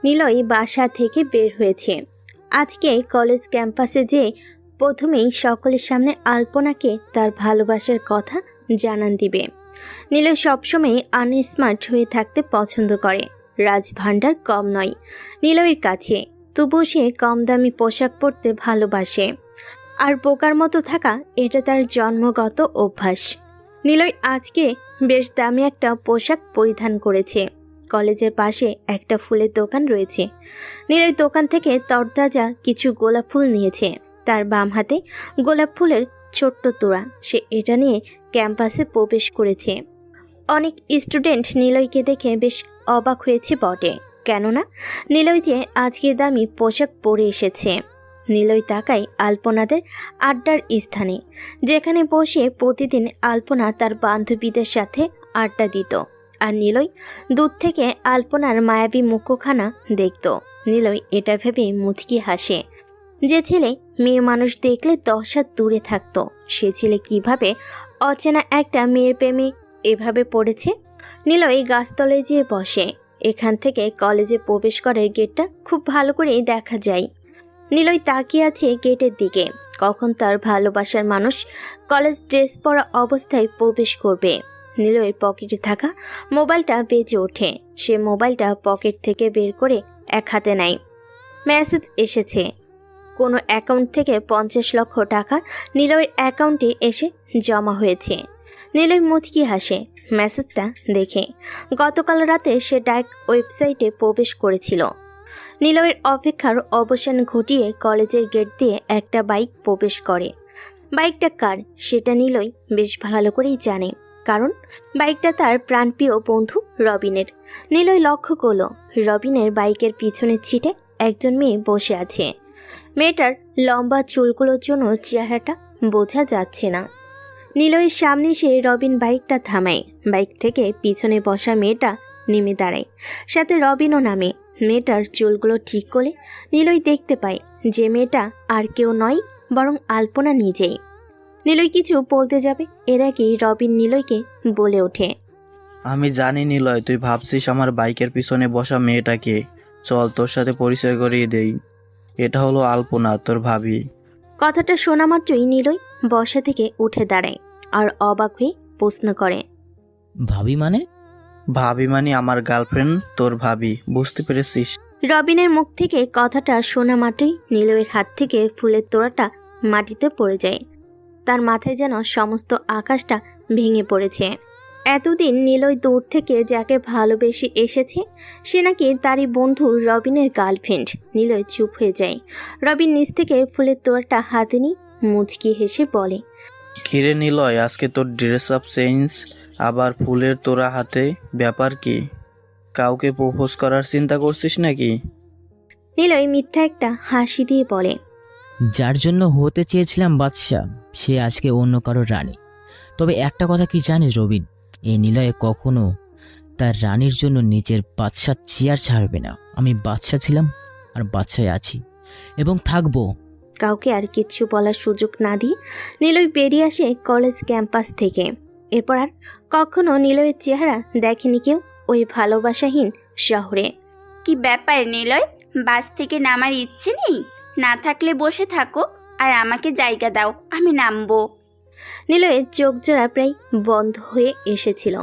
নিলয় বাসা থেকে বের হয়েছে। আজকে কলেজ ক্যাম্পাসে যে প্রথমেই সকলের সামনে আলপনাকে তার ভালোবাসার কথা জানান দিবে। নিলয় সবসময় আনস্মার্ট হয়ে থাকতে পছন্দ করে। রাজভাণ্ডার কম নয় নিলয়ের কাছে, তবুও সে কম দামি পোশাক পরতে ভালোবাসে। আর বোকার মতো থাকা এটা তার জন্মগত অভ্যাস। নিলয় আজকে বেশ দামি একটা পোশাক পরিধান করেছে। কলেজের পাশে একটা ফুলের দোকান রয়েছে। নিলয় দোকান থেকে তরতাজা কিছু গোলাপ ফুল নিয়েছে। তার বাম হাতে গোলাপ ফুলের ছোট্ট তোড়া। সে এটা নিয়ে ক্যাম্পাসে প্রবেশ করেছে। অনেক স্টুডেন্ট নিলয়কে দেখে বেশ অবাক হয়েছে বটে, কেননা নিলয় যে আজকে দামি পোশাক পরে এসেছে। নিলয় তাকায় আলপনাদের আড্ডার স্থানে, যেখানে বসে প্রতিদিন আলপনা তার বান্ধবীদের সাথে আড্ডা দিত। আর নিলয় দূর থেকে আলপনার মায়াবী মুখখানা দেখত। নিলয় এটা ভেবে মুচকি হাসে। যে ছেলে মেয়ে মানুষ দেখলে 10 হাত দূরে থাকতো, সে ছেলে কিভাবে অচেনা একটা মেয়ের প্রেমে এভাবে পড়েছে। নিলয় গাছতলায় যেয়ে বসে। এখান থেকে কলেজে প্রবেশ করার গেটটা খুব ভালো করেই দেখা যায়। নিলয় তাকিয়ে আছে গেটের দিকে, কখন তার ভালোবাসার মানুষ কলেজ ড্রেস পরা অবস্থায় প্রবেশ করবে। নিলয়ের পকেটে থাকা মোবাইলটা বেজে ওঠে। সে মোবাইলটা পকেট থেকে বের করে এক হাতে নেয়। মেসেজ এসেছে। কোনো অ্যাকাউন্ট থেকে 50 লক্ষ টাকা নিলয়ের অ্যাকাউন্টে এসে জমা হয়েছে। নিলয় মুচকি হাসে মেসেজটা দেখে। গতকাল রাতে সে ডাইরেক্ট ওয়েবসাইটে প্রবেশ করেছিল। নিলয়ের অপেক্ষার অবসান ঘটিয়ে কলেজের গেট দিয়ে একটা বাইক প্রবেশ করে। বাইকটা কার সেটা নিলয় বেশ ভালো করেই জানে, কারণ বাইকটা তার প্রাণপ্রিয় বন্ধু রবিনের। নিলয় লক্ষ্য করল রবিনের বাইকের পিছনের সিটে একজন মেয়ে বসে আছে। মেয়েটার লম্বা চুলগুলোর জন্য চেহারাটা বোঝা যাচ্ছে না। নিলয়ের সামনে সে রবিন বাইকটা থামায়। বাইক থেকে পিছনে বসা মেয়েটা নেমে দাঁড়ায়, সাথে রবিনও নামে। মেয়েটার চুলগুলো ঠিক করে নিলয় দেখতে পায় যে মেয়েটা আর কেউ নয়, বরং আলপনা নিজেই। নিলয় কিছু বলতে যাবে, এর আগেই রবিন নিলয়কে বলে ওঠে, আমি জানি নিলয়, তুই ভাবছিস আমার বাইকের পিছনে বসা মেয়েটাকে। চল তোর সাথে পরিচয় করিয়ে দেই। এটা হলো আলপনা, তোর ভাবি। কথাটা শোনা মাত্রই নিলয় বসা থেকে উঠে দাঁড়ায় আর অবাক হয়ে প্রশ্ন করে, ভাবি মানে? ভাবি মানে আমার গার্লফ্রেন্ড, তোর ভাবি, বুঝতে পেরেছিস? রবিনের মুখ থেকে কথাটা শোনা মাত্রই নিলয়ের হাত থেকে ফুলের তোড়াটা মাটিতে পড়ে যায়। তার মাথায় যেন সমস্ত আকাশটা ভেঙে পড়েছে। এতদিন নিলয় দূর থেকে যাকে ভালোবেসে এসেছে সে নাকি তারই বন্ধু রবিনের গার্লফ্রেন্ড। নিলয় চুপ হয়ে যায়। রবিন নিচ থেকে ফুলের তোড়াটা হাতে নিয়ে মুচকি হেসে বলে, কিরে নিলয়, আজকে তোর ড্রেস আপ চেঞ্জ, আবার ফুলের তোড়া হাতে, ব্যাপার কি? কাউকে প্রপোজ করার চিন্তা করছিস নাকি? নিলয় মিথ্যা একটা হাসি দিয়ে বলে, যার জন্য হতে চেয়েছিলাম বাদশা, সে আজকে অন্য কারোর রানী। তবে একটা কথা কি জানিস রবিন, এই নিলয়ে কখনো তার রানীর জন্য নিজের বাদশা চেয়ার ছাড়বে না। আমি বাদশা ছিলাম আর বাদশায় আছি এবং থাকবো। কাউকে আর কিচ্ছু বলার সুযোগ না দিয়ে নিলয় বেরিয়ে আসে কলেজ ক্যাম্পাস থেকে। এরপর আর কখনো নিলয়ের চেহারা দেখেনি কেউ ওই ভালোবাসাহীন শহরে। কি ব্যাপার নিলয়, বাস থেকে নামার ইচ্ছে নেই? না থাকলে বসে থাকো আর আমাকে জায়গা দাও, আমি নামবো। নিলয়ের চোখ জোড়া প্রায় বন্ধ হয়ে এসেছিল।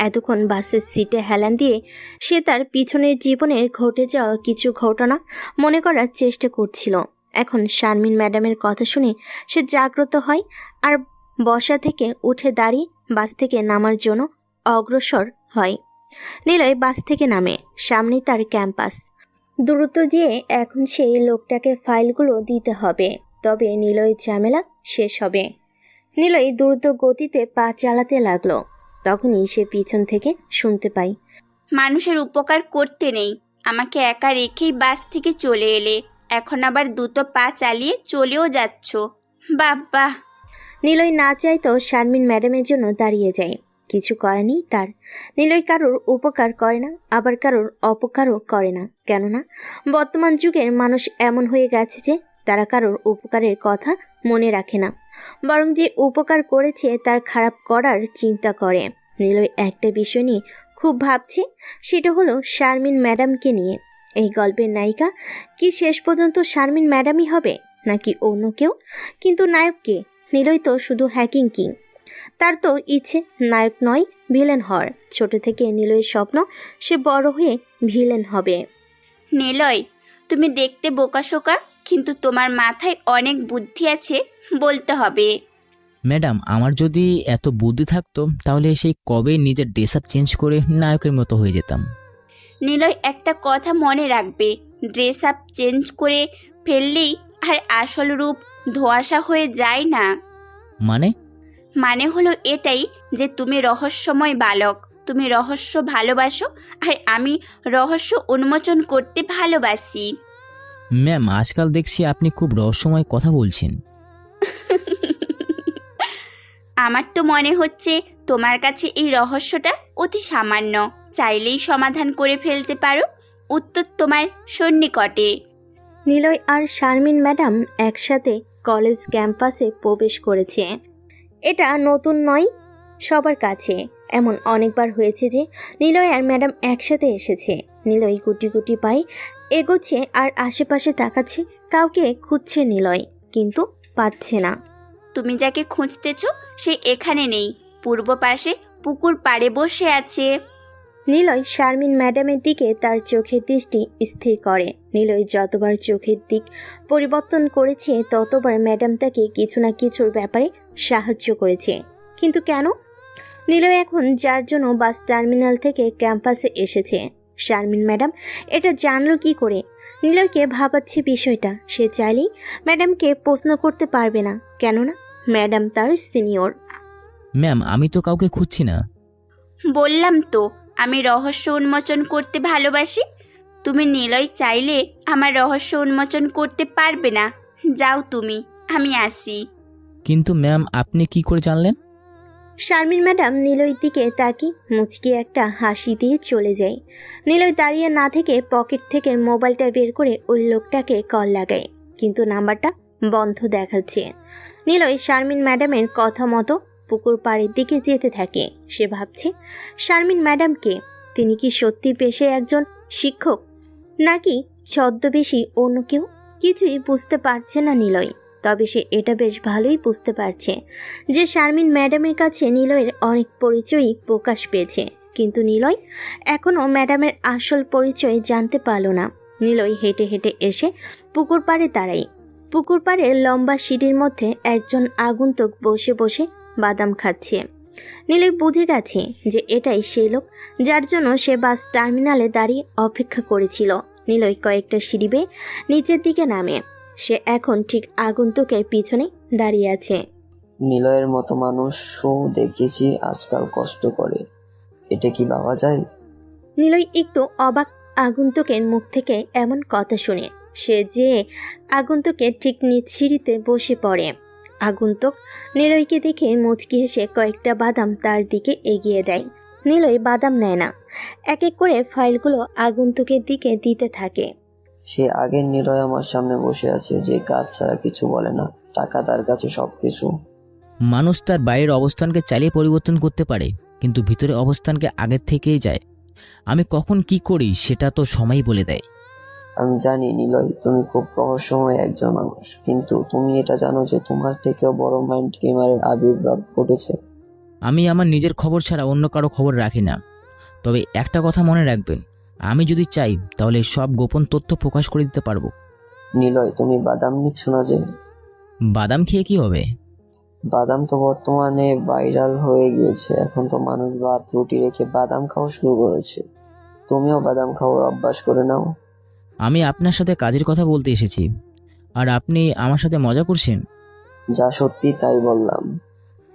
এতক্ষণ বাসের সিটে হেলান দিয়ে সে তার পিছনের জীবনের ঘটে যাওয়া কিছু ঘটনা মনে করার চেষ্টা করছিল। এখন শারমিন ম্যাডামের কথা শুনে সে জাগ্রত হয় আর বসা থেকে উঠে দাঁড়িয়ে বাস থেকে নামার জন্য অগ্রসর হয়। নিলয় বাস থেকে নামে। সামনেই তার ক্যাম্পাস। দ্রুত যেয়ে এখন সেই লোকটাকে ফাইলগুলো দিতে হবে, তবে নিলয়ের ঝামেলা শেষ হবে। নিলয় দ্রুত গতিতে পা চালাতে লাগলো। তখনই সে পিছন থেকে শুনতে পায়, মানুষের উপকার করতে নেই, আমাকে একা রেখেই বাস থেকে চলে এলে, এখন আবার দুটো পা চালিয়ে চলেও যাচ্ছ। বাবা! নিলয় না চাইতেও শারমিন ম্যাডামের জন্য দাঁড়িয়ে যায়। কিছু করেনি তার। নিলয় কারোর উপকার করে না, আবার কারোর অপকারও করে না, কেননা বর্তমান যুগের মানুষ এমন হয়ে গেছে যে তারা কারোর উপকারের কথা মনে রাখে না, বরং যে উপকার করেছে তার খারাপ করার চিন্তা করে। নিলয় একটা বিষয় নিয়ে খুব ভাবছে, সেটা হলো শারমিন ম্যাডামকে নিয়ে। এই গল্পের নায়িকা কি শেষ পর্যন্ত শারমিন ম্যাডামই হবে নাকি অন্য কেউ? কিন্তু নায়ক কে? নিলয় তো শুধু হ্যাকিং কিং। তার তো ইচ্ছে নায়ক নয়, ভিলেন হওয়ার। ছোট থেকে নিলয়ের স্বপ্ন সে বড় হয়ে ভিলেন হবে। নিলয়, তুমি দেখতে বোকাশোকা, কিন্তু তোমার মাথায় অনেক বুদ্ধি আছে বলতে হবে। ম্যাডাম, আমার যদি এত বুদ্ধি থাকতো তাহলে সেই কবে নিজের ড্রেস আপ চেঞ্জ করে নায়কের মতো হয়ে যেতাম। নিলয়, একটা কথা মনে রাখবে, ড্রেস আপ চেঞ্জ করে ফেললেই আর আসল রূপ ধোঁয়াশা হয়ে যায় না। মানে হলো এটাই যে তুমি রহস্যময় বালক, তুমি রহস্য ভালোবাসো, আর আমি রহস্য উন্মোচন করতে ভালোবাসি। ম্যাম, আজকাল দেখছি আপনি খুব রহস্যময় কথা বলছেন। আমার তো মনে হচ্ছে তোমার কাছে এই রহস্যটা অতি সামান্য, চাইলেই সমাধান করে ফেলতে পারো। উত্তর তোমার সন্নিকটে। নিলয় আর শারমিন ম্যাডাম একসাথে কলেজ ক্যাম্পাসে প্রবেশ করেছে। এটা নতুন নয় সবার কাছে। এমন অনেকবার হয়েছে যে নিলয় আর ম্যাডাম একসাথে এসেছে। নিলয় গুটি গুটি পায়ে এগোচ্ছে আর আশেপাশে তাকাচ্ছে। কাউকে খুঁজছে নিলয়, কিন্তু পাচ্ছে না। তুমি যাকে খুঁজতেছ সে এখানে নেই, পূর্ব পাশে পুকুর পাড়ে বসে আছে। নিলয় শারমিন ম্যাডামের দিকে তার চোখের দৃষ্টি স্থির করে। নিলয় যতবার চোখের দিক পরিবর্তন করেছে ততবার ম্যাডাম তাকে কিছু না কিছুর ব্যাপারে সাহায্য করেছে। কিন্তু কেন? নিলয় এখন যার জন্য বাস টার্মিনাল থেকে ক্যাম্পাসে এসেছে, শারমিন ম্যাডাম এটা জানলো কি করে? নিলয়কে ভাবাচ্ছে বিষয়টা। সে চাইলেই ম্যাডামকে প্রশ্ন করতে পারবে না, কেননা ম্যাডাম তার সিনিয়র। ম্যাম, আমি তো কাউকে খুঁজছি না। বললাম তো আমি রহস্য উন্মোচন করতে ভালোবাসি। তুমি নিলয় চাইলে আমার রহস্য উন্মোচন করতে পারবে না। যাও তুমি, আমি আসি। কিন্তু ম্যাম, আপনি কি করে জানলেন? শারমিন ম্যাডাম নিলয়ের দিকে তাকিয়ে মুচকি একটা হাসি দিয়ে চলে যায়। নিলয় দাঁড়িয়ে না থেকে পকেট থেকে মোবাইলটা বের করে ওই লোকটাকে কল লাগায়, কিন্তু নাম্বারটা বন্ধ দেখাচ্ছে। নিলয় শারমিন ম্যাডামের কথা মতো পুকুর পাড়ের দিকে যেতে থাকে। সে ভাবছে, শারমিন ম্যাডামকে, তিনি কি সত্যি পেশায় একজন শিক্ষক নাকি ছদ্মবেশী অন্য কেউ? কিছুই বুঝতে পারছে না নিলয়। তবে সে এটা বেশ ভালোই বুঝতে পারছে যে শারমিন ম্যাডামের কাছে নিলয়ের অনেক পরিচয়ই প্রকাশ পেয়েছে, কিন্তু নিলয় এখনও ম্যাডামের আসল পরিচয় জানতে পারল না। নিলয় হেঁটে হেঁটে এসে পুকুর পাড়ে দাঁড়ায়। পুকুর পাড়ের লম্বা সিঁড়ির মধ্যে একজন আগন্তুক বসে বসে বাদাম খাচ্ছে। নিলয় বুঝে গেছে যে এটাই সেই লোক যার জন্য সে বাস টার্মিনালে দাঁড়িয়ে অপেক্ষা করেছিল। নিলয় কয়েকটা সিঁড়ি বেয়ে নিচের দিকে নামে। সে এখন ঠিক আগন্তুকের পিছনে দাঁড়িয়ে আছে। নিলয়ের মতো মানুষও দেখেছি আজকাল কষ্ট করে, এটা কি ভাবা যায়? নিলয় একটু অবাক আগন্তুকের মুখ থেকে এমন কথা শুনে। সে যে আগন্তুকের ঠিক নিচ সিঁড়িতে বসে পড়ে। আগন্তুক নিলয়কে দেখে মুচকি হেসে কয়েকটা বাদাম তার দিকে এগিয়ে দেয়। নিলয় বাদাম নেয় না, এক এক করে ফাইলগুলো আগন্তুকের দিকে দিতে থাকে। সে আগের নিলয় আমার সামনে বসে আছে, যে কাজ ছাড়া কিছু বলে না, টাকা তার কাছে সবকিছু। মানুষ তার বাইরের অবস্থানকে চালিয়ে পরিবর্তন করতে পারে, কিন্তু ভিতরের অবস্থানকে আগের থেকেই যায়। আমি কখন কি করি সেটা তো সময়ই বলে দেয়। আমি জানি নিলয়, তুমি খুব রহস্যময় একজন মানুষ, কিন্তু তুমি এটা জানো যে তোমার থেকেও বড় মাইন্ড গেমারের আবির্ভাব ঘটেছে? আমি আমার নিজের খবর ছাড়া অন্য কারো খবর রাখি না। তবে একটা কথা মনে রাখবেন, আমি যদি চাই তাহলে সব গোপন তথ্য প্রকাশ করে দিতে পারবো। নিলয়, তুমি বাদাম নিচ্ছ না যে? বাদাম খেয়ে কি হবে? বাদাম তো বর্তমানে ভাইরাল হয়ে গিয়েছে। এখন তো মানুষ ভাত রুটি রেখে বাদাম খাওয়া শুরু করেছে। তুমিও বাদাম খাওয়ার অভ্যাস করে নাও। আমি আপনার সাথে কাজের কথা বলতে এসেছি, আর আপনি আমার সাথে মজা করছেন। যা সত্যি তাই বললাম।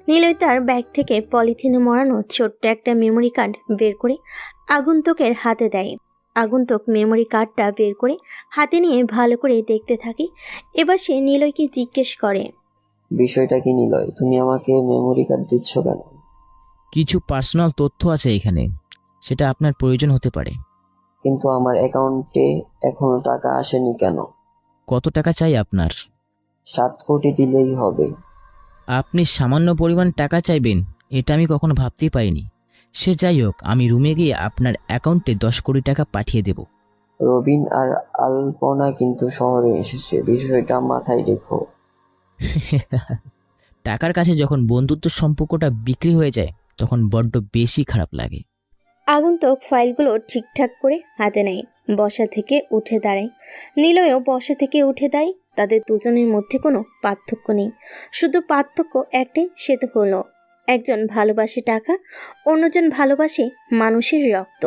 নিলয় তার ব্যাগ থেকে পলিথিনে মোড়ানো ছোট্ট একটা মেমোরি কার্ড বের করে আগন্তুকের হাতে দেয়। আগন্তুক মেমোরি কার্ডটা বের করে হাতে নিয়ে ভালো করে দেখতে থাকে। এবার সে নিলয়কে জিজ্ঞেস করে, বিষয়টা কি নিলয়? তুমি আমাকে মেমোরি কার্ড দিচ্ছ কেন? কিছু পার্সোনাল তথ্য আছে এখানে, সেটা আপনার প্রয়োজন হতে পারে। কিন্তু আমার অ্যাকাউন্টে এখনো টাকা আসেনি কেন? কত টাকা চাই আপনার? 7 কোটি দিলেই হবে। আপনি সামান্য পরিমাণ টাকা চাইবেন, এটা আমি কখনো ভাবতেই পারিনি। সে যাই হোক, আমি রুমে গিয়ে আপনার অ্যাকাউন্টে 10 কোটি টাকা পাঠিয়ে দেব। রবিন আর আলপনা কিন্তু শহরে এসেছে, বিষয়টা মাথায় রেখো। টাকার কাছে যখন বন্ধুত্ব সম্পর্কটা বিক্রি হয়ে যায় তখন বড্ড বেশি খারাপ লাগে। আগন্তুক ফাইলগুলো ঠিকঠাক করে হাতে নেয়, বসা থেকে উঠে দাঁড়ায়। নিলয়ও বসা থেকে উঠে দাঁড়ায়। তাদের দুজনের মধ্যে কোনো পার্থক্য নেই, শুধু পার্থক্য একটাই, সে তো হলো একজন ভালোবাসে টাকা, অন্যজন ভালোবাসে মানুষের রক্ত।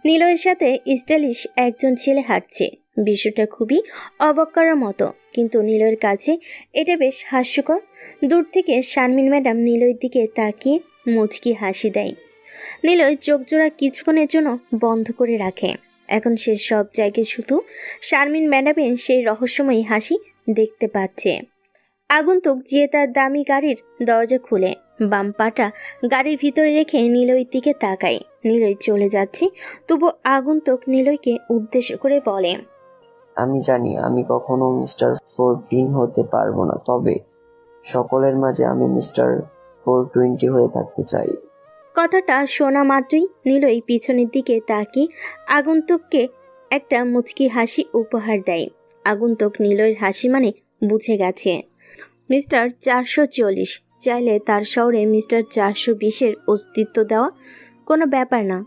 নিলয়ের সাথে স্টাইলিশ একজন ছেলে হাঁটছে, বিষয়টা খুবই অবাক করার মতো, কিন্তু নিলয়ের কাছে এটা বেশ হাস্যকর। দূর থেকে শারমিন ম্যাডাম নিলয়ের দিকে তাকিয়ে মুচকি হাসি দেয়। নিলয় চোখ জোড়া কিছুক্ষণের জন্য বন্ধ করে রাখে। এখন সে সব জায়গায় শুধু শারমিন ম্যাডামের সেই রহস্যময়ী হাসি দেখতে পাচ্ছে। আগন্তুক যে তার দামি গাড়ির দরজা খুলে বাম পাটা গাড়ির ভিতরে রেখে নিলয়ের দিকে তাকায়। নিলয় চলে যাচ্ছে, তবু আগন্তুক নিলয়কে উদ্দেশ্য করে বলে, আমি জানি আমি কখনো মিস্টার 14 হতে পারবো না, তবে সকলের মাঝে আমি মিস্টার 420 হয়ে থাকতে চাই। কথাটা শোনা মাত্রই নিলয় পিছনের দিকে তাকিয়ে আগন্তুককে একটা মুচকি হাসি উপহার দেয়। আগন্তুক নিলয়ের হাসি মানে বুঝে গেছে। মিস্টার 440 চাইলে তার শহরে মিস্টার 420-এর অস্তিত্ব দেওয়া কোনো ব্যাপার না,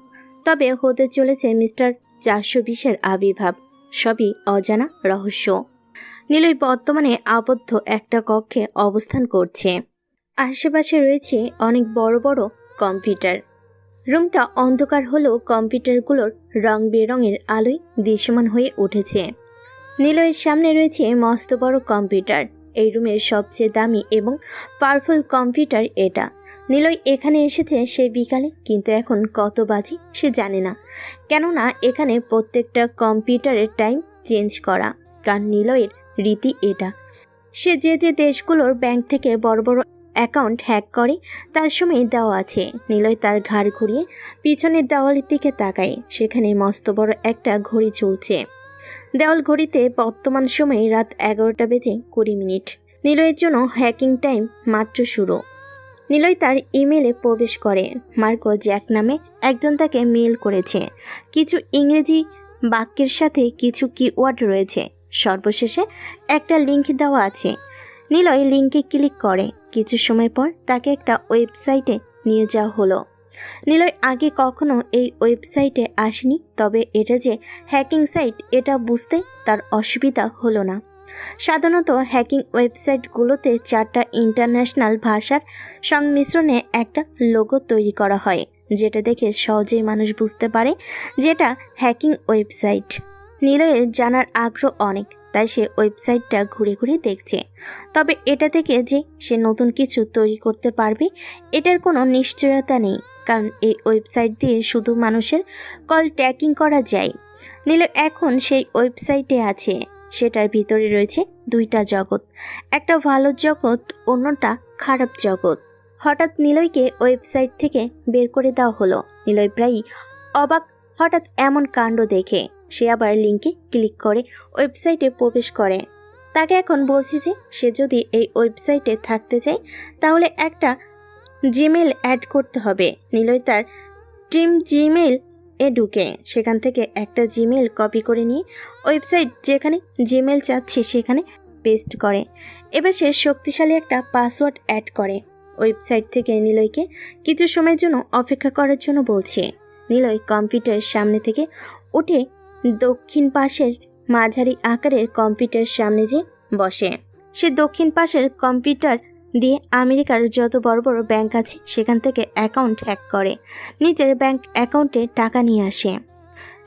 তবে হতে চলেছে মিস্টার 420-এর আবির্ভাব। সবই অজানা রহস্য। নিলয় বর্তমানে আবদ্ধ একটা কক্ষে অবস্থান করছে। আশেপাশে রয়েছে অনেক বড় বড় কম্পিউটার। রুমটা অন্ধকার হলেও কম্পিউটারগুলোর রং বেরঙের আলোয় দৃশ্যমান হয়ে উঠেছে। নিলয়ের সামনে রয়েছে মস্ত বড় কম্পিউটার। এই রুমের সবচেয়ে দামি এবং পাওয়ারফুল কম্পিউটার এটা। নিলয় এখানে এসেছে সে বিকালে, কিন্তু এখন কত বাজে সে জানে না, কেননা এখানে প্রত্যেকটা কম্পিউটারের টাইম চেঞ্জ করা, কারণ নিলয়ের রীতি এটা। সে যে যে দেশগুলোর ব্যাংক থেকে বড় বড় অ্যাকাউন্ট হ্যাক করে তার সময় দেওয়া আছে। নিলয় তার ঘাড় ঘুরিয়ে পিছনের দেওয়ালের দিকে তাকায়, সেখানে মস্ত বড় একটা ঘড়ি চলছে। দেওয়াল ঘড়িতে বর্তমান সময়ে রাত 11টা বেজে 20 মিনিট। নিলয়ের জন্য হ্যাকিং টাইম মাত্র শুরু। নিলয় তার ইমেলে প্রবেশ করে। মার্কো জ্যাক নামে একজন তাকে মেল করেছে। কিছু ইংরেজি বাক্যের সাথে কিছু কিওয়ার্ড রয়েছে। সর্বশেষে একটা লিঙ্ক দেওয়া আছে। নিলয় লিঙ্কে ক্লিক করে। কিছু সময় পর তাকে একটা ওয়েবসাইটে নিয়ে যাওয়া হলো। নিলয় আগে কখনো এই ওয়েবসাইটে আসেনি, তবে এটা যে হ্যাকিং সাইট এটা বুঝতে তার অসুবিধা হলো না। সাধারণত হ্যাকিং ওয়েবসাইটগুলোতে 4টা ইন্টারন্যাশনাল ভাষার সংমিশ্রণে একটা লোগো তৈরি করা হয়, যেটা দেখে সহজেই মানুষ বুঝতে পারে যেটা হ্যাকিং ওয়েবসাইট। নিলয়ের জানার আগ্রহ অনেক, তাই সে ওয়েবসাইটটা ঘুরে ঘুরে দেখছে। তবে এটা থেকে যে সে নতুন কিছু তৈরি করতে পারবে এটার কোনো নিশ্চয়তা নেই, কারণ এই ওয়েবসাইট দিয়ে শুধু মানুষের কল ট্র্যাকিং করা যায়। নিলয় এখন সেই ওয়েবসাইটে আছে। সেটার ভিতরে রয়েছে 2টা জগৎ, একটা ভালো জগৎ, অন্যটা খারাপ জগৎ। হঠাৎ নিলয়কে ওয়েবসাইট থেকে বের করে দেওয়া হলো। নিলয় প্রায়ই অবাক হঠাৎ এমন কাণ্ড দেখে। সে আবার লিঙ্কে ক্লিক করে ওয়েবসাইটে প্রবেশ করে। তাকে এখন বলছে যে সে যদি এই ওয়েবসাইটে থাকতে চায় তাহলে একটা জিমেল অ্যাড করতে হবে। নিলয় তার টিম জিমেল এ ঢুকে সেখান থেকে একটা জিমেল কপি করে নিয়ে ওয়েবসাইট যেখানে জিমেল চাচ্ছে সেখানে পেস্ট করে। এবার সে শক্তিশালী একটা পাসওয়ার্ড অ্যাড করে। ওয়েবসাইট থেকে নিলয়কে কিছু সময়ের জন্য অপেক্ষা করার জন্য বলছে। নিলয় কম্পিউটারের সামনে থেকে উঠে দক্ষিণ পাশের মাঝারি আকারের কম্পিউটারের সামনে যে বসে। সে দক্ষিণ পাশের কম্পিউটার দিয়ে আমেরিকার যত বড় বড় ব্যাংক আছে সেখান থেকে অ্যাকাউন্ট হ্যাক করে নিজের ব্যাংক অ্যাকাউন্টে টাকা নিয়ে আসে।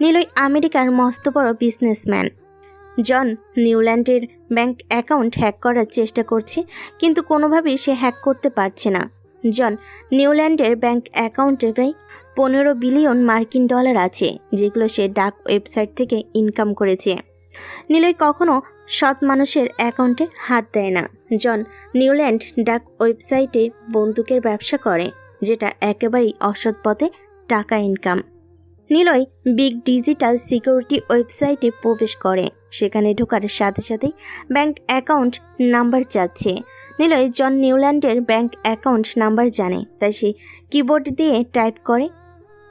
নিলয় আমেরিকার মস্ত বড় বিজনেসম্যান। জন নিউল্যান্ডের ব্যাংক অ্যাকাউন্ট হ্যাক করার চেষ্টা করছে, কিন্তু কোনোভাবেই সে হ্যাক করতে পারছে না। জন নিউল্যান্ডের ব্যাংক অ্যাকাউন্টে প্রায় 15 বিলিয়ন মার্কিন ডলার আছে, যেগুলো সে ডাক ওয়েবসাইট থেকে ইনকাম করেছে। নিলয় কখনো সৎ মানুষের অ্যাকাউন্টে হাত দেয় না। জন নিউল্যান্ড ডাক ওয়েবসাইটে বন্দুকের ব্যবসা করে, যেটা একেবারেই অসৎ পথে টাকা income. Niloy big digital security ওয়েবসাইটে প্রবেশ করে। সেখানে ঢোকার সাথে সাথেই ব্যাংক অ্যাকাউন্ট নাম্বার চাচ্ছে। নিলয় জন নিউল্যান্ডের ব্যাংক অ্যাকাউন্ট নাম্বার জানে, তাই সে কিবোর্ড দিয়ে টাইপ করে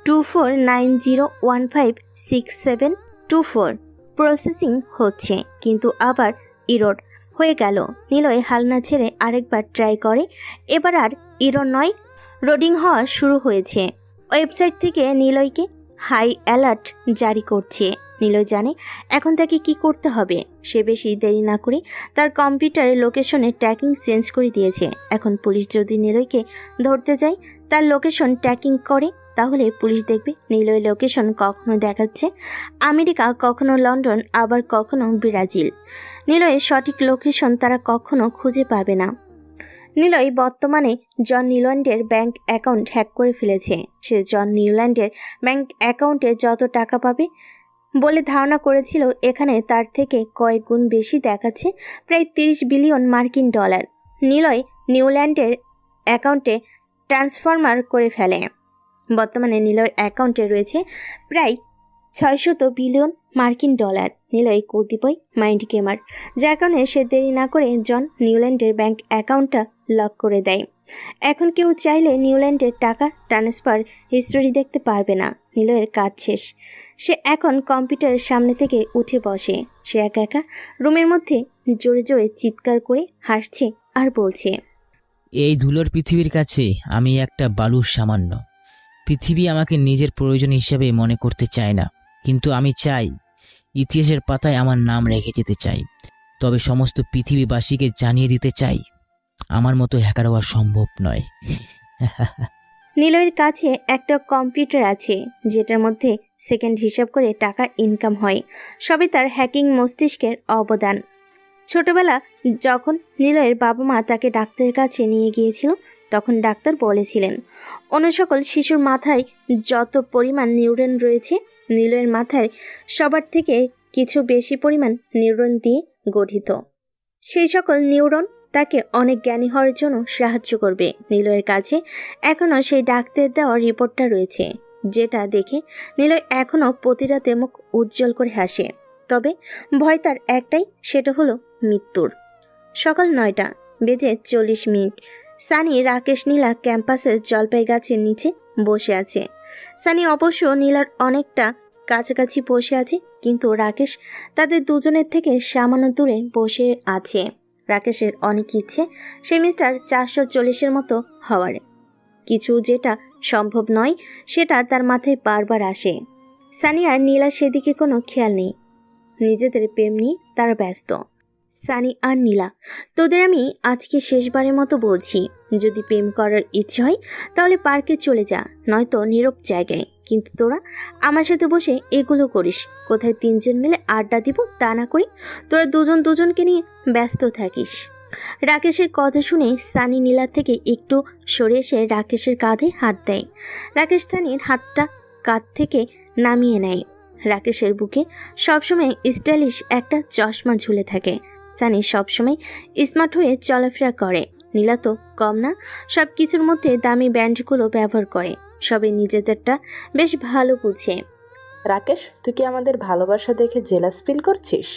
2490156724। প্রসেসিং হচ্ছে, কিন্তু আবার ইরোড হয়ে গেল। নিলয় হাল না ছেড়ে আরেকবার ট্রাই করে। এবার আর ইরোড নয়, রোডিং হওয়া শুরু হয়েছে। ওয়েবসাইট থেকে নিলয়কে হাই অ্যালার্ট জারি করছে। নিলয় জানে এখন তাকে কি করতে হবে। সে বেশি দেরি না করে তার কম্পিউটারের লোকেশনে ট্র্যাকিং চেঞ্জ করে দিয়েছে। এখন পুলিশ যদি নিলয়কে ধরতে যায়, তার লোকেশন ট্র্যাকিং করে, তাহলে পুলিশ দেখবে নিলয় লোকেশন কখনো দেখাচ্ছে আমেরিকা, কখনো লন্ডন, আবার কখনো ব্রাজিল। নিলয়ের সঠিক লোকেশন তারা কখনো খুঁজে পাবে না। নিলয় বর্তমানে জন নিউল্যান্ডের ব্যাংক অ্যাকাউন্ট হ্যাক করে ফেলেছে। সে জন নিউল্যান্ডের ব্যাংক অ্যাকাউন্টে যত টাকা পাবে বলে ধারণা করেছিল, এখানে তার থেকে কয়েক গুণ বেশি দেখাচ্ছে, প্রায় 30 বিলিয়ন মার্কিন ডলার। নিলয় নিউল্যান্ডের অ্যাকাউন্টে ট্রান্সফার করে ফেলে। বর্তমানে নিলয়ের অ্যাকাউন্টে রয়েছে প্রায় 600 বিলিয়ন মার্কিন ডলার। নিলয় কতিপয় মাইন্ড গেমার, যার কারণে সে দেরি না করে জন নিউল্যান্ডের ব্যাংক অ্যাকাউন্টটা লক করে দেয়। এখন কেউ চাইলে নিউল্যান্ডের টাকা ট্রান্সফার হিস্টোরি দেখতে পারবে না। নিলয়ের কাজ শেষ। সে এখন কম্পিউটারের সামনে থেকে উঠে বসে। সে একা একা রুমের মধ্যে জোরে জোরে চিৎকার করে হাসছে আর বলছে, এই ধুলোর পৃথিবীর কাছে আমি একটা বালুর সামান্য। পৃথিবী আমাকে নিজের প্রয়োজন হিসেবে মনে করতে চায় না, কিন্তু আমি চাই, ইতিহাসের পাতায় আমার নাম রেখে যেতে চাই। তবে সমস্ত পৃথিবীবাসীকে জানিয়ে দিতে চাই, আমার মতো হ্যাকার হওয়া সম্ভব নয়। নিলয়ের কাছে একটা কম্পিউটার আছে, যেটার মধ্যে সেকেন্ড হিসাব করে টাকা ইনকাম হয়। সবই তার হ্যাকিং মস্তিষ্কের অবদান। ছোটবেলা যখন নিলয়ের বাবা মা তাকে ডাক্তারের কাছে নিয়ে গিয়েছিল, তখন ডাক্তার বলেছিলেন, অন্য সকল শিশুর মাথায় যত পরিমাণ নিউরন রয়েছে, নিলয়ের মাথায় সবার থেকে কিছু বেশি পরিমাণ নিউরন দিয়ে গঠিত। সেই সকল নিউরন তাকে অনেক জ্ঞানী হওয়ার জন্য সাহায্য করবে। নিলয়ের কাছে এখনও সেই ডাক্তারের দেওয়া রিপোর্টটা রয়েছে, যেটা দেখে নিলয় এখনও প্রতি রাতে মুখ উজ্জ্বল করে হাসে। তবে ভয় তার একটাই, সেটা হলো মৃত্যুর। সকাল 9:40। সানি, রাকেশ, নীলা ক্যাম্পাসের জলপাই গাছের নিচে বসে আছে। সানি অবশ্য নীলার অনেকটা কাছাকাছি বসে আছে, কিন্তু রাকেশ তাদের দুজনের থেকে সামান্য দূরে বসে আছে। রাকেশের অনেক ইচ্ছে সে মিস্টার 440-এর মতো হওয়ার। কিছু যেটা সম্ভব নয়, সেটা তার মাথায় বারবার আসে। সানি আর নীলা সেদিকে কোনো খেয়াল নেই। নিজেদের প্রেম নিয়ে তারা ব্যস্ত। সানি আর নীলা, তোদের আমি আজকে শেষবারের মতো বলছি, যদি প্রেম করার ইচ্ছে হয় তাহলে পার্কে চলে যা, নয়তো নীরব জায়গায়। কিন্তু তোরা আমার সাথে বসে এগুলো করিস। কোথায় 3 জন মিলে আড্ডা দিব তা না করি তোরা দুজনকে নিয়ে ব্যস্ত থাকিস। রাকেশের কথা শুনে সানি নীলার থেকে একটু সরে এসে রাকেশের কাঁধে হাত দেয়। রাকেশ সানির হাতটা কাঁধ থেকে নামিয়ে নেয়। রাকেশের বুকে সবসময় স্টাইলিশ একটা চশমা ঝুলে থাকে। সানি সবসময় স্মার্ট হয়ে চলাফেরা করে। নীলা তো কম না, সব কিছুর মধ্যে দামি ব্র্যান্ডগুলো ব্যবহার করে। সবে নিজেদেরটা বেশ ভালো বুঝে। রাকেশ, তুই কি আমাদের ভালোবাসা দেখে জেলাস ফিল করছিস?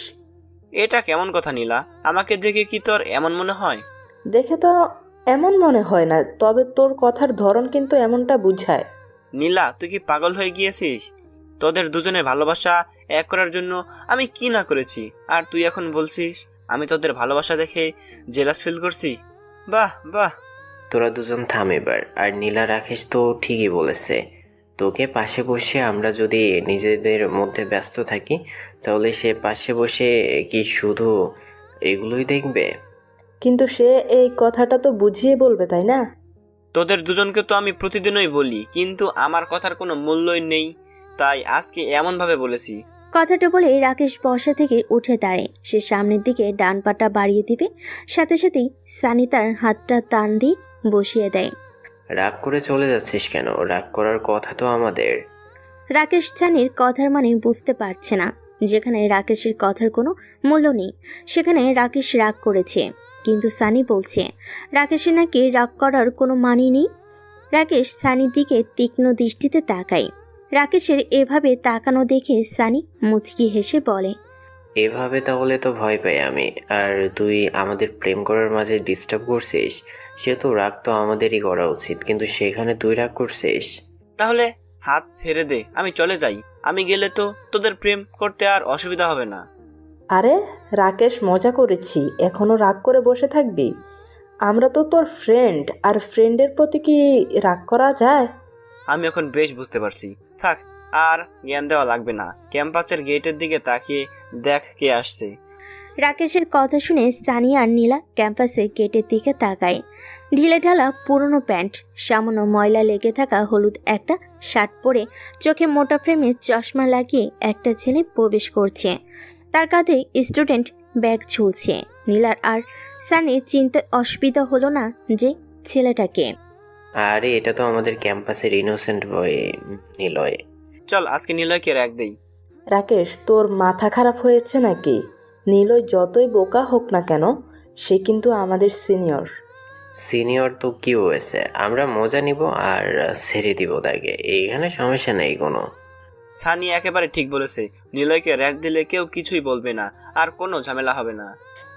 এটা কেমন কথা নীলা? আমাকে দেখে কি তোর এমন মনে হয়? দেখে তো এমন মনে হয় না, তবে তোর কথার ধরন কিন্তু এমনটা বুঝায়। নীলা, তুই কি পাগল হয়ে গিয়েছিস? তোদের দুজনের ভালোবাসা এক করার জন্য আমি কি না করেছি, আর তুই এখন বলছিস আমি তোদের ভালোবাসা দেখে জেলাস ফিল করছি? বাহ বাহ। তোরা দুজন থাম এবার। আর নীলা, রাকেশ তো ঠিকই বলেছে। তোকে পাশে বসে আমরা যদি নিজেদের মধ্যে ব্যস্ত থাকি, তাহলে সে পাশে বসে কি শুধু এগুলোই দেখবে? কিন্তু সে এই কথাটা তো বুঝিয়ে বলবে, তাই না? তোদের দুজনকে তো আমি প্রতিদিনই বলি, কিন্তু আমার কথার কোনো মূল্যই নেই, তাই আজকে এমনভাবে বলেছি। কথাটা বলে রাকেশ বসা থেকে উঠে দাঁড়ায়। সে সামনের দিকে ডান পাটা বাড়িয়ে দিবে, সাথে সাথেই সানি তার হাতটা টান দিয়ে বসিয়ে দেয়। রাগ করে চলে যাচ্ছিস কেন? রাগ করার কথা তো আমাদের। রাকেশ সানির কথার মানে বুঝতে পারছে না। যেখানে রাকেশের কথার কোনো মূল্য নেই, সেখানে রাকেশ রাগ করেছে। কিন্তু সানি বলছে রাকেশের নাকি রাগ করার কোনো মানে নেই। রাকেশ সানির দিকে তীক্ষ্ণ দৃষ্টিতে তাকায়। রাকেশের এভাবে তাকানো দেখে সানি মুচকি হেসে বলে, এভাবে তাহলে তো ভয় পাই আমি। আর তুই আমাদের প্রেম করার মাঝে ডিস্টার্ব করছিস। সে তো রাগ তো আমাদেরই করা উচিত, কিন্তু সেখানে তুই রাগ করছিস। তাহলে হাত ছেড়ে দে, আমি চলে যাই। আমি গেলে তো তোদের প্রেম করতে আর অসুবিধা হবে না। আরে রাকেশ, মজা করেছি, এখনো রাগ করে বসে থাকবি? আমরা তো তোর ফ্রেন্ড, আর ফ্রেন্ডের প্রতি কি রাগ করা যায়? আমি এখন বেশ বুঝতে পারছি। থাক, আর জ্ঞান দেওয়া লাগবে না। ক্যাম্পাসের গেটের দিকে তাকিয়ে দেখ কে আসছে। রাকেশের কথা শুনে সানিয়া আর নীলা ক্যাম্পাসে গেটের দিকে তাকায়। ঢিলেঢালা পুরনো প্যান্ট, সামান্য ময়লা লেগে থাকা হলুদ একটা শার্ট পরে চোখে মোটা ফ্রেমে চশমা লাগিয়ে একটা ছেলে প্রবেশ করছে। তার কাঁধে স্টুডেন্ট ব্যাগ ঝুলছে। নীলার আর সানির চিনতে অসুবিধা হলো না যে ছেলেটাকে। আরে এটা তো আমাদের ক্যাম্পাসের ইনোসেন্ট বয়, নিলয়। চল আজকে নিলয়কে রাখ দেই। রাকেশ, তোর মাথা খারাপ হয়েছে নাকি? নীলয় যতই বোকা হোক না কেন, সে কিন্তু আমাদের সিনিয়র। সিনিয়র তো কি হয়েছে, আমরা মজা নিব আর ছেড়ে দিব তাকে, এইখানে সমস্যা নেই কোনো। সানি একেবারে ঠিক বলেছে। নিলয়কে র্যাক দিলে কেউ কিছুই বলবে না, আর কোনো ঝামেলা হবে না।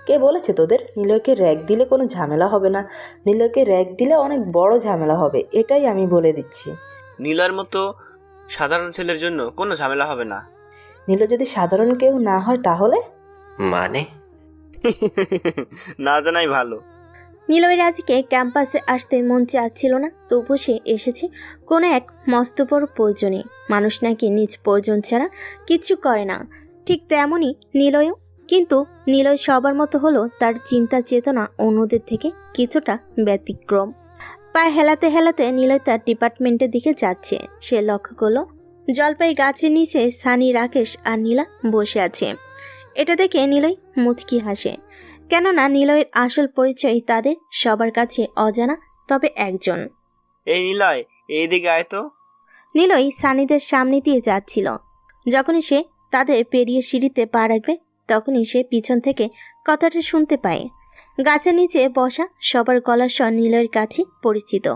কে বলেছে তোদের নীলয়কে র্যাক দিলে কোনো ঝামেলা হবে না? নীলয়কে র্যাক দিলে অনেক বড় ঝামেলা হবে, এটাই আমি বলে দিচ্ছি। নিলয়ের মতো সাধারণ ছেলের জন্য কোনো ঝামেলা হবে না। নীলয় যদি সাধারণ কেউ না হয় তাহলে? মানে না জানাই ভালো। নীলয়ের আজকে ক্যাম্পাসে আসতে মন চাচ্ছিল না, তবু সে এসেছে কোনো এক মস্ত বড় প্রয়োজনে। মানুষ নাকি নিজ প্রয়োজন ছাড়া কিচ্ছু করে না, ঠিক তেমনই নিলয়ও। কিন্তু নিলয় সবার মতো হলো, তার চিন্তা চেতনা অন্যদের থেকে কিছুটা ব্যতিক্রম। পায়ে হেলাতে হেলাতে নিলয় তার ডিপার্টমেন্টের দিকে যাচ্ছে। সে লক্ষ্য করলো জলপাই গাছের নিচে সানি, রাকেশ আর নীলা বসে আছে। এটা দেখে নিলয় মুচকি হাসে, কেননা নিলয়ের আসল পরিচয় তাদের সবার কাছে অজানা। তবে একজন। এই নিলয়, এইদিকে আয় তো। নিলয় সানিদের সামনে দিয়ে যাচ্ছিল। যখনই সে তাদের পেরিয়ে সিঁড়িতে পা রাখবে, তখনই সে পিছন থেকে কথাটা শুনতে পায়। গাছের নিচে বসা সবার গলার স্বর নিলয়ের কাছে পরিচিত।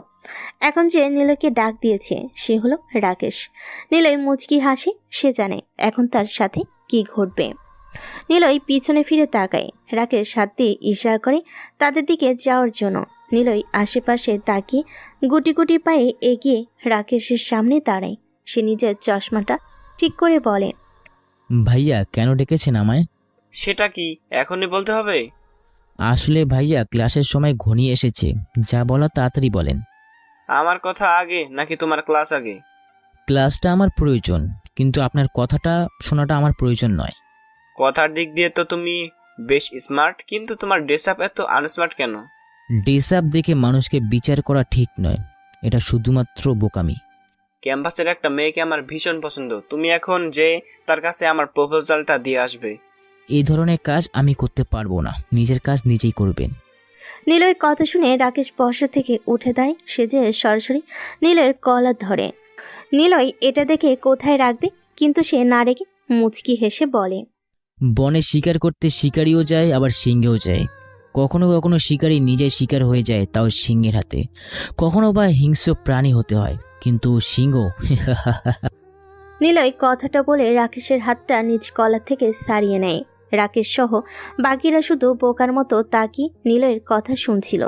এখন যে নিলয়কে ডাক দিয়েছে সে হলো রাকেশ। নিলয় মুচকি হাসে, সে জানে এখন তার সাথে কি ঘটবে। নিলয় পিছনে ফিরে তাকায়। রাকেশ হাত দিয়ে ইশারা করে তাদের দিকে যাওয়ার জন্য। নিলয় আশেপাশে তাকিয়ে গুটি গুটি পায়ে এগিয়ে রাকেশের সামনে দাঁড়ায়। সে নিজের চশমাটা ঠিক করে বলে, ভাইয়া কেন ডেকেছেন আমায়? সেটা কি এখনই বলতে হবে? আসলে ভাইয়া ক্লাসের সময় ঘনিয়ে এসেছে, যা বলা তাড়াতাড়ি বলেন। আমার কথা আগে নাকি তোমার ক্লাস আগে? ক্লাসটা আমার প্রয়োজন, কিন্তু আপনার কথাটা শোনাটা আমার প্রয়োজন নয়। কথার দিক দিয়ে তো তুমি বেশ স্মার্ট, কিন্তু তোমার ড্রেস আপ এত আনস্মার্ট কেন? ড্রেস আপ দেখে মানুষকে বিচার করা ঠিক নয়, এটা শুধুমাত্র বোকামি। ক্যাম্পাসের একটা মেয়েকে আমার ভীষণ পছন্দ। তুমি এখন যে তার কাছে আমার প্রপোজালটা দিয়ে আসবে। এই ধরনের কাজ আমি করতে পারবো না, নিজের কাজ নিজেই করবেন। নিলয়ের কথা শুনে রাকেশ বসা থেকে উঠে দেয়। সে যে সরাসরি নিলয়ের কলার ধরে। নিলয় এটা দেখে কোথায় রাখবে, কিন্তু সে না রেখে মুচকি হেসে বলে, বনে শিকার করতে শিকারিও যায়, আবার সিংহেও যায়। কখনো কখনো শিকারি নিজে শিকার হয়ে যায়, তাও সিংহের হাতে। কখনো বা হিংস্র প্রাণী হতে হয়, কিন্তু সিংহ নিলয় কথাটা বলে রাকেশের হাতটা নিজ কলার থেকে সারিয়ে নেয়। রাকেশ সহ বাকিরা শুধু বোকার মতো তাকিয়ে নিলয়ের কথা শুনছিল।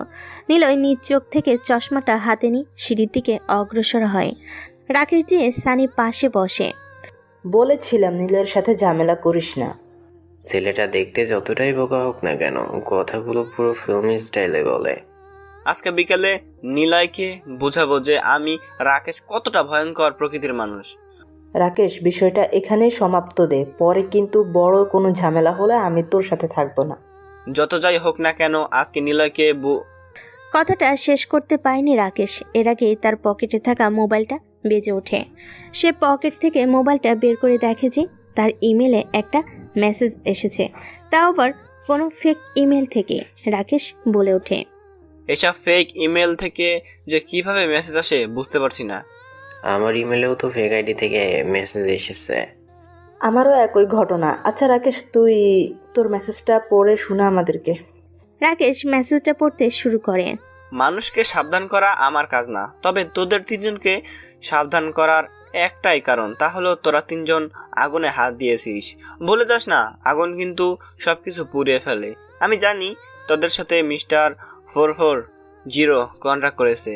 নিলয় নিজ চোখ থেকে চশমাটা হাতে নিয়ে সিঁড়ির দিকে অগ্রসর হয়। রাকেশ দিয়ে সানি পাশে বসে। বলেছিলাম নীলয়ের সাথে ঝামেলা করিস না। ছেলেটা দেখতে যতটাই বোকা হোক না কেন, কথাগুলো পুরো ফিল্মি স্টাইলে বলে। আজকে বিকালে নিলয়কে বোঝাবো যে আমি রাকেশ কতটা ভয়ঙ্কর প্রকৃতির মানুষ। রাকেশ, বিষয়টা এখানেই সমাপ্ত দে, পরে কিন্তু বড় কোনো ঝামেলা হলে আমি তোর সাথে থাকবো না। যত যাই হোক না কেন, আজকে নিলয়কে কথাটা শেষ করতে পারেনি রাকেশ। এর আগেই তার পকেটে থাকা মোবাইলটা বেজে ওঠে। সে পকেট থেকে মোবাইলটা বের করে দেখে যে তার ইমেলে একটা মেসেজ এসেছে, তাও আবার কোনো ফেক ইমেল থেকে। রাকেশ বলে ওঠে, এসব ফেক ইমেল থেকে যে কিভাবে মেসেজ আসে বুঝতে পারছি না। আমার ইমেলেও তো ফেক আইডি থেকে মেসেজ এসেছে। আমারও একই ঘটনা। আচ্ছা রাকেশ, তুই তোর মেসেজটা পড়ে শোনা আমাদেরকে। রাকেশ মেসেজটা পড়তে শুরু করে। মানুষকে সাবধান করা আমার কাজ না, তবে তোদের তিনজনকে সাবধান করার একটাই কারণ, তা হলো তোরা তিনজন আগুনে হাত দিয়েছিস। বলে যাস না, আগুন কিন্তু সবকিছু পুড়িয়ে ফেলে। আমি জানি তোদের সাথে মিস্টার 440 কন্ট্রাক্ট করেছে,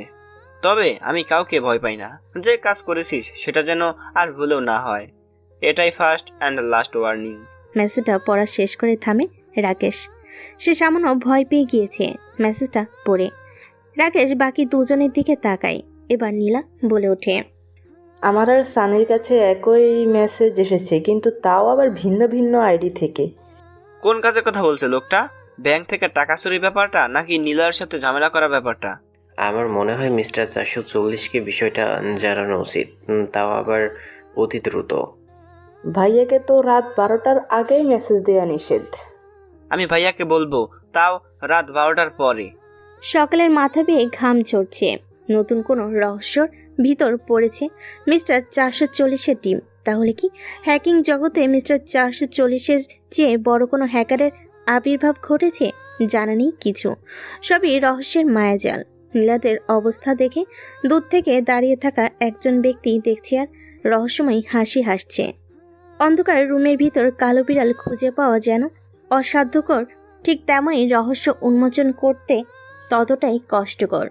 তবে আমি কাউকে ভয় পাই না। যে কাজ করেছিস সেটা যেন আর ভুলেও না হয়, এটাই ফার্স্ট অ্যান্ড লাস্ট ওয়ার্নিং। মেসেজটা পড়া শেষ করে থামে রাকেশ। সে সামান্য ভয় পেয়ে গিয়েছে মেসেজটা পড়ে। রাকেশ বাকি দুজনের দিকে তাকায়। এবার নীলা বলে ওঠে, আমার আর সানির কাছে একই মেসেজ এসেছে, কিন্তু তাও আবার ভিন্ন ভিন্ন আইডি থেকে। কোন কাজের কথা বলছে লোকটা? ব্যাংক থেকে টাকা চুরির ব্যাপারটা, নাকি নীলার সাথে ঝামেলা করার ব্যাপারটা? আমার মনে হয় মিস্টার 440কে বিষয়টা জানানো উচিত, তাও আবার অতি দ্রুত। ভাইয়াকে তো রাত 12টার আগেই মেসেজ দেয়া নিষেধ। আমি ভাইয়াকে বলবো, তাও রাত 12টার পরে। সকালের মাথা বেয়ে ঘাম ঝরছে। নতুন কোনো রহস্যর ভিতর পড়েছে মিস্টার 440-এর টিম। তাহলে কি হ্যাকিং জগতে মিস্টার 440-এর চেয়ে বড় কোনো হ্যাকারের আবির্ভাব ঘটেছে? জানা নেই কিছু, সবই রহস্যের মায়াজাল। নীলাদের অবস্থা দেখে দূর থেকে দাঁড়িয়ে থাকা একজন ব্যক্তি দেখছে আর রহস্যময় হাসি হাসছে। অন্ধকার রুমের ভিতর কালো বিড়াল খুঁজে পাওয়া যেন অসাধ্যকর, ঠিক তেমনই রহস্য উন্মোচন করতে ততটাই কষ্টকর।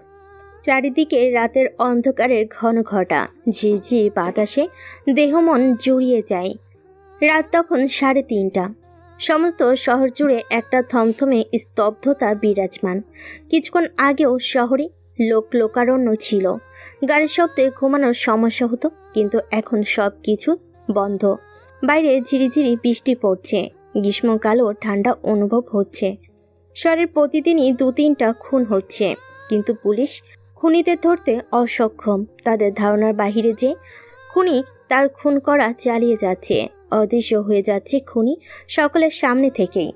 চারিদিকে রাতের অন্ধকারের ঘন ঘটা, ঝিরঝির বাতাসে দেহ মন জুড়িয়ে যায়। রাত তখন 3:30। সমস্ত শহর জুড়ে একটা থমথমে স্তব্ধতা বিরাজমান। কিছুক্ষণ আগেও শহরে লোকারণ্য ছিল, গাড়ির শব্দে ঘুমানোর সমস্যা হতো, কিন্তু এখন সব কিছু বন্ধ। বাইরে ঝিরিঝিরি বৃষ্টি পড়ছে, গ্রীষ্মকালও ঠান্ডা অনুভব হচ্ছে। শহরের প্রতিদিনই 2-3টা খুন হচ্ছে, কিন্তু পুলিশ খুনিদের ধরতে অসক্ষম। তাদের ধারণার বাহিরে যে খুনি তার খুন করা চালিয়ে যাচ্ছে, অদৃশ্য হয়ে যাচ্ছে খুনি সকলের সামনে থেকেই।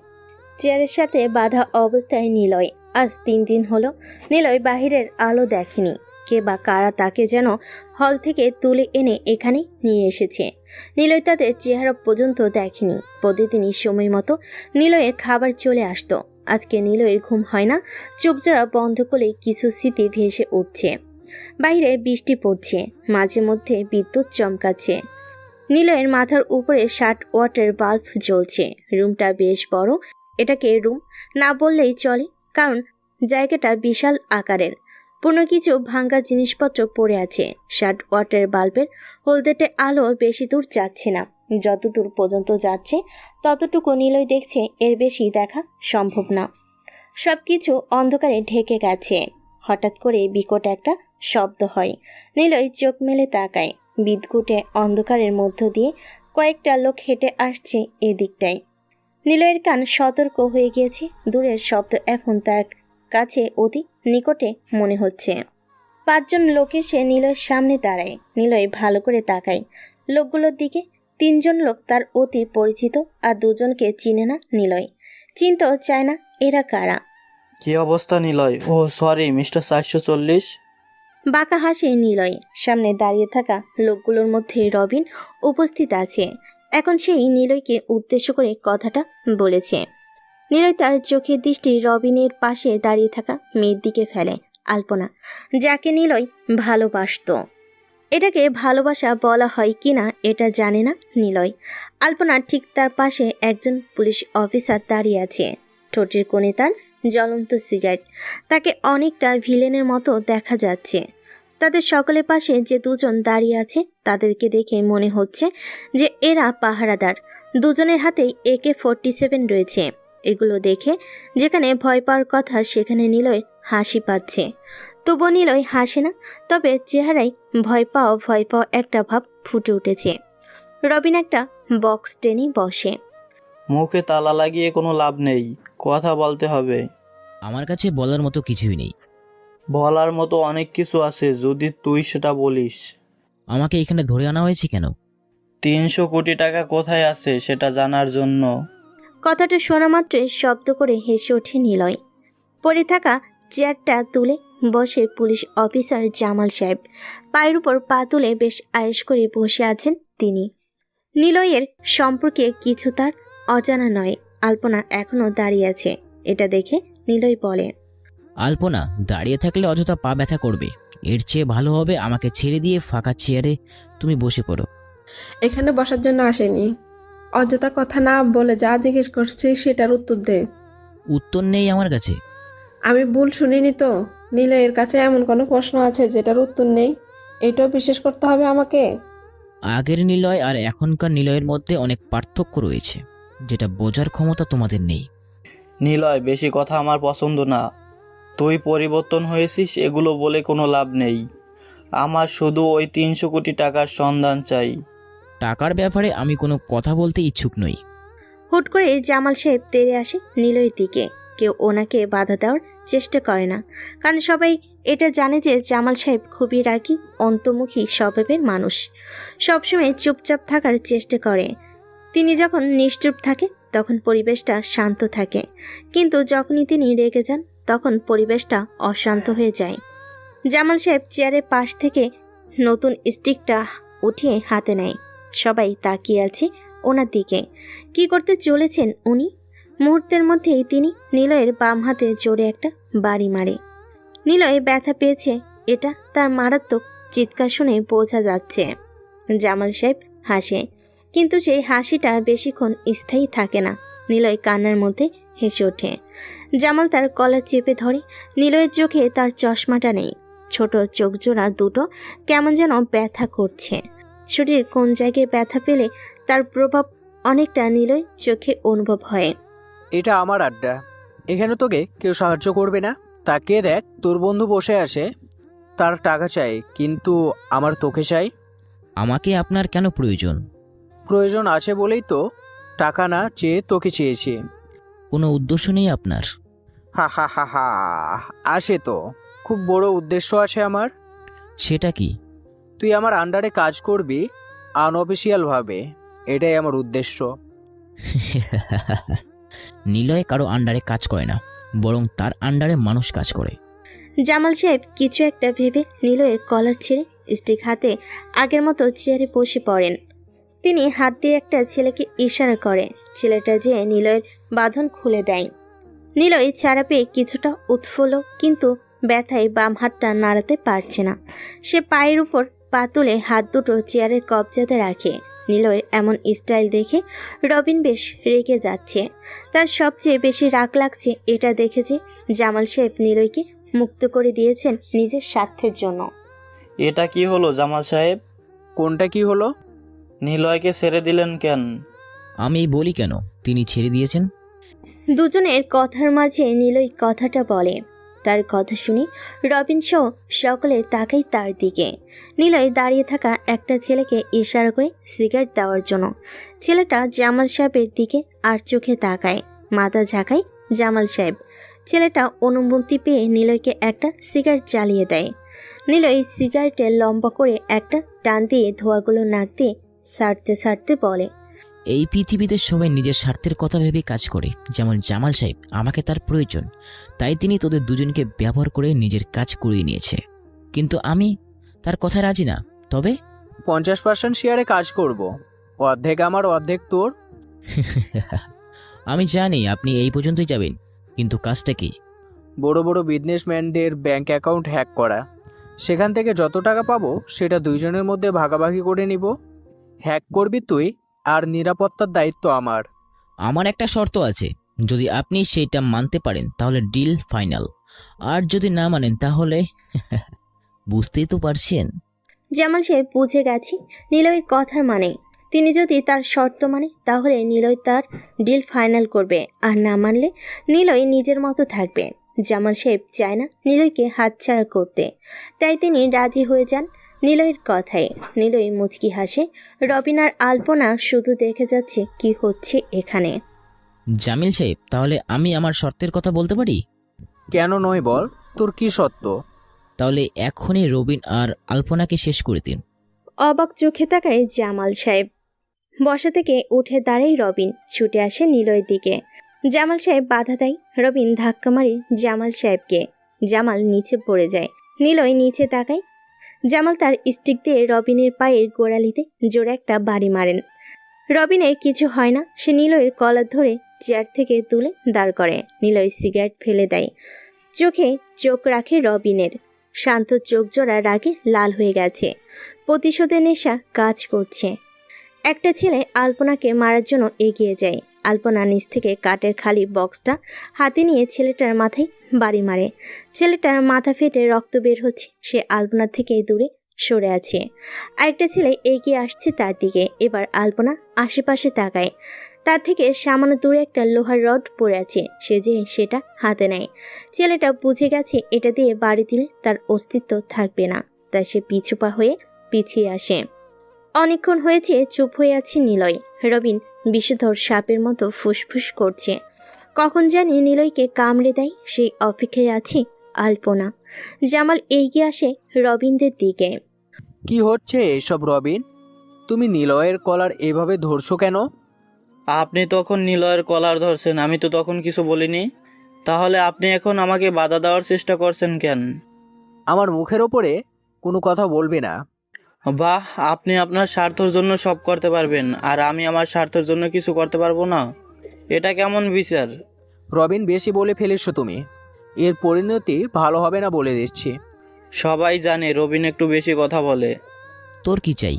চেয়ারের সাথে বাঁধা অবস্থায় নিলয়। আজ 3 দিন হলো নিলয় বাহিরের আলো দেখেনি। কে বা কারা তাকে যেন হল থেকে তুলে এনে এখানে নিয়ে এসেছে। নিলয় তাদের চেহারা পর্যন্ত দেখেনি। প্রতিদিনই সময় মতো নিলয়ের খাবার চলে আসতো। আজকে নিলয়ের ঘুম হয় না, চোখ জোড়া বন্ধ করে কিছু স্মৃতি ভেসে উঠছে। বাইরে বৃষ্টি পড়ছে, মাঝে মধ্যে বিদ্যুৎ চমকাচ্ছে। নিলয়ের মাথার উপরে 60 ওয়াটের বাল্ব জ্বলছে। রুমটা বেশ বড়। এটাকে রুম না বললেই চলে, কারণ জায়গাটা বিশাল আকারের। পুরনো কিছু ভাঙ্গা জিনিসপত্র পড়ে আছে। 60 ওয়াটের বাল্বের হলদেটে আলো বেশি দূর যাচ্ছে না। যতদূর পর্যন্ত যাচ্ছে ততটুকু নিলয় দেখছে, এর বেশি দেখা সম্ভব না। সবকিছু অন্ধকারে ঢেকে গেছে। হঠাৎ করে বিকট একটা শব্দ হয়। নিলয় চোখ মেলে তাকায়। বিদ্যুটে অন্ধকারের মধ্য দিয়ে কয়েকটা লোক হেঁটে আসছে এদিকটায়। নিলয়ের কান সতর্ক হয়ে গিয়েছে। দূরের শব্দ এখন তার কাছে অতি নিকটে মনে হচ্ছে। 5 জন লোক এসে নিলয়ের সামনে দাঁড়ায়। নিলয় ভালো করে তাকায় লোকগুলোর দিকে। 3 জন লোক তার অতি পরিচিত, আর 2 জনকে চিনে না নিলয়। চিনতেও চায় না এরা কারা। কি অবস্থা নিলয়? ও সরি মিস্টার 440। বাঁকা হাসে নিলয়। সামনে দাঁড়িয়ে থাকা লোকগুলোর মধ্যে রবিন উপস্থিত আছে। এখন সেই নিলয়কে উদ্দেশ্য করে কথাটা বলেছে। নিলয় তার চোখের দৃষ্টি রবিনের পাশে দাঁড়িয়ে থাকা মেয়ের দিকে ফেলে, আলপনা, যাকে নিলয় ভালোবাসতো। এটাকে ভালোবাসা বলা হয় কিনা এটা জানে না নিলয়। আলপনা ঠিক তার পাশে একজন পুলিশ অফিসার দাঁড়িয়ে আছে। ঠোঁটের কোণে তার জ্বলন্ত সিগারেট। তাকে অনেকটা ভিলেনের মতো দেখা যাচ্ছে। তাদের সকলের পাশে যে 2 জন দাঁড়িয়ে আছে তাদেরকে দেখে মনে হচ্ছে যে এরা পাহারাদার। 2 জনের হাতেই AK-47 রয়েছে। এগুলো দেখে যেখানে ভয় পাওয়ার কথা সেখানে নিলয় হাসি পাচ্ছে। তবু নিলয় হাসে না, তবে চেহারায় ভয় পাওয়া একটা ভাব ফুটে উঠেছে। রবিন একটা বক্স টেনে বসে। মুখে তালা লাগিয়ে কোনো লাভ নেই, কথা বলতে হবে। আমার কাছে বলার মতো কিছুই নেই। বলার মতো অনেক কিছু আছে, যদি তুই সেটা বলিস। আমাকে এখানে ধরে আনা হয়েছে কেন? 300 কোটি টাকা কোথায় আছে সেটা জানার জন্য। কথাটা শোনা মাত্রই শব্দ করে হেসে ওঠে নিলয়। পড়ে থাকা চেয়ারটা তুলে বসে পুলিশ অফিসার জামাল সাহেব। পায়ের উপর পা তুলে বেশ আয়েশ করে বসে আছেন তিনি। নিলয়ের সম্পর্কে কিছু তার অজানা নয়। আলপনা এখনো দাঁড়িয়ে আছে। এটা দেখে নিলয় বলে, আলপনা দাঁড়িয়ে থাকলে অযথা পা ব্যথা করবে। এর চেয়ে ভালো হবে আমাকে ছেড়ে দিয়ে ফাঁকা চেয়ারে তুমি বসে পড়ো। এখানে বসার জন্য আসেনি। অযথা কথা না বলে যা জিজ্ঞেস করছি সেটার উত্তর দে। উত্তর নেই আমার কাছে। আমি ভুল শুনিনি তো? নিলয়ের কাছে এমন কোনো প্রশ্ন আছে যেটার উত্তর নেই? এটাও বিশ্বাস করতে হবে আমাকে? আগের নিলয় আর এখনকার নিলয়ের মধ্যে অনেক পার্থক্য রয়েছে, যেটা বোঝার ক্ষমতা তোমাদের নেই। নিলয়, বেশি কথা আমার পছন্দ না। তুই পরিবর্তন হয়েছিস এগুলো বলে কোনো লাভ নেই। আমার শুধু ওই 300 কোটি টাকার সন্ধান চাই। টাকার ব্যাপারে আমি কোনো কথা বলতে ইচ্ছুক নই। হুট করে জামাল সাহেব তেড়ে আসে নিলয়ের দিকে। কেউ ওনাকে বাধা দেওয়ার চেষ্টা করে না, কারণ সবাই এটা জানে যে জামাল সাহেব খুবই রাগী, অন্তর্মুখী স্বভাবের মানুষ। সবসময় চুপচাপ থাকার চেষ্টা করে। তিনি যখন নিশ্চুপ থাকে তখন পরিবেশটা শান্ত থাকে, কিন্তু যখনই তিনি রেগে যান তখন পরিবেশটা অশান্ত হয়ে যায়। জামাল সাহেব চেয়ারের পাশ থেকে নতুন স্টিকটা উঠিয়ে হাতে নেয়। সবাই তাকিয়ে আছে ওনার দিকে। কি করতে চলেছেন উনি? মুহূর্তের মধ্যেই তিনি নিলয়ের বাম হাতে জোরে একটা বাড়ি মারে। নিলয় ব্যথা পেয়েছে, এটা তার মারাত্মক চিৎকার শুনে বোঝা যাচ্ছে। জামাল সাহেব হাসে, কিন্তু সেই হাসিটা বেশিক্ষণ স্থায়ী থাকে না। নিলয় কান্নার মধ্যে হেসে ওঠে। জামাল তার কলার চেপে ধরে। নিলয়ের চোখে তার চশমাটা নেই। ছোট চোখ জোড়া দুটো কেমন যেন ব্যথা করছে। শরীর কোন জায়গায় ব্যথা পেলে তার প্রভাব অনেকটা নিলয় চোখে অনুভব হয়। এটা আমার আড্ডা, এখানে তোকে কেউ সাহায্য করবে না। তাকিয়ে দেখ, তোর বন্ধু বসে আসে, তার টাকা চাই, কিন্তু আমার তোকে চাই। আমাকে আপনার কেন প্রয়োজন? প্রয়োজন আছে বলেই তো টাকা না চেয়ে তোকে চেয়েছি। কোনো উদ্দেশ্য নেই আপনার? হা হা হা হা, আসে তো। খুব বড় উদ্দেশ্য আছে আমার। সেটা কি? তুই আমার আন্ডারে কাজ করবি আনঅফিসিয়ালভাবে, এটাই আমার উদ্দেশ্য। নিলয় কারো আন্ডারে কাজ করে না, বরং তার আন্ডারে মানুষ কাজ করে। জামাল সাহেব কিছু একটা ভেবে নিলয়ের কলার ছেড়ে স্টিক হাতে আগের মতো চেয়ারে বসে পড়েন। তিনি হাত দিয়ে একটা ছেলেকে ইশারা করে। ছেলেটা যেয়ে নিলয়ের বাঁধন খুলে দেয়। নিলয় চারা পেয়ে কিছুটা উৎফুল্ল, কিন্তু ব্যথায় বাম হাতটা নাড়াতে পারছে না। সে পায়ের উপর পা তুলে হাত দুটো চেয়ারের কবজাতে রাখে। নিলয়ের এমন স্টাইল দেখে রবিন বেশ রেগে যাচ্ছে। তার সবচেয়ে বেশি রাগ লাগছে এটা দেখে যে জামাল সাহেব নিলয়কে মুক্ত করে দিয়েছেন নিজের স্বার্থের জন্য। এটা কি হলো জামাল সাহেব? কোনটা কি হলো? নিলয়কে ছেড়ে দিলেন কেন? আমি বলি কেন তিনি ছেড়ে দিয়েছেন। দুজনের কথার মাঝে নিলয় কথাটা বলে। তার কথা শুনে রবিন সহ সকলে তাকাই তার দিকে। নিলয় দাঁড়িয়ে থাকা একটা ছেলেকে ইশারা করে সিগারেট দেওয়ার জন্য। ছেলেটা জামাল সাহেবের দিকে আর চোখে তাকায়। মাথা ঝাঁকায় জামাল সাহেব। ছেলেটা অনুমতি পেয়ে নিলয়কে একটা সিগারেট জ্বালিয়ে দেয়। নিলয় সিগারেটে লম্বা করে একটা টান দিয়ে ধোঁয়াগুলো নাক দিয়ে ছাড়তে ছাড়তে বলে, এই পৃথিবীতে সবাই নিজের স্বার্থের কথা ভেবে কাজ করে। যেমন জামাল সাহেব, আমাকে তার প্রয়োজন, তাই তিনি তোদের দুজনকে ব্যবহার করে নিজের কাজ করিয়ে নিয়েছে। কিন্তু আমি তার কথা রাজি না। তবে 50% শেয়ারে কাজ করব, অর্ধেক আমার অর্ধেক তোর। আমি জানি আপনি এই পর্যন্তই যাবেন, কিন্তু কাজটা কি? বড় বড় বিজনেসম্যানদের ব্যাংক অ্যাকাউন্ট হ্যাক করা, সেখান থেকে যত টাকা পাবো সেটা দুইজনের মধ্যে ভাগাভাগি করে নিব। হ্যাক করবি তুই, আর নিরাপত্তার দায়িত্ব আমার। আমার একটা শর্ত আছে, যদি আপনি সেইটা মানতে পারেন তাহলে ডিল ফাইনাল, আর যদি না মানেন তাহলে বুঝতেই তো পারছেন। জামাল সাহেব বুঝে গেছে নিলয়ের কথার মানে। তিনি যদি তার শর্ত মানে তাহলে নিলয় তার ডিল ফাইনাল করবে, আর না মানলে নিলয় নিজের মতো থাকবে। জামাল সাহেব চায় না নিলয়কে হাতছাড়া করতে, তাই তিনি রাজি হয়ে যান নিলয়ের কথায়। নিলয় মুচকি হাসে। রবিন আর আলপনা শুধু দেখে যাচ্ছে কি হচ্ছে এখানে। জামিল সাহেব, তাহলে আমি আমার শর্তের কথা বলতে পারি? কেন নয় বল, তোর কি সত্য? তাহলে এখনই রবিন আর আলপনাকে শেষ করে দিন। অবাক চোখে তাকায় জামাল সাহেব। বসা থেকে উঠে দাঁড়ায় রবিন, ছুটে আসে নিলয়ের দিকে। জামাল সাহেব বাধা দেয়। রবিন ধাক্কা মারে জামাল সাহেবকে। জামাল নিচে পড়ে যায়। নিলয় নিচে তাকায়। জামাল তার স্টিক দিয়ে রবিনের পায়ের গোড়ালিতে জোরে একটা বাড়ি মারেন। রবিনের কিছু হয় না। সে নিলয়ের কলার ধরে চেয়ার থেকে তুলে দাঁড় করে। নিলয় সিগারেট ফেলে দেয়। চোখে চোখ রাখে রবিনের। শান্ত চোখ জোড়া রাগে লাল হয়ে গেছে। প্রতিশোধের নেশা কাজ করছে। একটা ছেলে আলপনাকে মারার জন্য এগিয়ে যায়। আলপনা নিচ থেকে কাঠের খালি বক্সটা হাতে নিয়ে ছেলেটার মাথায় বাড়ি মারে। ছেলেটার মাথা ফেটে রক্ত বের হচ্ছে। সে আলপনা থেকে দূরে সরে আছে। আরেকটা ছেলে এগিয়ে আসছে তার দিকে। এবার আলপনা আশেপাশে তাকায়। তার থেকে সামান্য দূরে একটা লোহার রড পড়ে আছে। সে যে সেটা হাতে নেয়। ছেলেটা বুঝে গেছে এটা দিয়ে বাড়ি দিলে তার অস্তিত্ব থাকবে না, তাই সে পিছুপা হয়ে পিছিয়ে আসে। অনেকক্ষণ হয়েছে চুপ হয়ে আছে নিলয়। রবিন বিষধর সাপের মতো ফুসফুস করছে। কখন জানি নিলয়কে কামড়ে দেয়, সেই অপেক্ষায় আছে আলপনা। জামাল এগিয়ে আসে রবিনদের দিকে। কি হচ্ছে এসব রবিন? তুমি নিলয়ের কলার এভাবে ধরছো কেন? আপনি তখন নিলয়ের কলার ধরছেন, আমি তো তখন কিছু বলিনি। তাহলে আপনি এখন আমাকে বাধা দেওয়ার চেষ্টা করছেন কেন? আমার মুখের ওপরে কোনো কথা বলবে না। বাহ, আপনি আপনার স্বার্থের জন্য সব করতে পারবেন, আর আমি আমার স্বার্থের জন্য কিছু করতে পারবো না? এটা কেমন বিচার? রবিন, বেশি বলে ফেলেছো তুমি। এর পরিণতি ভালো হবে না বলে দিচ্ছি। সবাই জানে রবিন একটু বেশি কথা বলে। তোর কি চাই?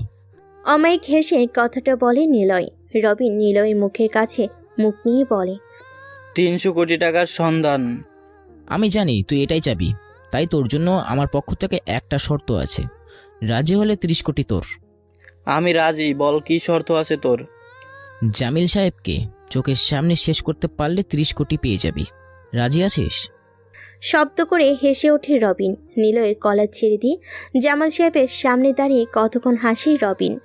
অমায়িক হেসে কথাটা বলে নিলয়। রবিন নিলয়ের মুখের কাছে মুখ নিয়ে বলে, 300 কোটি টাকার সন্ধান। আমি জানি তুই এটাই চাবি, তাই তোর জন্য আমার পক্ষ থেকে একটা শর্ত আছে। রাজি হলে 30 কোটি তোর। আমি রাজি, বল কি শর্ত আছে তোর? জামিল সাহেবকে চোখের সামনে শেষ করতে পারলে 30 কোটি পেয়ে যাবি। রাজি আছিস? শব্দ করে হেসে ওঠে রবিন। নিলয়ের কলার ছেড়ে দিয়ে জামাল সাহেবের সামনে দাঁড়িয়ে কতক্ষণ হাসে রবিন।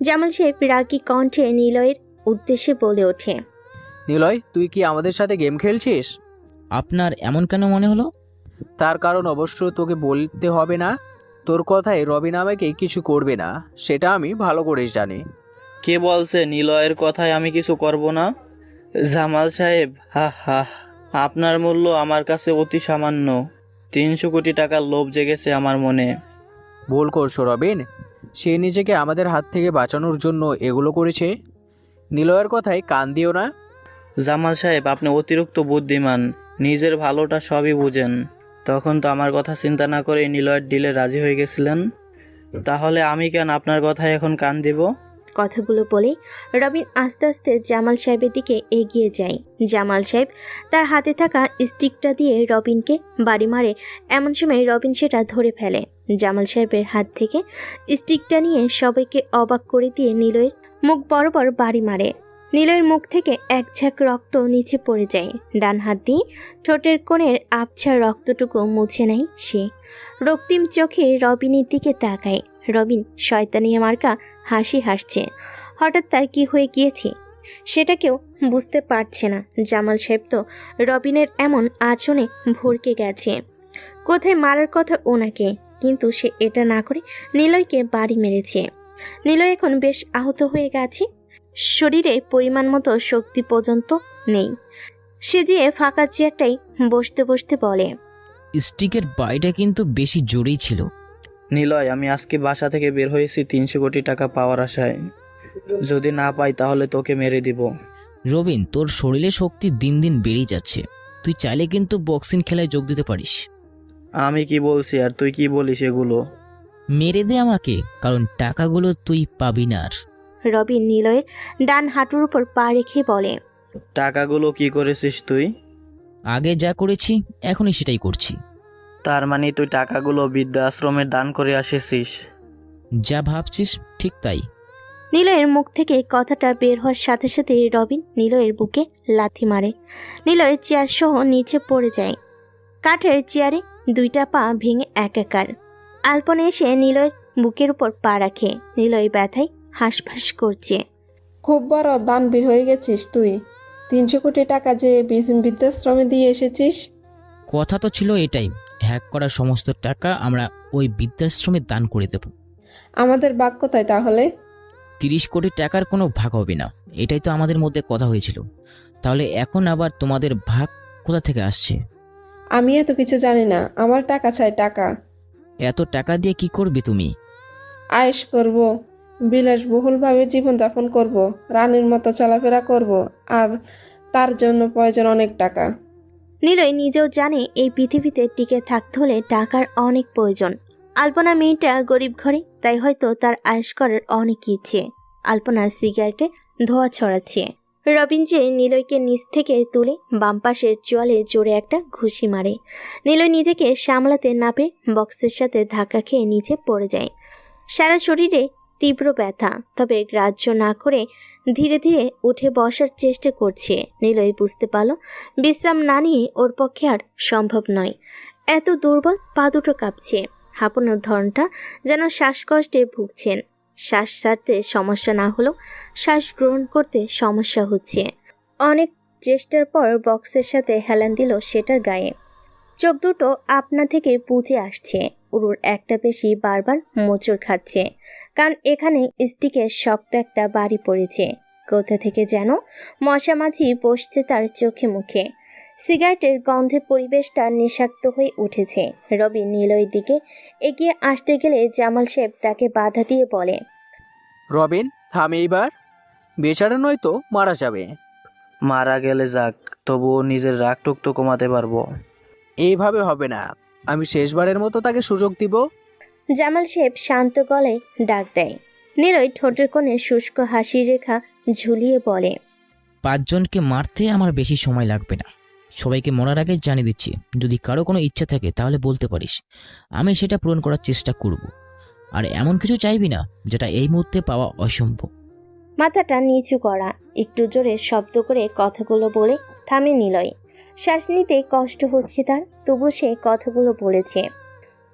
জামাল সাহেব রাগী কণ্ঠে নিলয়ের উদ্দেশ্যে বলে ওঠে, নিলয়, তুই কি আমাদের সাথে গেম খেলছিস? আপনার এমন কেন মনে হলো? তার কারণ অবশ্য তোকে বলতে হবে না। তোর কথায় রবিন আমাকে কিছু করবে না, সেটা আমি ভালো করেই জানি। কে বলছে নিলয়ের কথায় আমি কিছু করব না? জামাল সাহেব, হা হা, আপনার মূল্য আমার কাছে অতি সামান্য। 300 কোটি টাকার লোভ জেগেছে আমার মনে। ভুল করছো রবিন। সে নিজেকে আমাদের হাত থেকে বাঁচানোর জন্য এগুলো করেছে। নিলয়ের কথায় কান দিও না। জামাল সাহেব, আপনি অতিরিক্ত বুদ্ধিমান, নিজের ভালোটা সবই বুঝেন। তখন তো আমার কথা চিন্তা না করে নিলয়ের ডিলে রাজি হয়ে গেছিলেন। তাহলে আমি কেন আপনার কথায় এখন কান দেব? কথাগুলো বলে রবিন আস্তে আস্তে জামাল সাহেবের দিকে এগিয়ে যায়। জামাল সাহেব তার হাতে থাকা স্টিকটা দিয়ে রবিনকে বাড়ি মারে। এমন সময় রবিন সেটা ধরে ফেলে। জামাল সাহেবের হাত থেকে স্টিকটা নিয়ে সবাইকে অবাক করে দিয়ে নিলয়ের মুখ বরাবর বাড়ি মারে। নিলয়ের মুখ থেকে এক ঝাঁক রক্ত নিচে পড়ে যায়। ডান হাত দিয়ে ঠোঁটের কোণের আবছা রক্তটুকু মুছে নেয় সে। রক্তিম চোখে রবিনের দিকে তাকায়। রবিন শয়তানি মার্কা হাসি হাসছে। হঠাৎ তার কি হয়ে গিয়েছে সেটা কেউ বুঝতে পারছে না। জামাল সাহেব তো রবিনের এমন আচরণে ভরকে গেছে। কোথায় মারার কথা ওনাকে, কিন্তু সে এটা না করে নিলয়কে বাড়ি মেরেছে। নিলয় এখন বেশ আহত হয়ে গেছে। শরীরে পরিমাণ মতো শক্তি পর্যন্ত নেই। সে যে ফাঁকা চেয়ারটাই বসতে বসতে বলে, স্টিকের বাইটা কিন্তু বেশি জোরেই ছিল। নিলয়, আমি আজকে বাসা থেকে বের হয়েছি 300 কোটি টাকা পাওয়ার আশায়। যদি না পাই তাহলে তোকে মেরে দিব। রবিন, তোর শরীরে শক্তি দিন দিন বেড়েই যাচ্ছে। তুই চাইলে কিন্তু বক্সিং খেলায় যোগ দিতে পারিস। আমি কি বলছি আর তুই কি বলিস এগুলো? মেরে দে আমাকে, কারণ টাকাগুলো তুই পাবি না আর। রবিন নিলয়ের ডান হাঁটুর উপর পা রেখে বলে, টাকাগুলো কি করেছিস তুই? আগে যা করেছি এখনই সেটাই করছি। তার মানে তুই টাকাগুলো বৃদ্ধাশ্রমে দান করে আসিস? যা ভাবছিস ঠিক তাই। নিলয়ের মুখ থেকে কথাটা বের হওয়ার সাথে সাথে রবিন নিলয়ের বুকে লাথি মারে। নিলয় চেয়ার সহ নিচে পড়ে যায়। কাঠের চেয়ারে দুইটা পা ভেঙে একাকার। আলপনা এসে নিলয়ের বুকের উপর পা রাখে। নিলয় ব্যথায় হাঁসফাঁস করছে। খুব বড় দানবীর হয়ে গেছিস তুই। 300 কোটি টাকা যে বৃদ্ধাশ্রমে দিয়ে এসেছিস। কথা তো ছিল এটাই, হ্যাক করা সমস্ত টাকা আমরা ওই বৃদ্ধাশ্রমে দান করে দেব। আমাদের ভাগ কোথায় তাহলে? 30 কোটি টাকার কোনো ভাগ হবে না, এটাই তো আমাদের মধ্যে কথা হয়েছিল। তাহলে এখন আবার তোমাদের ভাগ কোথা থেকে আসছে? আমি এত কিছু জানি না। আমার টাকা চাই, টাকা। এত টাকা দিয়ে কি করবে তুমি? আয়েশ করব, বিলাসবহুলভাবে জীবনযাপন করব, রানীর মতো চলাফেরা করব, আর তার জন্য প্রয়োজন অনেক টাকা। নিলয় নিজেও জানে এই পৃথিবীতে টিকে থাকতে হলে টাকার অনেক প্রয়োজন। আলপনা মেয়েটা গরিব ঘরে, তাই হয়তো তার আয়েশ করার অনেক ইচ্ছে। আলপনার সিগারেটে ধোঁয়া ছড়াচ্ছে। রবিন যে নিলয়কে নিচ থেকে তুলে বাম পাশের চোয়ালে জোরে একটা ঘুষি মারে। নিলয় নিজেকে সামলাতে না পেরে বক্সের সাথে ধাক্কা খেয়ে নিচে পড়ে যায়। সারা শরীরে তীব্র ব্যথা, তবে গ্রাহ্য না করে ধীরে ধীরে উঠে বসার চেষ্টা করছে। নিলয় বুঝতে পারল বিশ্রাম না নিয়ে ওর পক্ষে আর সম্ভব নয়। এত দুর্বল, পা দুটো কাঁপছে। হাঁপানোর ধরনটা যেন শ্বাসকষ্টে ভুগছেন। শ্বাস ছাড়তে সমস্যা না হলেও শ্বাস গ্রহণ করতে সমস্যা হচ্ছে। অনেক চেষ্টার পর বক্সের সাথে হেলান দিল সেটার গায়ে। চোখ দুটো আপনা থেকে বুজে আসছে। উরুর একটা পেশি বারবার মোচড় খাচ্ছে, কারণ এখানে স্টিকের শক্ত একটা বাড়ি পড়েছে। কোথা থেকে যেন মশা মাছি বসছে তার চোখে মুখে। সিগারেটের গন্ধে পরিবেশটা নেশাক্ত হয়ে উঠেছে। রবি নিলয়ের দিকে এগিয়ে আসতে গেলে জামাল সাহেব তাকে বাধা দিয়ে বলে, রবিন থাম এইবার, বেচারা নয়তো মারা যাবে। মারা গেলে যাক, তবুও নিজের রাগটুক তো কমাতে পারবো। এইভাবে হবে না, আমি শেষবারের মতো তাকে সুযোগ দিব। জামাল সাহেব শান্ত গলায় ডাক দেয়। নিলয় ঠোঁটের কোণে শুষ্ক হাসির রেখা ঝুলিয়ে বলে, 5 জনকে মারতে আমার বেশি সময় লাগবে না। সবাইকে মরার আগে জানিয়ে দিচ্ছি, যদি কারো কোনো ইচ্ছা থাকে তাহলে বলতে পারিস, আমি সেটা পূরণ করার চেষ্টা করব। আর এমন কিছু চাইবি না যেটা এই মুহূর্তে পাওয়া অসম্ভব। মাথাটা নিচু করা, একটু জোরে শব্দ করে কথাগুলো বলে থামে নিলয়। শ্বাস নিতে কষ্ট হচ্ছে তার, তবু সে কথাগুলো বলেছে।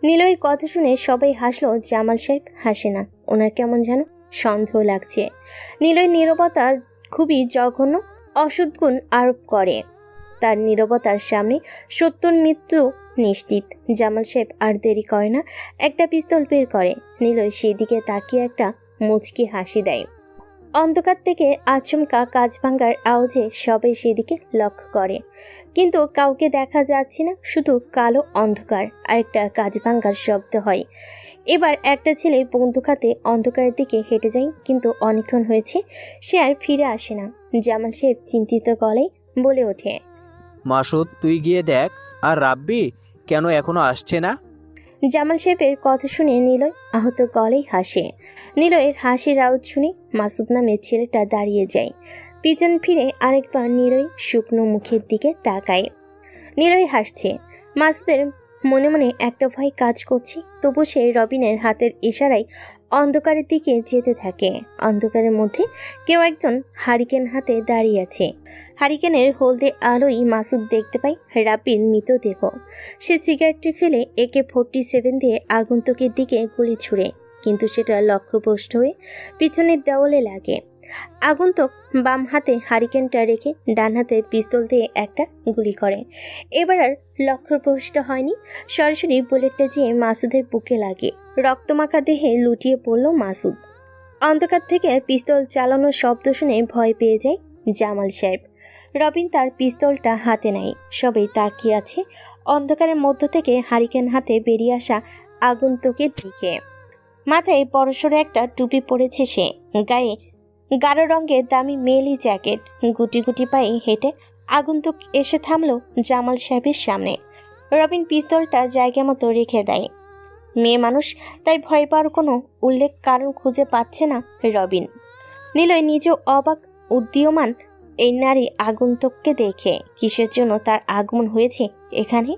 নিলয়ের কথা শুনে সবাই হাসলো। জামাল সাহেব হাসে না, ওনার কেমন যেন সন্দেহ লাগছে। নিলয় নীরবতা খুবই জঘন্য অসদ্গুণ আরোপ করে। তার নীরবতার সামনে সত্যর মৃত্যু নিশ্চিত। জামাল সাহেব আর দেরি করে না, একটা পিস্তল বের করে। নিলয় সেদিকে তাকিয়ে একটা মুচকি হাসি দেয়। অন্ধকার থেকে আচমকা কাঁচ ভাঙার আওয়াজে সবাই সেদিকে লক্ষ্য করে, কিন্তু কাউকে দেখা যাচ্ছে না, শুধু কালো অন্ধকার আর একটা কাঁচ ভাঙার শব্দ হয়। এবার একটা ছেলে বন্দুক হাতে অন্ধকারের দিকে হেঁটে যায়, কিন্তু অনেকক্ষণ হয়েছে সে আর ফিরে আসে না। জামাল সাহেব চিন্তিত গলায় বলে ওঠে, মাসুদ তুই গিয়ে দেখ, আর রাব্বি কেন এখনো আসছে না? জামাল সাহেবের কথা শুনে নিলয় আহত গলায় হাসে। নিলয়ের হাসির আওয়াজ শুনে মাসুদ নামের ছেলেটা দাঁড়িয়ে যায়। পিছন ফিরে আরেকবার নিলয় শুকনো মুখের দিকে তাকায়। নিলয় হাসছে। মাসুদের মনে মনে একটা ভয় কাজ করছে, তবু সে রবিনের হাতের ইশারায় অন্ধকারের দিকে যেতে থাকে। অন্ধকারের মধ্যে কেউ একজন হারিকেন হাতে দাঁড়িয়ে আছে। হারিকেনের হলদে আলোই মাসুদ দেখতে পায় রাব্বির মৃতদেহ। সে সিগারেটটি ফেলে AK-47 দিয়ে আগন্তুকের দিকে গুলি ছুড়ে, কিন্তু সেটা লক্ষ্যভ্রষ্ট হয়ে পিছনের দেওয়ালে লাগে। আগন্তুক বাম হাতে হারিকেনটা রেখে ডান হাতে পিস্তল দিয়ে একটা গুলি করে। এবার আর লক্ষ্যভ্রষ্ট হয়নি, সরাসরি বুলেটটা যেয়ে মাসুদের বুকে লাগে। রক্তমাখা দেহে লুটিয়ে পড়ল মাসুদ। অন্ধকার থেকে পিস্তল চালানোর শব্দ শুনে ভয় পেয়ে যায় জামাল সাহেব। রবিন তার পিস্তলটা হাতে নেয়। সবাই তাকিয়ে আছে অন্ধকারের মধ্য থেকে হারিকেন হাতে বেরিয়ে আসা আগন্তুকের দিকে। মাথায় বড়সড় একটা টুপি পরেছে সে, গায়ে গাঢ় রঙের দামি মেলি জ্যাকেট। গুটি গুটি পায়ে হেঁটে আগন্তুক এসে থামলো জামাল সাহেবের সামনে। রবিন পিস্তলটা জায়গা মতো রেখে দেয়। মেয়ে মানুষ, তাই ভয় পাওয়ার কোনো উল্লেখ কারণ খুঁজে পাচ্ছে না রবিন। নিলয় নিজেও অবাক, উদীয়মান এই নারী আগন্তুককে দেখে। কিসের জন্য তার আগমন হয়েছে এখানে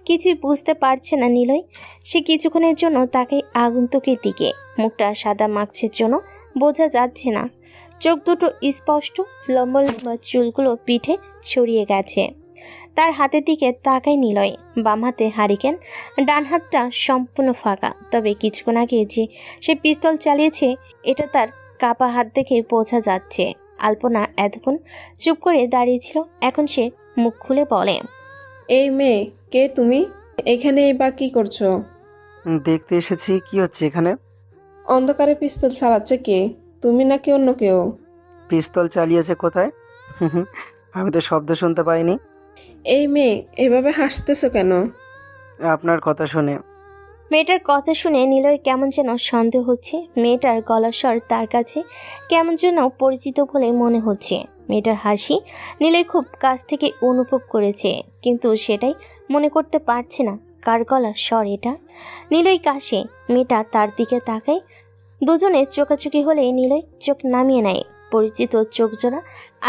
কিছুই বুঝতে পারছে না নিলয়। সে কিছুক্ষণের জন্য তাকে আগন্তুকের দিকে, মুখটা সাদা মাখছের জন্য বোঝা যাচ্ছে না। চোখ দুটো স্পষ্ট, লম্বা লম্বা চুলগুলো পিঠে ছড়িয়ে গেছে। তার হাতের দিকে তাকায় নিলয়। বাম হাতে হারিকেন, ডান হাতটা সম্পূর্ণ ফাঁকা। তবে কিছুক্ষণ আগে যে সে পিস্তল চালিয়েছে এটা তার কাপা হাত দেখে বোঝা যাচ্ছে। আলপনা এতক্ষণ চুপ করে দাঁড়িয়েছিল, এখন সে মুখ খুলে বলে, এই মেয়ে, কে তুমি? এখানে বা কি করছো? দেখতে এসেছি। কি হচ্ছে এখানে? অন্ধকারে পিস্তল চালাচ্ছে কে, তুমি নাকি অন্য কেউ? পিস্তল চালিয়েছে কোথায়? আমি তো শব্দ শুনতে পাইনি। এই মেয়ে, এভাবে হাসতেছো কেন? আপনার কথা শুনে। মেয়েটার কথা শুনে নিলয় কেমন যেন সন্দেহ হচ্ছে। মেয়েটার গলার স্বর তার কাছে কেমন যেন পরিচিত বলে মনে হচ্ছে। মেয়েটার হাসি নিলয় খুব কাছ থেকে অনুভব করেছে, কিন্তু সেটাই মনে করতে পারছে না কার গলার স্বর এটা। নিলয় কাশে, মেয়েটা তার দিকে তাকায়। দুজনে চোখাচোখি হলে নিলয় চোখ নামিয়ে নেয়। পরিচিত চোখ জোড়া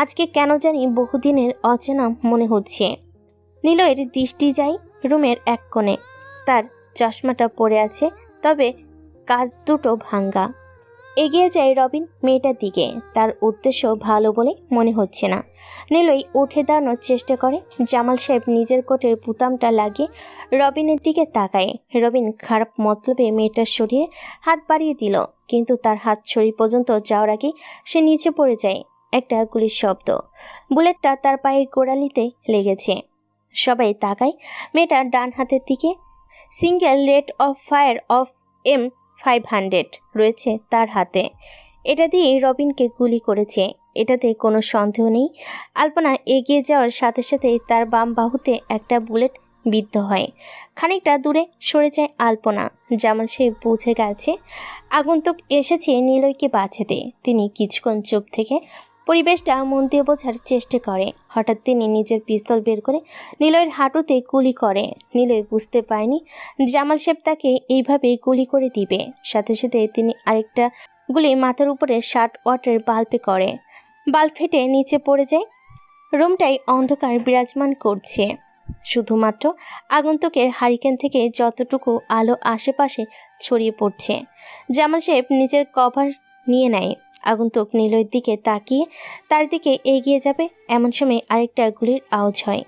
আজকে কেন জানি বহুদিনের অচেনা মনে হচ্ছে। নিলয়ের দৃষ্টি যায় রুমের এক কোণে। তার চশমাটা পড়ে আছে, তবে কাজ দুটো ভাঙ্গা। এগিয়ে যায় রবিন মেয়েটার দিকে। তার উদ্দেশ্য ভালো বলে মনে হচ্ছে না। নিলয় উঠে দাঁড়ানোর চেষ্টা করে। জামাল সাহেব নিজের কোটের বুতামটা লাগিয়ে রবিনের দিকে তাকায়। রবিন খারাপ মতলবে মেয়েটার শরীরে হাত বাড়িয়ে দিল, কিন্তু তার হাত শরীর পর্যন্ত যাওয়ার আগে সে নিচে পড়ে যায়। একটা গুলির শব্দ। বুলেটটা তার পায়ের গোড়ালিতে লেগেছে। সবাই তাকায় মেয়েটার ডান হাতের দিকে। Single rate of fire of M500 রয়েছে তার হাতে। এটা দিয়ে রবিনকে গুলি করেছে, এটাতে কোনো সন্দেহ নেই। আলপনা এগিয়ে যাওয়ার সাথে সাথেই তার বাম বাহুতে একটা বুলেট বিদ্ধ হয়। খানিকটা দূরে সরে যায় আলপনা। জামাল সাহেব বুঝে গেছে আগন্তুক এসেছে নিলয়কে বাঁচাতে। তিনি কিছুক্ষণ চুপ থেকে পরিবেশটা মন দিয়ে বোঝার চেষ্টা করে। হঠাৎ তিনি নিজের পিস্তল বের করে নিলয়ের হাঁটুতে গুলি করে। নিলয় বুঝতে পারেনি জামাল সাহেব তাকে এইভাবে গুলি করে দিবে। সাথে সাথে তিনি আরেকটা গুলি মাথার উপরে 60 ওয়াটের বাল্বে করে। বাল্ব ফেটে নিচে পড়ে যায়। রুমটাই অন্ধকার বিরাজমান করছে। শুধুমাত্র আগন্তুকের হারিকেন থেকে যতটুকু আলো আশেপাশে ছড়িয়ে পড়ছে। জামাল সাহেব নিজের কভার নিয়ে নেয়। আগন্তুক নিলয়ের দিকে তাকিয়ে তার দিকে এগিয়ে যাবে, এমন সময় আরেকটা গুলির আওয়াজ হয়।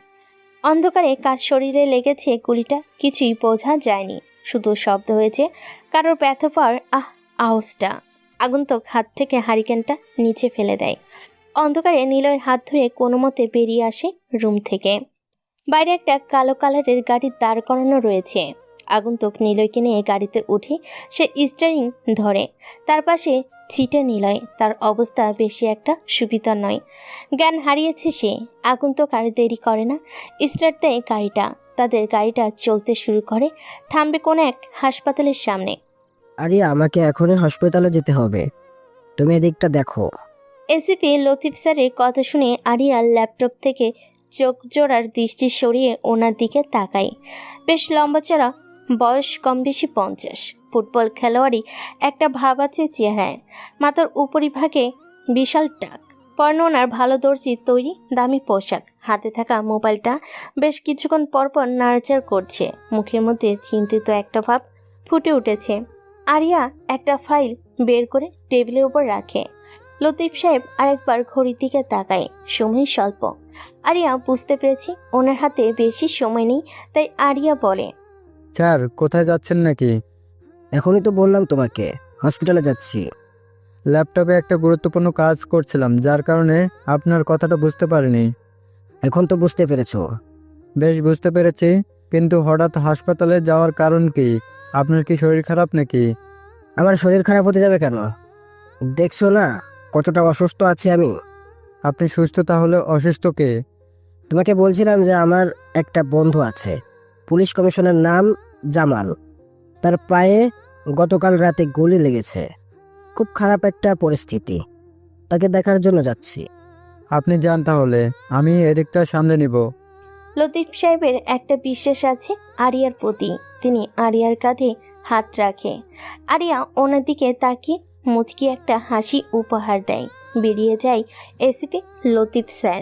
অন্ধকারে কার শরীরে লেগেছে গুলিটা কিছুই বোঝা যায়নি, শুধু শব্দ হয়েছে কারোর ব্যথা পাওয়ার আওয়াজটা। আগন্তুক হাত থেকে হারিকেনটা নিচে ফেলে দেয়। অন্ধকারে নিলয়ের হাত ধরে কোনো মতে বেরিয়ে আসে রুম থেকে। বাইরে একটা কালো কালারের গাড়ি দাঁড় করানো রয়েছে। আগন্তুক নিলয়কে নিয়ে গাড়িতে উঠে সে স্টিয়ারিং ধরে। তার পাশে ছিটে নিলয়। তার অবস্থা বেশি একটা সুবিধা নয়। জ্ঞান হারিয়েছে সে। আগন্তুক আর দেরি করে না, স্টার্ট দেয় গাড়িটা। তাদের গাড়িটা চলতে শুরু করে, থামবে কোনো এক হাসপাতালের সামনে। আরে আমাকে এখনই হাসপাতালে যেতে হবে, তুমি এদিকটা দেখো। এসিপি লতিফ স্যারের কথা শুনে আরিয়ার ল্যাপটপ থেকে চোখ জোড়ার দৃষ্টি সরিয়ে ওনার দিকে তাকায়। বেশ লম্বা চড়া, বয়স কম বেশি 50। ফুটবল খেলোয়াড়ই একটা ভাব আছে চেহারায়। মাথার উপরিভাগে বিশাল টাক। পরনে ওনার ভালো দর্জির তৈরি দামি পোশাক। হাতে থাকা মোবাইলটা বেশ কিছুক্ষণ পরপর নাড়াচাড়া করছে। মুখের মধ্যে চিন্তিত একটা ভাব ফুটে উঠেছে। আরিয়া একটা ফাইল বের করে টেবিলের উপর রাখে। লতিফ সাহেব আরেকবার ঘড়ির দিকে তাকায়। সময় স্বল্প। আরিয়া বুঝতে পেরেছি ওনার হাতে বেশি সময় নেই, তাই আরিয়া বলে, স্যার কোথায় যাচ্ছেন নাকি? এখনই তো বললাম তোমাকে, হসপিটালে যাচ্ছি। ল্যাপটপে একটা গুরুত্বপূর্ণ কাজ করছিলাম, যার কারণে আপনার কথাটা বুঝতে পারিনি। এখন তো বুঝতে পেরেছো? বেশ বুঝতে পেরেছি, কিন্তু হঠাৎ হাসপাতালে যাওয়ার কারণ কি? আপনার কি শরীর খারাপ নাকি? আমার শরীর খারাপ হতে যাবে কেন? দেখছো না কতটা অসুস্থ আছি আমি। আপনি সুস্থ, তাহলে অসুস্থ কে? তোমাকে বলছিলাম যে আমার একটা বন্ধু আছে, পুলিশ কমিশনার, নাম জামাল। তার পায়ে গতকাল রাতে গুলি লেগেছে। খুব খারাপ একটা পরিস্থিতি, তাকে দেখার জন্য যাচ্ছি। আপনি যান তাহলে, আমি এদিকটা সামলে নিব। লতিফ সাহেবের একটা বিশ্বাস আছে আরিয়ার প্রতি। তিনি আরিয়ার কাঁধে হাত রাখে। আরিয়া ওনার দিকে তাকিয়ে মুচকি একটা হাসি উপহার দেয়। বেরিয়ে যায় এসিপি লতিফ স্যার।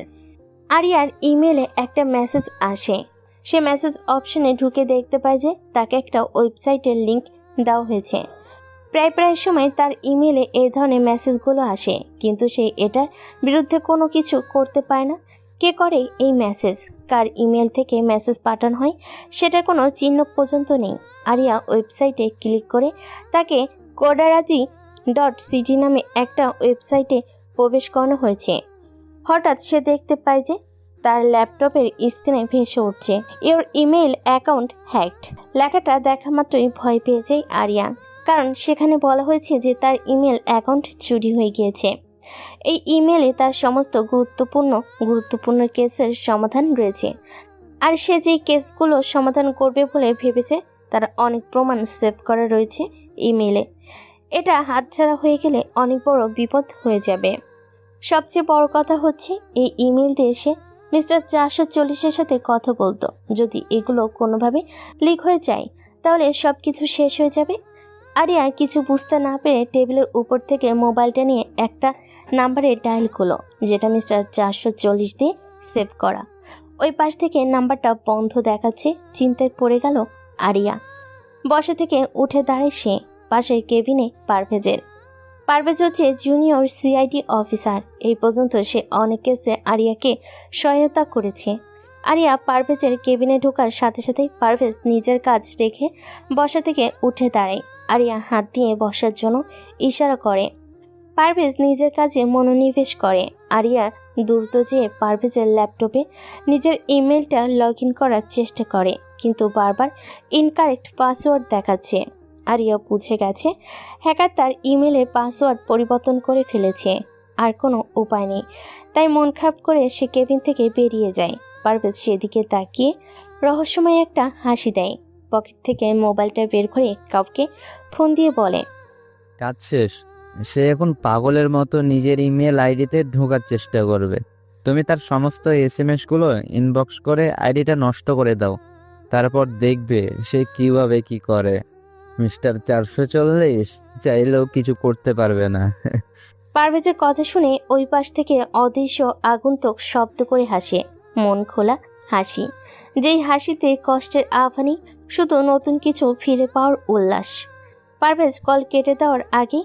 আরিয়ার ইমেলে একটা মেসেজ আসে। সে মেসেজ অপশনে ঢুকে দেখতে পায় যে তাকে একটা ওয়েবসাইটের লিংক দেওয়া হয়েছে। প্রায় সময় তার ইমেলে এই ধরনের মেসেজগুলো আসে, কিন্তু সে এটার বিরুদ্ধে কোনো কিছু করতে পারে না। কে করে এই মেসেজ, কার ইমেল থেকে মেসেজ পাঠানো হয়, সেটার কোনো চিহ্ন পর্যন্ত নেই। আরিয়া ওয়েবসাইটে ক্লিক করে তাকে kodaraji.cg নামে একটা ওয়েবসাইটে প্রবেশ করানো হয়েছে। হঠাৎ সে দেখতে পায় যে তার ল্যাপটপের স্ক্রিনে ভেসে উঠছে, ইওর ইমেল অ্যাকাউন্ট হ্যাকড। লেখাটা দেখা মাত্রই ভয় পেয়ে যায় আরিয়া, কারণ সেখানে বলা হয়েছে যে তার ইমেল অ্যাকাউন্ট চুরি হয়ে গিয়েছে। এই ইমেলে তার সমস্ত গুরুত্বপূর্ণ কেসের সমাধান রয়েছে, আর সে যে কেসগুলো সমাধান করবে বলে ভেবেছে তার অনেক প্রমাণ সেভ করা রয়েছে ইমেলে। এটা হাতছাড়া হয়ে গেলে অনেক বড় বিপদ হয়ে যাবে। সবচেয়ে বড় কথা হচ্ছে এই ইমেল দিয়ে সে মিস্টার 440-এর সাথে কথা বলতো। যদি এগুলো কোনোভাবে লিক হয়ে যায় তাহলে সব কিছু শেষ হয়ে যাবে। আরিয়া কিছু বুঝতে না পেরে টেবিলের উপর থেকে মোবাইলটা নিয়ে একটা নাম্বারে ডায়াল করলো, যেটা মিস্টার 440 দিয়ে সেভ করা। ওই পাশ থেকে নাম্বারটা বন্ধ দেখাচ্ছে। চিন্তায় পড়ে গেল আরিয়া। বসা থেকে উঠে দাঁড়ায় সে। পাশে কেবিনে পারভেজ হচ্ছে জুনিয়র সিআইডি অফিসার। এই পর্যন্ত সে অনেক কেসে আরিয়াকে সহায়তা করেছে। আরিয়া পারভেজের কেবিনে ঢোকার সাথে সাথেই পারভেজ নিজের কাজ রেখে বসা থেকে উঠে দাঁড়ায়। আরিয়া হাত দিয়ে বসার জন্য ইশারা করে। পারভেজ নিজের কাজে মনোনিবেশ করে। আরিয়া দ্রুত যেয়ে পারভেজের ল্যাপটপে নিজের ইমেলটা লগ ইন করার চেষ্টা করে, কিন্তু বারবার ইনকারেক্ট পাসওয়ার্ড দেখাচ্ছে। আরিয়া বুঝে গেছে হ্যাকার তার ইমেলের পাসওয়ার্ড পরিবর্তন করে ফেলেছে। আর কোনো উপায় নেই, তাই মন খারাপ করে সে কেবিন থেকে বেরিয়ে যায়। পারভেজ সেদিকে তাকিয়ে রহস্যময় একটা হাসি দেয়। পকেট থেকে মোবাইলটা বের করে কাউকে ফোন দিয়ে বলে, কাজ শেষ। সে এখন পাগলের মতো নিজের ইমেল আইডিতে ঢোকার চেষ্টা করবে। তুমি তার সমস্ত এসএমএসগুলো ইনবক্স করে আইডিটা নষ্ট করে দাও। তারপর দেখবে সে কিভাবে কি করে। মিস্টার 440 চাইলেও কিছু করতে পারবে না। পারভেজের কথা শুনে ওই পাশ থেকে অদৃশ্য আগন্তুক শব্দ করে হাসে। মন খোলা হাসি, যেই হাসিতে কষ্টের আহ্বানি, শুধু নতুন কিছু ফিরে পাওয়ার উল্লাস। পারভেজ কল কেটে দেওয়ার আগে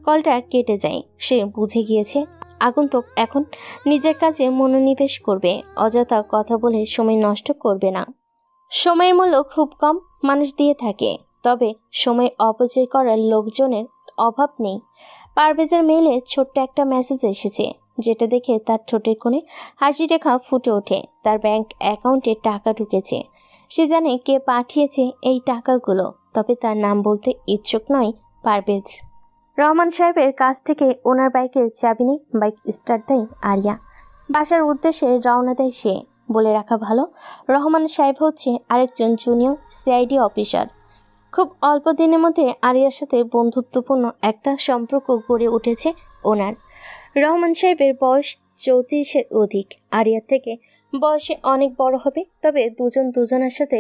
কলটা কেটে যায়। সে বুঝে গিয়েছে আগন্তুক এখন নিজের কাজে মনোনিবেশ করবে, অযথা কথা বলে সময় নষ্ট করবে না। সময়ের মূল্য খুব কম মানুষ দিয়ে থাকে, তবে সময় অপচয় করার লোকজনের অভাব নেই। পারভেজের মেইলে ছোট্ট একটা মেসেজ এসেছে, যেটা দেখে তার ঠোঁটের কোণে হাসি রেখা ফুটে ওঠে। তার ব্যাংক অ্যাকাউন্টে টাকা ঢুকেছে। সে জানে কে পাঠিয়েছে এই টাকাগুলো, তবে তার নাম বলতে ইচ্ছুক নয় পারভেজ। রহমান সাহেবের কাছ থেকে ওনার বাইকের চাবি নিয়ে বাইক স্টার্ট দেয় আরিয়া। বাসার উদ্দেশ্যে রওনা দেয় সে। বলে রাখা ভালো, রহমান সাহেব হচ্ছে আরেকজন জুনিয়র সিআইডি অফিসার। খুব অল্প দিনের মধ্যে আরিয়ার সাথে বন্ধুত্বপূর্ণ একটা সম্পর্ক গড়ে উঠেছে ওনার। রহমান সাহেবের বয়স 34-এর অধিক। আরিয়ার থেকে বয়সে অনেক বড় হবে, তবে দুজন দুজনের সাথে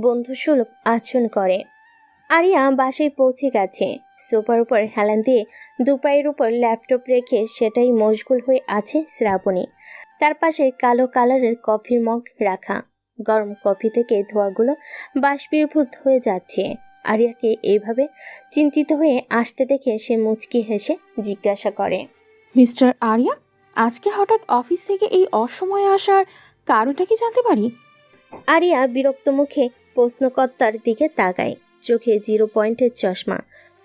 বন্ধুসুলভ আচরণ করে। আরিয়া বাসায় পৌঁছে গেছে। সোফার উপর হেলান দিয়ে দুপায়ের উপর ল্যাপটপ রেখে সেটাই মশগুল হয়ে আছে শ্রাবণী। তার পাশে কালো কালারের কফির মগ রাখা। গরম কফি থেকে ধোঁয়াগুলো বাষ্পীভূত হয়ে যাচ্ছে। আরিয়াকে এইভাবে চিন্তিত হয়ে আসতে দেখে সে মুচকি হেসে জিজ্ঞাসা করে, মিস্টার আরিয়া, আজকে হঠাৎ অফিস থেকে এই অসময়ে আসার কারণটা কি জানতে পারি? আরিয়া বিরক্ত মুখে প্রশ্নকর্তার দিকে তাকায়। চোখে 0 পয়েন্টের চশমা,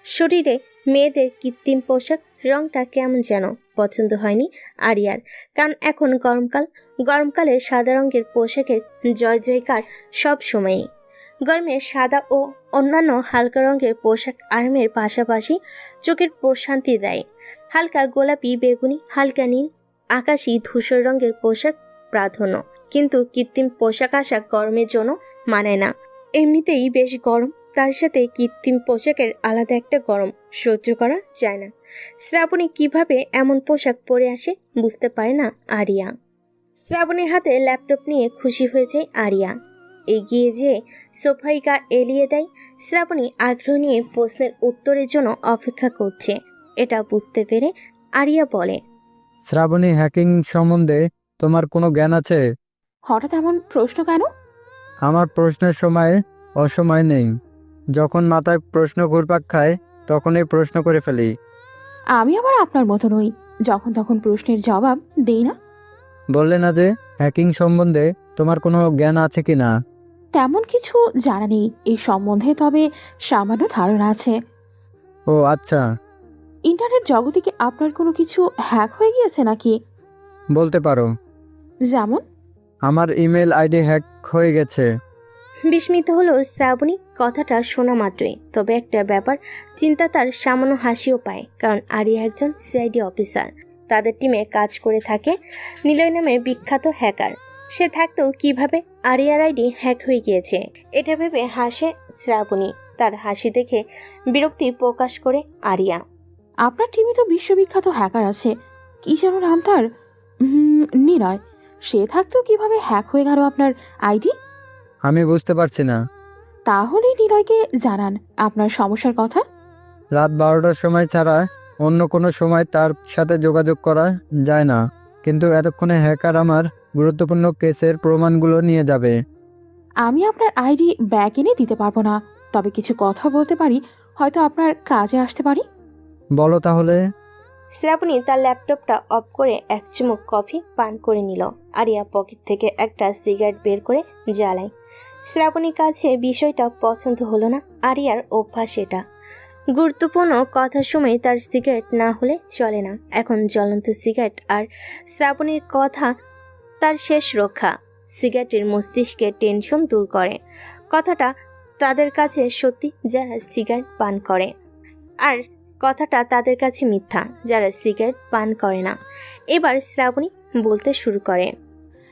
শরীরে মেয়েদের কৃত্রিম পোশাক। রংটা কেমন যেন পছন্দ হয়নি আরিয়ার, কারণ এখন গরমকালে সাদা রঙের পোশাকের জয় জয়কার সব সময়ই। গরমে সাদা ও অন্যান্য হালকা রঙের পোশাক আরামের পাশাপাশি চোখের প্রশান্তি দেয়। হালকা গোলাপি, বেগুনি, হালকা নীল, আকাশি, ধূসর রঙের পোশাক প্রাধান্য, কিন্তু কৃত্রিম পোশাক আশাক গরমের জন্য মানায় না। এমনিতেই বেশ গরম, তার সাথে কৃত্রিম পোশাকের আলাদা একটা গরম সহ্য করা যায় না। শ্রাবণী কিভাবে এমন পোশাক পরে আসে বুঝতে পারে না আরিয়া। শ্রাবণীর হাতে ল্যাপটপ নিয়ে খুশি হয়ে যায় আরিয়া। এগিয়ে যেয়ে সোফায় গা এলিয়ে দেয়। শ্রাবণী আগ্রহ নিয়ে প্রশ্নের উত্তরের জন্য অপেক্ষা করছে। এটা বুঝতে পেরে আরিয়া বলে, শ্রাবণী, হ্যাকিং সম্বন্ধে তোমার কোনো জ্ঞান আছে? হঠাৎ এমন প্রশ্ন কেন? আমার প্রশ্নের সময় অসময় নেই। যখন মাথায় প্রশ্ন ঘুরপাক খায় তখনই প্রশ্ন করে ফেলি। আমি আবার আপনার মতো নই, যখন তখন প্রশ্নের জবাব দেই না। বললে না যে হ্যাকিং সম্বন্ধে তোমার কোনো জ্ঞান আছে কি না? তেমন কিছু জানা নেই এই সম্বন্ধে, তবে সামান্য ধারণা আছে। ও আচ্ছা। ইন্টারনেট জগতে কি আপনার কোনো কিছু হ্যাক হয়ে গিয়েছে নাকি? বলতে পারো। যেমন? আমার ইমেল আইডি হ্যাক হয়ে গেছে। বিস্মিত হলো শ্রাবণী কথাটা শোনা মাত্রই। তবে একটা ব্যাপার চিন্তা তার সামান্য হাসিও পায়, কারণ আরিয়া একজন সিআইডি অফিসার। তাদের টিমে কাজ করে থাকে নিলয় নামে বিখ্যাত হ্যাকার। সে থাকতেও কিভাবে আরিয়ার আইডি হ্যাক হয়ে গিয়েছে এটা ভেবে হাসে শ্রাবণী। তার হাসি দেখে বিরক্তি প্রকাশ করে আরিয়া। আপনার টিমে তো বিশ্ববিখ্যাত হ্যাকার আছে, কি যেন নাম তার? নিলয়। সে থাকতেও কিভাবে হ্যাক হয়ে গেল আপনার আইডি? আমি বুঝতে পারছি না। তাহলে নিলয়কে জানান আপনার সমস্যার কথা। রাত 12টার সময় ছাড়া অন্য কোনো সময় তার সাথে যোগাযোগ করা যায় না, কিন্তু এতক্ষণে হ্যাকার আমার গুরুত্বপূর্ণ কেসের প্রমাণগুলো নিয়ে যাবে। আমি আপনার আইডি ব্যাক এনে দিতে পারবো না, তবে কিছু কথা বলতে পারি, হয়তো আপনার কাজে আসতে পারি। বলো তাহলে। শ্রাবণী তার ল্যাপটপটা অফ করে এক চুমুক কফি পান করে নিল। আরিয়া পকেট থেকে একটা সিগারেট বের করে জ্বালায়। শ্রাবণীর কাছে বিষয়টা পছন্দ হলো না। আরিয়ার অভ্যাস এটা। গুরুত্বপূর্ণ কথার সময় তার সিগারেট না হলে চলে না। এখন জ্বলন্ত সিগারেট আর শ্রাবণীর কথা তার শেষ রক্ষা। সিগারেটের মস্তিষ্কে টেনশন দূর করে। কথাটা তাদের কাছে সত্যি যারা সিগারেট পান করে, আর কথাটা তাদের কাছে মিথ্যা যারা সিগারেট পান করে না। এবার শ্রাবণী বলতে শুরু করে।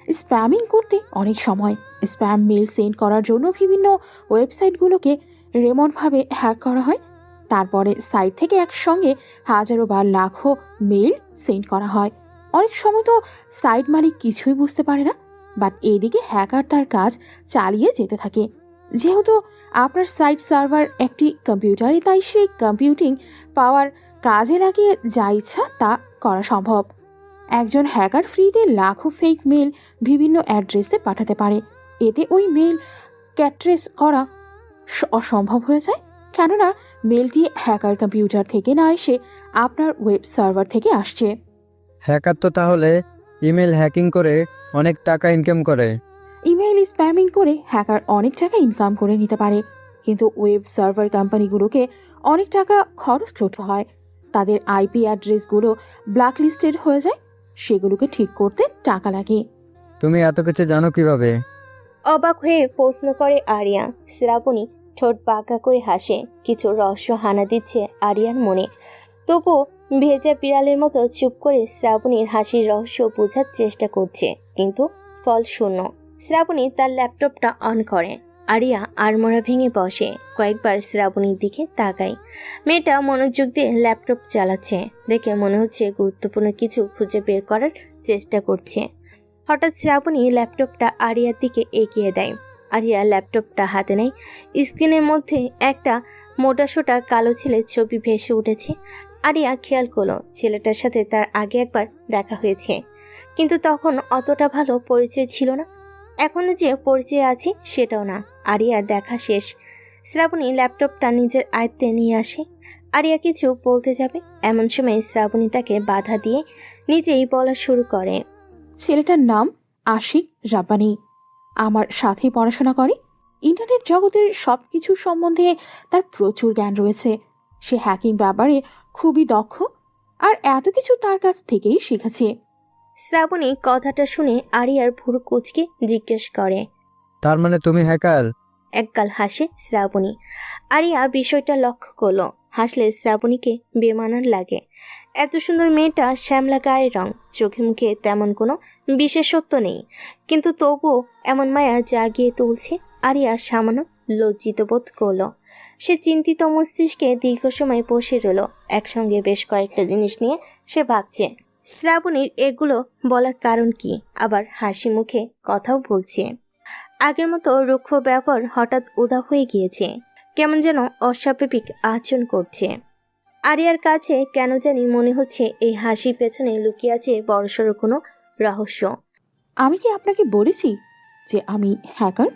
স্প্যামিং করতে অনেক সময় স্প্যাম মেল সেন্ড করার জন্য বিভিন্ন ওয়েবসাইটগুলোকে এমনভাবে হ্যাক করা হয়, তারপরে সাইট থেকে একসঙ্গে হাজারো বা লাখো মেল সেন্ড করা হয়। অনেক সময় তো সাইট মালিক কিছুই বুঝতে পারে না, বাট এদিকে হ্যাকার তার কাজ চালিয়ে যেতে থাকে। যেহেতু আপনার সাইট সার্ভার একটি কম্পিউটারে, তাই সেই কম্পিউটিং পাওয়ার কাজে লাগিয়ে যা ইচ্ছা তা করা সম্ভব। একজন হ্যাকার ফ্রিতে লাখো ফেক মেল বিভিন্ন অ্যাড্রেসে পাঠাতে পারে। এতে ওই মেল ক্যাট্রেস করা অসম্ভব হয়ে যায়, কেননা মেলটি হ্যাকার কম্পিউটার থেকে না এসে আপনার ওয়েব সার্ভার থেকে আসছে। হ্যাকার তো তাহলে ইমেল হ্যাকিং করে অনেক টাকা ইনকাম করে। ইমেইল স্প্যামিং করে হ্যাকার অনেক টাকা ইনকাম করে নিতে পারে, কিন্তু ওয়েব সার্ভার কোম্পানিগুলোকে অনেক টাকা খরচ করতে হয়। তাদের আইপি অ্যাড্রেসগুলো ব্ল্যাকলিস্টেড হয়ে যায়, সেগুলোকে ঠিক করতে টাকা লাগে। তুমি এত কিছু জানো কিভাবে? অবাক হয়ে প্রশ্ন করে আরিয়া। শ্রাবণী ঠোঁট বাঁকা করে হাসে। কিছু রহস্য হানা দিচ্ছে আরিয়ার মনে। তবুও ভেজা বিড়ালের মতো চুপ করে শ্রাবণীর হাসির রহস্য বোঝার চেষ্টা করছে, কিন্তু ফল শূন্য। শ্রাবণী তার ল্যাপটপটা অন করে। আরিয়া আড়মোড়া ভেঙে বসে। কয়েকবার শ্রাবণীর দিকে তাকায়। মেয়েটা মনোযোগ দিয়ে ল্যাপটপ চালাচ্ছে দেখে মনে হচ্ছে গুরুত্বপূর্ণ কিছু খুঁজে বের করার চেষ্টা করছে। হঠাৎ শ্রাবণী ল্যাপটপটা আরিয়ার দিকে এগিয়ে দেয়। আরিয়া ল্যাপটপটা হাতে নেয়। স্ক্রিনের মধ্যে একটা মোটাসোটা কালো ছেলের ছবি ভেসে উঠেছে। আরিয়া খেয়াল করলো ছেলেটার সাথে তার আগে একবার দেখা হয়েছে, কিন্তু তখন অতটা ভালো পরিচয় ছিল না। এখনো যে পরিচয় আছে সেটাও না। আরিয়ার দেখা শেষ। শ্রাবণী ল্যাপটপটা নিজের আয়ত্তে নিয়ে আসে। আরিয়া কিছু বলতে যাবে, এমন সময় শ্রাবণী তাকে বাধা দিয়ে নিজেই বলা শুরু করে। ছেলেটার নাম আশিক রাব্বানি, আমার সাথেই পড়াশোনা করে। ইন্টারনেট জগতের সব কিছু সম্বন্ধে তার প্রচুর জ্ঞান রয়েছে। সে হ্যাকিং ব্যাপারে খুবই দক্ষ, আর এত কিছু তার কাছ থেকেই শিখেছে। শ্রাবণী কথাটা শুনে আরিয়ার ভুরু কুঁচকে জিজ্ঞেস করে, তার মানে তুমি হ্যাকার? একগাল হাসে শ্রাবণী। আরিয়া বিষয়টা লক্ষ্য করলো। হাসলে শ্রাবণীকে বেমানান লাগে। এত সুন্দর মেয়েটা, শ্যামলা গায়ের রং, চোখে মুখে তেমন কোনো বিশেষত্ব নেই, কিন্তু তবুও এমন মায়া জাগিয়ে তুলছে। আরিয়া সামান্য লজ্জিত বোধ করলো। সে চিন্তিত মস্তিষ্কে দীর্ঘ সময় বসে রইল। একসঙ্গে বেশ কয়েকটা জিনিস নিয়ে সে ভাবছে। শ্রাবণীর এগুলো বলার কারণ কি? আবার হাসি মুখে কথাও বলছে। আগের মতো রুক্ষ ব্যবহার হঠাৎ উধাও হয়ে গিয়েছে। কেমন যেন অস্বাভাবিক আচরণ করছে। আরিয়ার কাছে কেন জানি মনে হচ্ছে এই হাসির পেছনে লুকিয়ে আছে বড়সড় কোনো রহস্য। আমি কি আপনাকে বলেছি যে আমি হ্যাকার?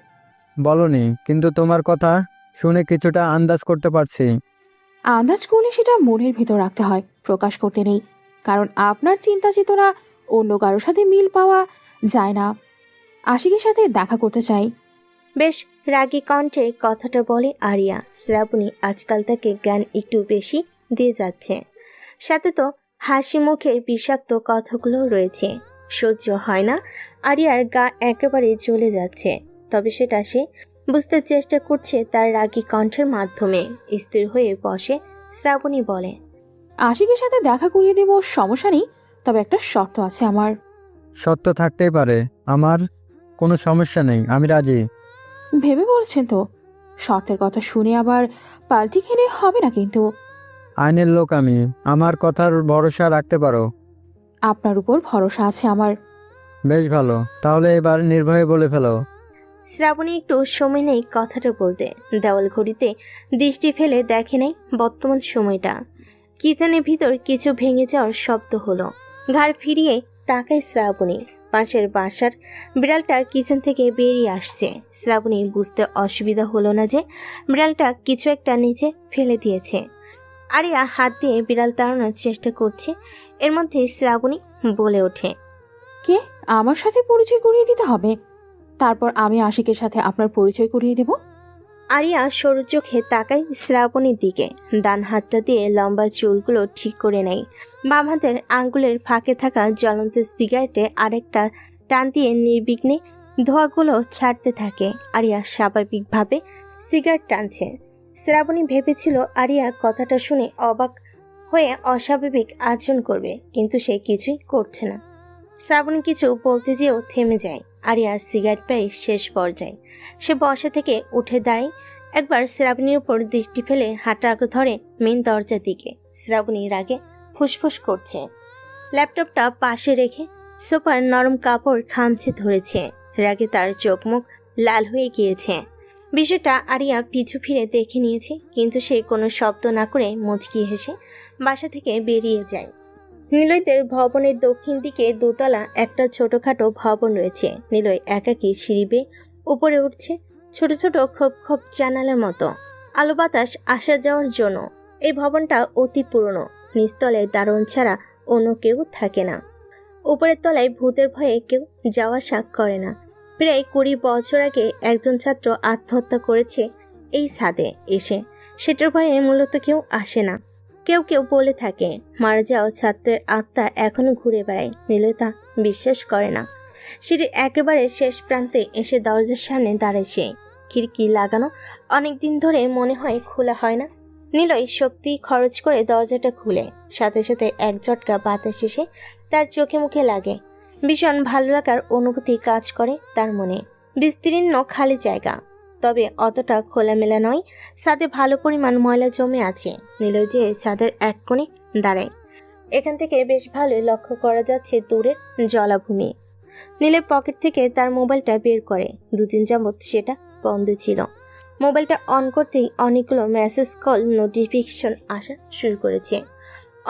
বলনি, কিন্তু তোমার কথা শুনে কিছুটা আন্দাজ করতে পারছি। আন্দাজ করলে সেটা মনের ভেতর রাখতে হয়, প্রকাশ করতে নেই, কারণ আপনার চিন্তা চেতনা অন্য কারোর সাথে মিল পাওয়া যায় না। আশিকের সাথে দেখা করতে চাই। বেশ রাগী কণ্ঠে কথাটা বলে আরিয়া। শ্রাবণী আজকাল তাকে জ্ঞান একটু বেশি দিয়ে যাচ্ছে। সাথে তো হাসি মুখের বিষাক্ত কথাগুলো রয়েছে। সহ্য হয় না। আরিয়ার গা একেবারে জ্বলে যাচ্ছে, তবে সেটা সে বুঝতে চেষ্টা করছে তার রাগী কণ্ঠের মাধ্যমে। স্থির হয়ে বসে শ্রাবণী বলে, আশিকের সাথে দেখা করিয়ে দেব, সমস্যা নেই, তবে একটা শর্ত আছে আমার। সত্য থাকতেই পারে, আমার কোনো সমস্যা নেই, আমি রাজি। ভেবে বলছেন তো? শর্তের কথা শুনে আবার পাল্টি খেলে হবে না কিন্তু। আইনের লোক আমি, আমার কথার ভরসা রাখতে পারো। আপনার উপর ভরসা আছে আমার। বেশ ভালো, তাহলে এবার নির্ভয়ে বলে ফেলো। শ্রাবণী একটু সময় নেই কথাটা বলতে। দেওয়াল ঘড়িতে দৃষ্টি ফেলে দেখে নেই বর্তমান সময়টা। কিচেনের ভিতর কিছু ভেঙে যাওয়ার শব্দ হলো। ঘাড় ফিরিয়ে তাকায় শ্রাবণী। পাশের বাসার বিড়ালটা কিচেন থেকে বেরিয়ে আসছে। শ্রাবণী বুঝতে অসুবিধা হলো না যে বিড়ালটা কিছু একটা নিচে ফেলে দিয়েছে। আরিয়া হাত দিয়ে বিড়াল তাড়ানোর চেষ্টা করছে। এর মধ্যে শ্রাবণী বলে ওঠে, কে? আমার সাথে পরিচয় করিয়ে দিতে হবে, তারপর আমি আশিকের সাথে আপনার পরিচয় করিয়ে দেব। আরিয়া সরু চোখে তাকায় শ্রাবণীর দিকে। ডান হাতটা দিয়ে লম্বা চুলগুলো ঠিক করে নেয়। বাম হাতের আঙ্গুলের ফাঁকে থাকা জ্বলন্ত সিগারেটে আরেকটা টান দিয়ে নির্বিঘ্নে ধোঁয়াগুলো ছাড়তে থাকে। আরিয়া স্বাভাবিকভাবে সিগারেট টানছে। শ্রাবণী ভেবেছিল আরিয়া কথাটা শুনে অবাক হয়ে অস্বাভাবিক আচরণ করবে, কিন্তু সে কিছুই করছে না। শ্রাবণী কিছু বলতে যেও থেমে যায়। আরিয়া সিগারেট প্রায় শেষ পর্যায়ে। সে বসা থেকে উঠে দাঁড়ায়। একবার শ্রাবণীর উপর দৃষ্টি ফেলে হাঁটা ধরে মেন দরজার দিকে। শ্রাবণী রাগে ফুসফুস করছে। ল্যাপটপটা পাশে রেখে সোফার নরম কাপড় খামচে ধরেছে। রাগে তার চোখ মুখ লাল হয়ে গিয়েছে। বিষয়টা আরিয়া পিছু ফিরে দেখে নিয়েছে, কিন্তু সে কোনো শব্দ না করে মুচকি হেসে বাসা থেকে বেরিয়ে যায়। নিলয়দের ভবনের দক্ষিণ দিকে দোতলা একটা ছোটখাটো ভবন রয়েছে। নিলয় একাকী সিঁড়ি বেয়ে উপরে উঠছে। ছোট ছোট খোপ খোপ জানালার মতো আলো বাতাস আসা যাওয়ার জন্য। এই ভবনটা অতি পুরনো। নিচতলায় দারোয়ান ছাড়া অন্য কেউ থাকে না। উপরের তলায় ভূতের ভয়ে কেউ যাওয়া আসা করে না। প্রায় 20 বছর আগে একজন ছাত্র আত্মহত্যা করেছে এই ছাদে এসে। সেটার ভয়ে মূলত কেউ আসে না। কেউ কেউ বলে থাকে মারা যাওয়া ছাত্রের আত্মা এখনো ঘুরে বেড়ায়। নিলয় তা বিশ্বাস করে না। সিঁড়ির একেবারে শেষ প্রান্তে এসে দরজার সামনে দাঁড়ায় সে। খিড়কি লাগানো, অনেক দিন ধরে মনে হয় খোলা হয় না। নিলয় শক্তি খরচ করে দরজাটা খুলে। সাথে সাথে এক ঝটকা বাতাস এসে তার চোখে মুখে লাগে। ভীষণ ভালো লাগার অনুভূতি কাজ করে তার মনে। বিস্তীর্ণ খালি জায়গা, তবে অতটা খোলামেলা নয়। ছাদে ভালো পরিমাণ ময়লা জমে আছে। নিলয় যে ছাদের এক কোণে দাঁড়ায়। এখান থেকে বেশ ভালোই লক্ষ্য করা যাচ্ছে দূরের জলাভূমি। নিলয় পকেট থেকে তার মোবাইলটা বের করে। 2 দিন যাবৎ সেটা বন্ধ ছিল। মোবাইলটা অন করতেই অনেকগুলো মেসেজ কল নোটিফিকেশন আসা শুরু করেছে।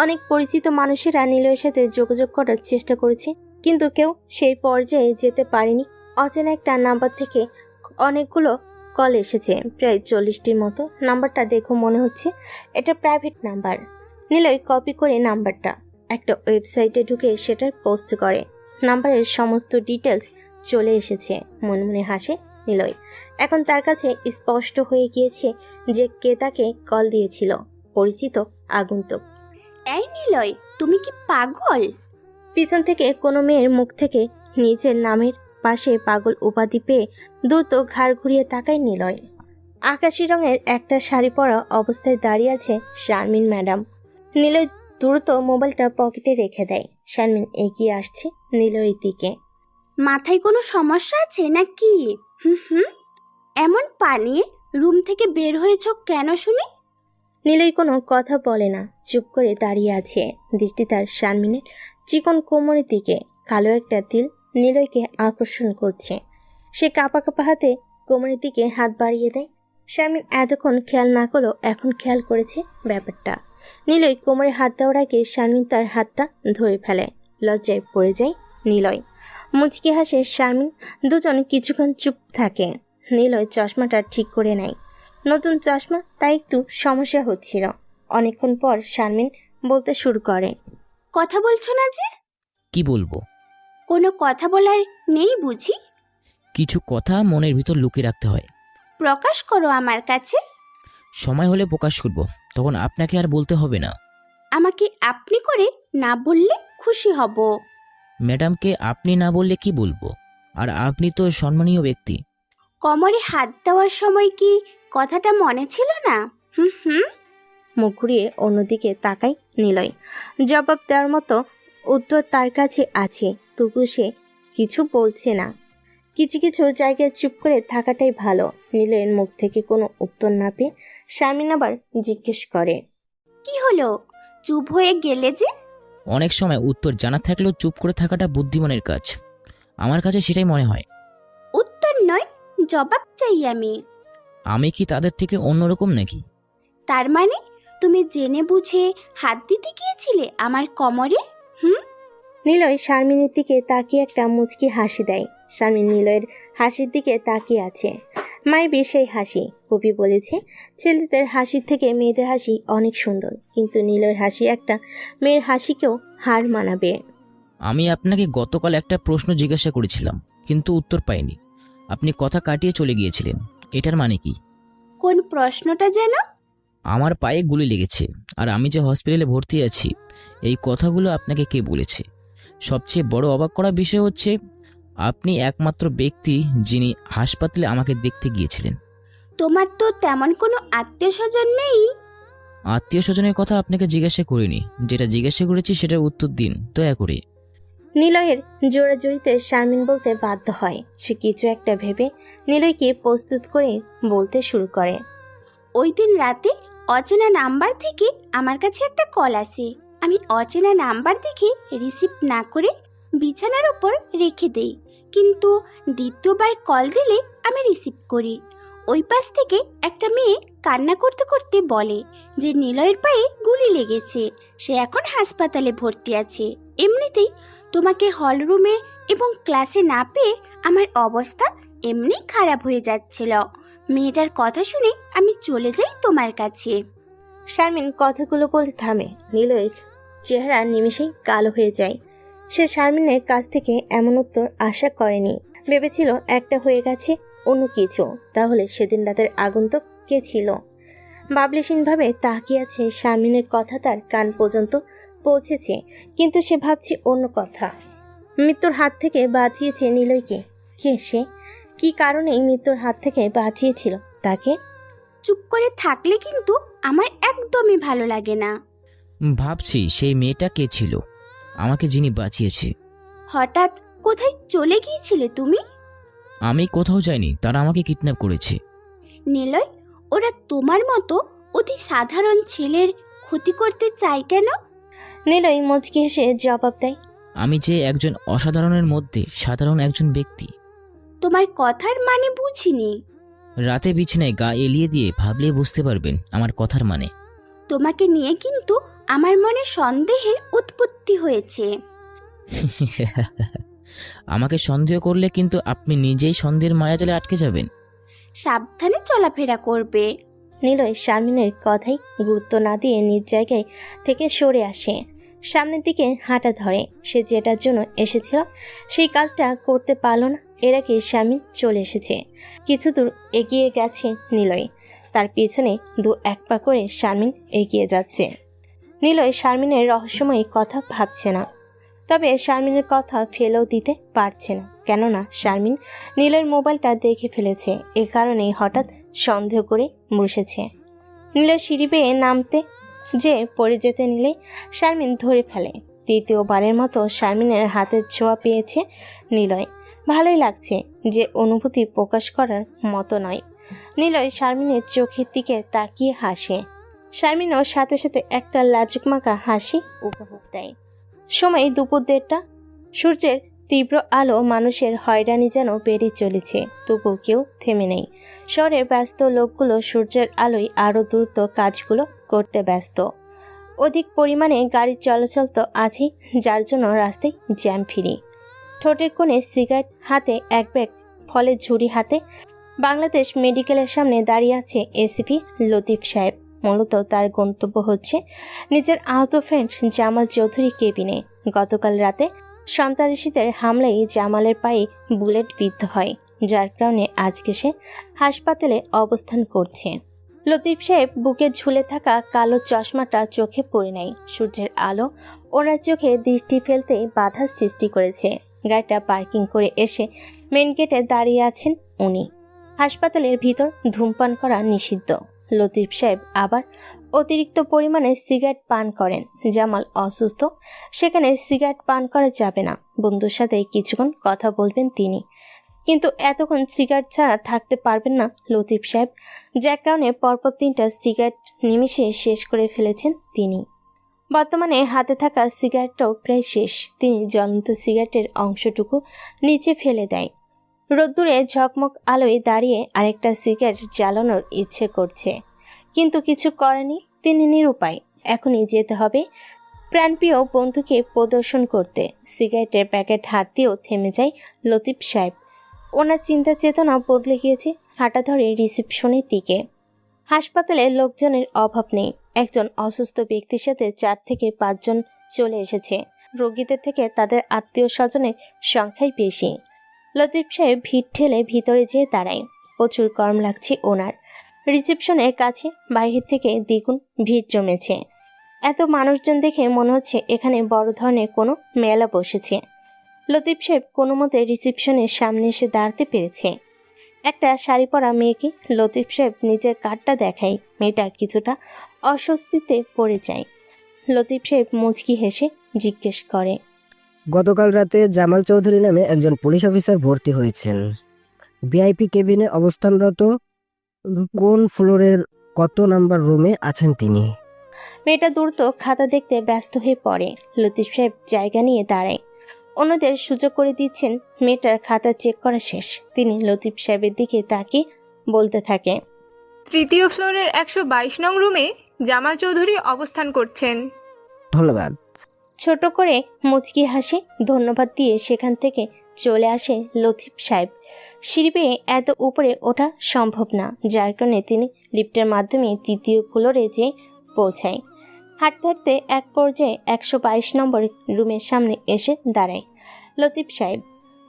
অনেক পরিচিত মানুষেরা নিলয়ের সাথে যোগাযোগ করার চেষ্টা করেছে, কিন্তু কেউ সেই পর্যায়ে যেতে পারেনি। অচেনা একটা নাম্বার থেকে অনেকগুলো কল এসেছে, প্রায় 40টির মতো। নাম্বারটা দেখো মনে হচ্ছে এটা প্রাইভেট নাম্বার। নিলয় কপি করে নাম্বারটা একটা ওয়েবসাইটে ঢুকে সেটার পোস্ট করে। নাম্বারের সমস্ত ডিটেলস চলে এসেছে। মনে মনে হাসে নিলয়। এখন তার কাছে স্পষ্ট হয়ে গিয়েছে যে কে তাকে কল দিয়েছিল। পরিচিত আগন্তুক। এই নিলয়, তুমি কি পাগল? পিছন থেকে কোনো মেয়ের মুখ থেকে নিজের নামের পাশে পাগল উপাধি পেয়ে দ্রুত ঘাড় ঘুরিয়ে তাকায় নিলয়। আকাশি রঙের একটা শাড়ি পরা অবস্থায় দাঁড়িয়ে আছে শারমিন ম্যাডাম। নিলয় দ্রুত মোবাইলটা পকেটে রেখে দেয়। শারমিন এগিয়ে আসছে নিলয়ের দিকে। মাথায় কোনো সমস্যা আছে নাকি? হুম, এমন পানি রুম থেকে বের হয়েছ কেন শুনি? নিলয় কোনো কথা বলে না, চুপ করে দাঁড়িয়ে আছে। দৃষ্টি তার শারমিনের চিকন কোমরের দিকে। কালো একটা তিল নিলয়কে আকর্ষণ করছে। সে কাঁপা কাঁপা হাতে কোমরের দিকে হাত বাড়িয়ে দেয়। শারমিন এতক্ষণ খেয়াল না করলেও এখন খেয়াল করেছে ব্যাপারটা। নিলয় কোমরে হাত দেওয়ার আগে শারমিন তার হাতটা ধরে ফেলে। লজ্জায় পড়ে যায় নিলয়। মুচকি হাসে শারমিন। দুজন কিছুক্ষণ চুপ থাকে। নিলয় চশমাটা ঠিক করে নেয়। নতুন চশমা, তাই একটু সমস্যা হচ্ছিল। অনেকক্ষণ পর শারমিন বলতে শুরু করে, কথা বলছো না যে? কি বলবো? কোনো কথা বলার নেই বুঝি? কিছু কথা মনের ভিতর লুকিয়ে রাখতে হয়। প্রকাশ করো আমার কাছে। সময় হলে প্রকাশ করব, তখন আপনাকে আর বলতে হবে না। আমাকে আপনি করে না বললে খুশি হব। ম্যাডামকে আপনি না বললে কি বলবো? আর আপনি তো সম্মানীয় ব্যক্তি। কোমরে হাত দেওয়ার সময় কি কথাটা মনে ছিল না? হুম। মুখ ঘুরিয়ে অন্যদিকে তাকায় নিলয়। জবাব দেওয়ার মতো উত্তর তার কাছে আছে, তবু সে কিছু বলছে না। কিছু কিছু জায়গায় চুপ করে থাকাটাই ভালো। নিলয়ের মুখ থেকে কোনো উত্তর না পেয়ে শারমিন আবার জিজ্ঞেস করে, কি হলো, চুপ হয়ে গেলে যে? অনেক সময় উত্তর জানা থাকলেও চুপ করে থাকাটা বুদ্ধিমানের কাজ। আমার কাছে সেটাই মনে হয়। উত্তর নয়, জবাব চাই আমি। আমি কি তাদের থেকে অন্যরকম নাকি? তার মানে তুমি জেনে বুঝে হাত দিতে গিয়েছিলে আমার কোমরে? নিলয় শারমিনের দিকে তাকিয়ে একটা মুচকি হাসি দেয়। শারমিন নিলয়ের হাসির দিকে তাকিয়ে আছে। মাইবি সেই হাসি। কবি বলেছে, ছেলেদের হাসির থেকে মেয়েদের হাসি অনেক সুন্দর, কিন্তু নিলয়ের হাসি একটা মেয়ের হাসিকেও হার মানাবে। আমি আপনাকে গতকাল একটা প্রশ্ন জিজ্ঞাসা করেছিলাম, কিন্তু উত্তর পাইনি। আপনি কথা কাটিয়ে চলে গিয়েছিলেন। এটার মানে কি? কোন প্রশ্নটা যেন? আমার পায়ে গুলি লেগেছে আর আমি যে হসপিটালে ভর্তি আছি, এই কথাগুলো আপনাকে কে বলেছে? সবচেয়ে বড় অবাক করা বিষয় হচ্ছে, আপনি একমাত্র ব্যক্তি যিনি হাসপাতালে আমাকে দেখতে গিয়েছিলেন। তোমার তো তেমন কোনো আত্মীয় স্বজন নেই। আত্মীয় স্বজনের কথা আপনাকে জিজ্ঞাসা করিনি। যেটা জিজ্ঞাসা করেছি সেটার উত্তর দিন দয়া করে। নিলয়ের জোরাজুরিতে শারমিন বলতে বাধ্য হয়। সে কিছু একটা ভেবে নিলয়কে প্রস্তুত করে বলতে শুরু করে। ওই দিন রাতে অচেনা নাম্বার থেকে আমার কাছে একটা কল আসে। আমি অচেনা নাম্বার দেখে রিসিভ না করে বিছানার ওপর রেখে দেই, কিন্তু দ্বিতীয়বার কল দিলে আমি রিসিভ করি। ওই পাশ থেকে একটা মেয়ে কান্না করতে করতে বলে যে নিলয়ের পায়ে গুলি লেগেছে, সে এখন হাসপাতালে ভর্তি আছে। এমনিতেই তোমাকে হলরুমে এবং ক্লাসে না পেয়ে আমার অবস্থা এমনি খারাপ হয়ে যাচ্ছিল। মেয়েটার কথা শুনে আমি চলে যাই তোমার কাছে। শারমিন কথাগুলো বলতে থামে। নিলয়ের চেহারা নিমেষেই কালো হয়ে যায়। সে শারমিনের কাছ থেকে এমন উত্তর আশা করেনি। ভেবেছিল একটা হয়ে গেছে অন্য কিছু। তাহলে সেদিন রাতের আগন্তুক কে ছিল? ভাবলেশীনভাবে তাকিয়ে আছে। শারমিনের কথা তার কান পর্যন্ত পৌঁছেছে, কিন্তু সে ভাবছে অন্য কথা। মৃত্যুর হাত থেকে বাঁচিয়েছে নিলয়কে। কে সে? কি কারণে মৃত্যুর হাত থেকে বাঁচিয়েছিল তাকে? চুপ করে থাকলে কিন্তু আমার একদমই ভালো লাগে না। ভাবছি সেই মেয়েটা কে ছিল, আমাকে যিনি বাঁচিয়েছে। হঠাৎ কোথায় চলে গিয়েছিলে তুমি? আমি কোথাও যাইনি, তারা আমাকে কিডন্যাপ করেছে। নিলয়, ওরা তোমার মতো অতি সাধারণ ছেলের ক্ষতি করতে চায় কেন? নিলয় মুচকি হেসে জবাব দেয়, আমি যে একজন অসাধারণের মধ্যে সাধারণ একজন ব্যক্তি। তোমার কথার মানে বুঝিনি। রাতে বিছানায় গা এলিয়ে দিয়ে ভাবলে বুঝতে পারবেন আমার কথার মানে। তোমাকে নিয়ে কিন্তু আমার মনে সন্দেহের উৎপত্তি হয়েছে। আমাকে সন্দেহ করলে কিন্তু আপনি নিজেই সন্দেহের মায়াজালে আটকে যাবেন। সাবধানে চলাফেরা করবে। নিলয় শারমিনের কথাই গুরুত্ব না দিয়ে নিজ জায়গায় থেকে সরে আসে। সামনের দিকে হাঁটা ধরে। সে যেটার জন্য এসেছিল সেই কাজটা করতে পারল না। এর আগে শারমিন চলে এসেছে। কিছু দূর এগিয়ে গেছে নিলয়। তার পিছনে দু এক পা করে শারমিন এগিয়ে যাচ্ছে। নিলয় শারমিনের রহস্যময়ী কথা ভাবছে না, তবে শারমিনের কথা ফেলেও দিতে পারছে না। কেননা শারমিন নীলের মোবাইলটা দেখে ফেলেছে। এ কারণেই হঠাৎ সন্দেহ করে বসেছে। নীলের সিঁড়ি বেয়ে নামতে যে পড়ে যেতে নিলে শারমিন ধরে ফেলে। তৃতীয়বারের মতো শারমিনের হাতের ছোঁয়া পেয়েছে নিলয়। ভালোই লাগছে, যে অনুভূতি প্রকাশ করার মতো নয়। নিলয় শারমিনের চোখের দিকে তাকিয়ে হাসে। শারমিনও সাথে সাথে একটা লাজুক মাখা হাসি উপভোগ দেয়। সময় দুপুর 1:30। সূর্যের তীব্র আলো মানুষের হয়রানি যেন বেড়ে চলেছে, তবু কেউ থেমে নেই। শহরের ব্যস্ত লোকগুলো সূর্যের আলোয় আরও দ্রুত কাজগুলো করতে ব্যস্ত। অধিক পরিমাণে গাড়ির চলাচল তো আছেই, যার জন্য রাস্তায় জ্যাম ফ্রি। ঠোঁটের কোণে সিগারেট, হাতে এক ব্যাগ ফলের ঝুড়ি হাতে বাংলাদেশ মেডিকেলের সামনে দাঁড়িয়ে আছে এসিপি লতিফ সাহেব। মূলত তার গন্তব্য হচ্ছে নিজের আহত ফ্রেন্ড জামাল চৌধুরী কেবিনে। গতকাল রাতে সন্ত্রাসীদের হামলায় জামালের পায়ে বুলেট বিদ্ধ হয়, যার কারণে আজকে সে হাসপাতালে অবস্থান করছে। লতিফ সাহেব বুকে ঝুলে থাকা কালো চশমাটা চোখে পড়ে নেয়। সূর্যের আলো ওনার চোখে দৃষ্টি ফেলতে বাধার সৃষ্টি করেছে। গাড়িটা পার্কিং করে এসে মেন গেটে দাঁড়িয়ে আছেন উনি। হাসপাতালের ভিতর ধূমপান করা নিষিদ্ধ। লতিফ সাহেব আবার অতিরিক্ত পরিমাণে সিগারেট পান করেন। জামাল অসুস্থ, সেখানে সিগারেট পান করা যাবে না। বন্ধুর সাথে কিছুক্ষণ কথা বলবেন তিনি, কিন্তু এতক্ষণ সিগারেট ছাড়া থাকতে পারবেন না লতিফ সাহেব, যার কারণে পরপর 3টা সিগারেট নিমিষে শেষ করে ফেলেছেন তিনি। বর্তমানে হাতে থাকা সিগারেটটাও প্রায় শেষ। তিনি জ্বলন্ত সিগারেটের অংশটুকু নিচে ফেলে দেয়। রোদ্দুরে ঝকমক আলোয় দাঁড়িয়ে আরেকটা সিগারেট জ্বালানোর ইচ্ছে করছে, কিন্তু কিছু করেনি। তিনি নিরুপায়। এখনই যেতে হবে প্রাণপ্রিয় বন্ধুকে প্রদর্শন করতে। সিগারেটের প্যাকেট হাত দিয়েও থেমে যায় লতিফ সাহেব। ওনার চিন্তা চেতনা বদলে গিয়েছে। হাঁটা ধরে রিসেপশনের দিকে। হাসপাতালে লোকজনের অভাব নেই। একজন অসুস্থ ব্যক্তির সাথে 4 থেকে 5 জন চলে এসেছে। রোগীদের থেকে তাদের আত্মীয় স্বজনের সংখ্যাই বেশি। লতিফ সাহেব ভিড় ঠেলে ভিতরে যেয়ে দাঁড়ায়। প্রচুর গরম লাগছে ওনার। রিসেপশনের কাছে বাইরে থেকে দ্বিগুণ ভিড় জমেছে। এত মানুষজন দেখে মনে হচ্ছে এখানে বড় ধরনের কোনো মেলা বসেছে। লতিফ সাহেব কোনো মতে রিসেপশনের সামনে এসে দাঁড়াতে পেরেছে। একটা শাড়ি পরা মেয়েকে লতিফ সাহেব নিজের কার্ডটা দেখায়। মেয়েটা কিছুটা অস্বস্তিতে পড়ে যায়। লতিফ সাহেব মুচকি হেসে জিজ্ঞেস করে, গতকাল রাতে জামাল চৌধুরী নামে একজন পুলিশ অফিসার ভর্তি হয়েছেন। ভিআইপি কেবিনে অবস্থানরত। কোন ফ্লোরের কত নাম্বার রুমে আছেন তিনি? মেয়েটা দ্রুত খাতা দেখতে ব্যস্ত হয়ে পড়ে। লতিফ সাহেব জায়গা নিয়ে দাঁড়ায়। অন্যদের সুযোগ করে দিচ্ছেন। মেয়েটার খাতা চেক করা শেষ। তিনি লতিফ সাহেবের দিকে তাকিয়ে বলতে থাকে, 3য় ফ্লোরের 122 নং রুমে জামাল চৌধুরী অবস্থান করছেন। ধন্যবাদ। ছোট করে মুচকি হাসি ধন্যবাদ দিয়ে সেখান থেকে চলে আসে লতিফ সাহেব। সিঁড়ি বেয়ে এত উপরে ওঠা সম্ভব না, যার কারণে তিনি লিফটের মাধ্যমে 3য় ফ্লোরে যেয়ে পৌঁছায়। হাঁটতে হাঁটতে এক পর্যায়ে 122 নম্বর রুমের সামনে এসে দাঁড়ায় লতিফ সাহেব।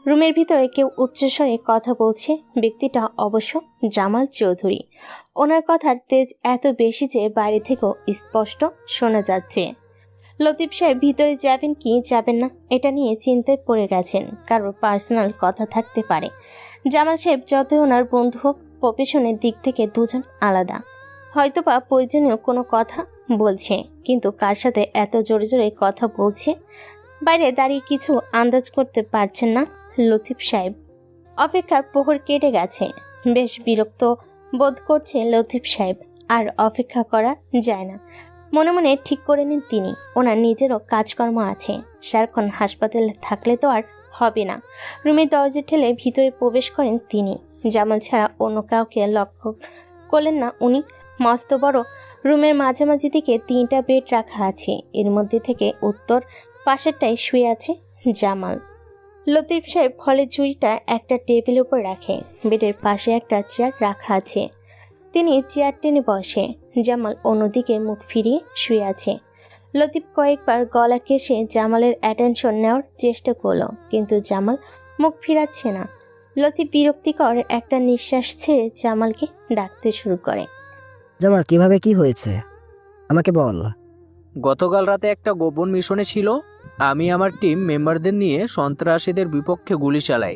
রুমের ভিতরে কেউ উচ্চস্বরে কথা বলছে। ব্যক্তিটা অবশ্য জামাল চৌধুরী। ওনার কথার তেজ এত বেশি যে বাইরে থেকেও স্পষ্ট শোনা যাচ্ছে। লতিফ সাহেব ভিতরে যাবেন কি যাবেন না এটা নিয়ে চিন্তায় পড়ে গেছেন। কারোর পার্সোনাল কথা থাকতে পারে। জামাল সাহেব যতই ওনার বন্ধু হোক, প্রফেশনের দিক থেকে দুজন আলাদা। হয়তোবা প্রয়োজনীয় কোনো কথা বলছে, কিন্তু কার সাথে এত জোরে জোরে কথা বলছে বাইরে দাঁড়িয়ে কিছু আন্দাজ করতে পারছেন না লতিফ সাহেব। অপেক্ষার প্রহর কেটে গেছে। বেশ বিরক্ত বোধ করছে লতিফ সাহেব। আর অপেক্ষা করা যায় না। মনে মনে ঠিক করে নিন তিনি, ওনার নিজেরও কাজকর্ম আছে। সারাক্ষণ হাসপাতালে থাকলে তো আর হবে না। রুমের দরজা ঠেলে ভিতরে প্রবেশ করেন তিনি। জামাল ছাড়া অন্য কাউকে লক্ষ্য করলেন না উনি। মস্ত বড় রুমের মাঝামাঝি দিকে 3টা বেড রাখা আছে। এর মধ্যে থেকে উত্তর পাশেরটায় শুয়ে আছে জামাল। লতিফ সাহেব ফলের ঝুড়িটা একটা টেবিলের উপর রাখে। বেডের পাশে একটা চেয়ার রাখা আছে। তিনি চেয়ার টেনে বসে। জামাল অন্যদিকে মুখ ফিরিয়ে শুয়ে আছে। লতিফ কয়েকবার গলা কেশে জামালের অ্যাটেনশন নেওয়ার চেষ্টা করলো, কিন্তু জামাল মুখ ফিরাচ্ছে না। লতিফ বিরক্তিকর একটা নিঃশ্বাস ছেড়ে জামালকে ডাকতে শুরু করে। জামাল, কিভাবে কি হয়েছে আমাকে বল। গতকাল রাতে একটা গোপন মিশনে ছিল। আমি আমার টিম মেম্বারদের নিয়ে সন্ত্রাসীদের বিপক্ষে গুলি চালাই,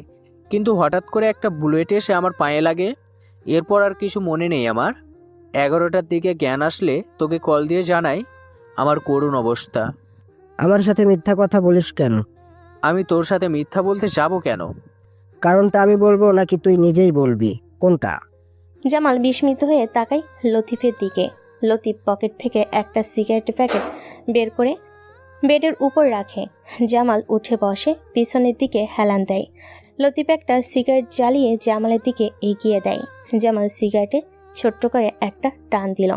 কিন্তু হঠাৎ করে একটা বুলেট এসে আমার পায়ে লাগে। এরপর আর কিছু মনে নেই আমার। 11টার দিকে জ্ঞান আসলে তোকে কল দিয়ে জানাই আমার করুণ অবস্থা। আমার সাথে মিথ্যা কথা বলিস কেন? আমি তোর সাথে মিথ্যা বলতে যাব কেন? কারণটা আমি বলবো নাকি তুই নিজেই বলবি? কোনটা? জামাল বিস্মিত হয়ে তাকায় লতিফের দিকে। লতিফ পকেট থেকে একটা সিগারেট প্যাকেট বের করে বেডের উপর রাখে। জামাল উঠে বসে, পিছনের দিকে হেলান দেয়। লতিফ একটা সিগারেট জ্বালিয়ে জামালের দিকে এগিয়ে দেয়। জামাল সিগারেটে ছোট্ট করে একটা টান দিল।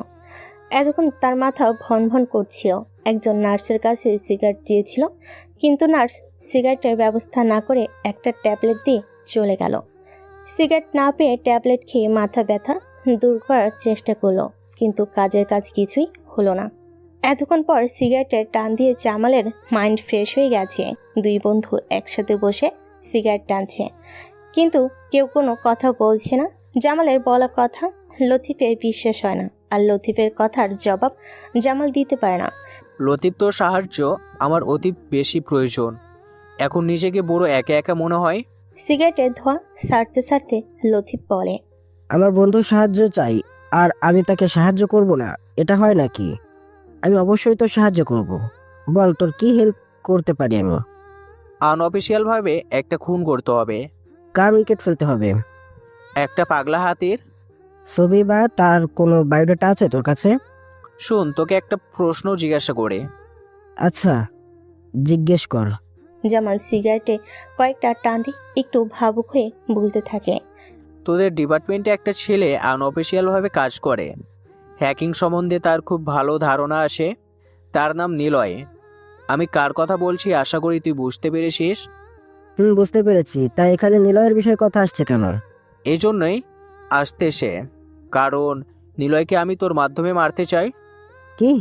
এতক্ষণ তার মাথা ভন ভন করছিল। একজন নার্সের কাছে সিগারেট দিয়েছিল, কিন্তু নার্স সিগারেটের ব্যবস্থা না করে একটা ট্যাবলেট দিয়ে চলে গেল। সিগারেট না পেয়ে ট্যাবলেট খেয়ে মাথা ব্যথা দূর করার চেষ্টা করলো, কিন্তু কাজের কাজ কিছুই হলো না। এতক্ষণ পর সিগারেটের টান দিয়ে জামালের মাইন্ড ফ্রেশ হয়ে গেছে। দুই বন্ধু একসাথে বসে সিগারেট টানছে, কিন্তু কেউ কোনো কথা বলছে না। জামালের বলা কথা লতিফের বিশ্বাস হয় না, আর লতিফের কথার জবাব জামাল দিতে পারে না। লতিফ, তোর সাহায্য আমার অতি বেশি প্রয়োজন। এখন নিজেকে বড় একা একা মনে হয়। সিগারেটের ধোঁয়া সারতে সারতে লতিফ বলে, আমার বন্ধু সাহায্য চাই আর আমি তাকে সাহায্য করব না, এটা হয় নাকি? আমি অবশ্যই তো সাহায্য করব। বল, তোর কি হেল্প করতে পারি আমি? আনঅফিসিয়ালভাবে একটা খুন করতে হবে। কার উইকেট ফেলতে হবে? একটা পাগলা হাতির। ছবি বা তার কোনো বায়োডাটা আছে তোর কাছে? শোন, তোকে একটা প্রশ্ন জিজ্ঞাসা করে। আচ্ছা, জিজ্ঞেস কর। জামাল সিগারেটে কয়েকটা টান দিয়ে একটু ভাবুক হয়ে বলতে থাকে। তোদের ডিপার্টমেন্টে একটা ছেলে আনঅফিসিয়ালভাবে কাজ করে। হ্যাকিং সম্বন্ধে তার খুব ভালো ধারণা আছে। তার নাম নিলয়। আমি কার কথা বলছি আশা করি তুই বুঝতে পেরেছিস। বুঝতে পেরেছি। তাই এখানে নিলয়ের বিষয়ে কথা আসছে কেন? এই জন্যই আসতে সে, কারণ নিলয়কে আমি তোর মাধ্যমে মারতে চাই। কি?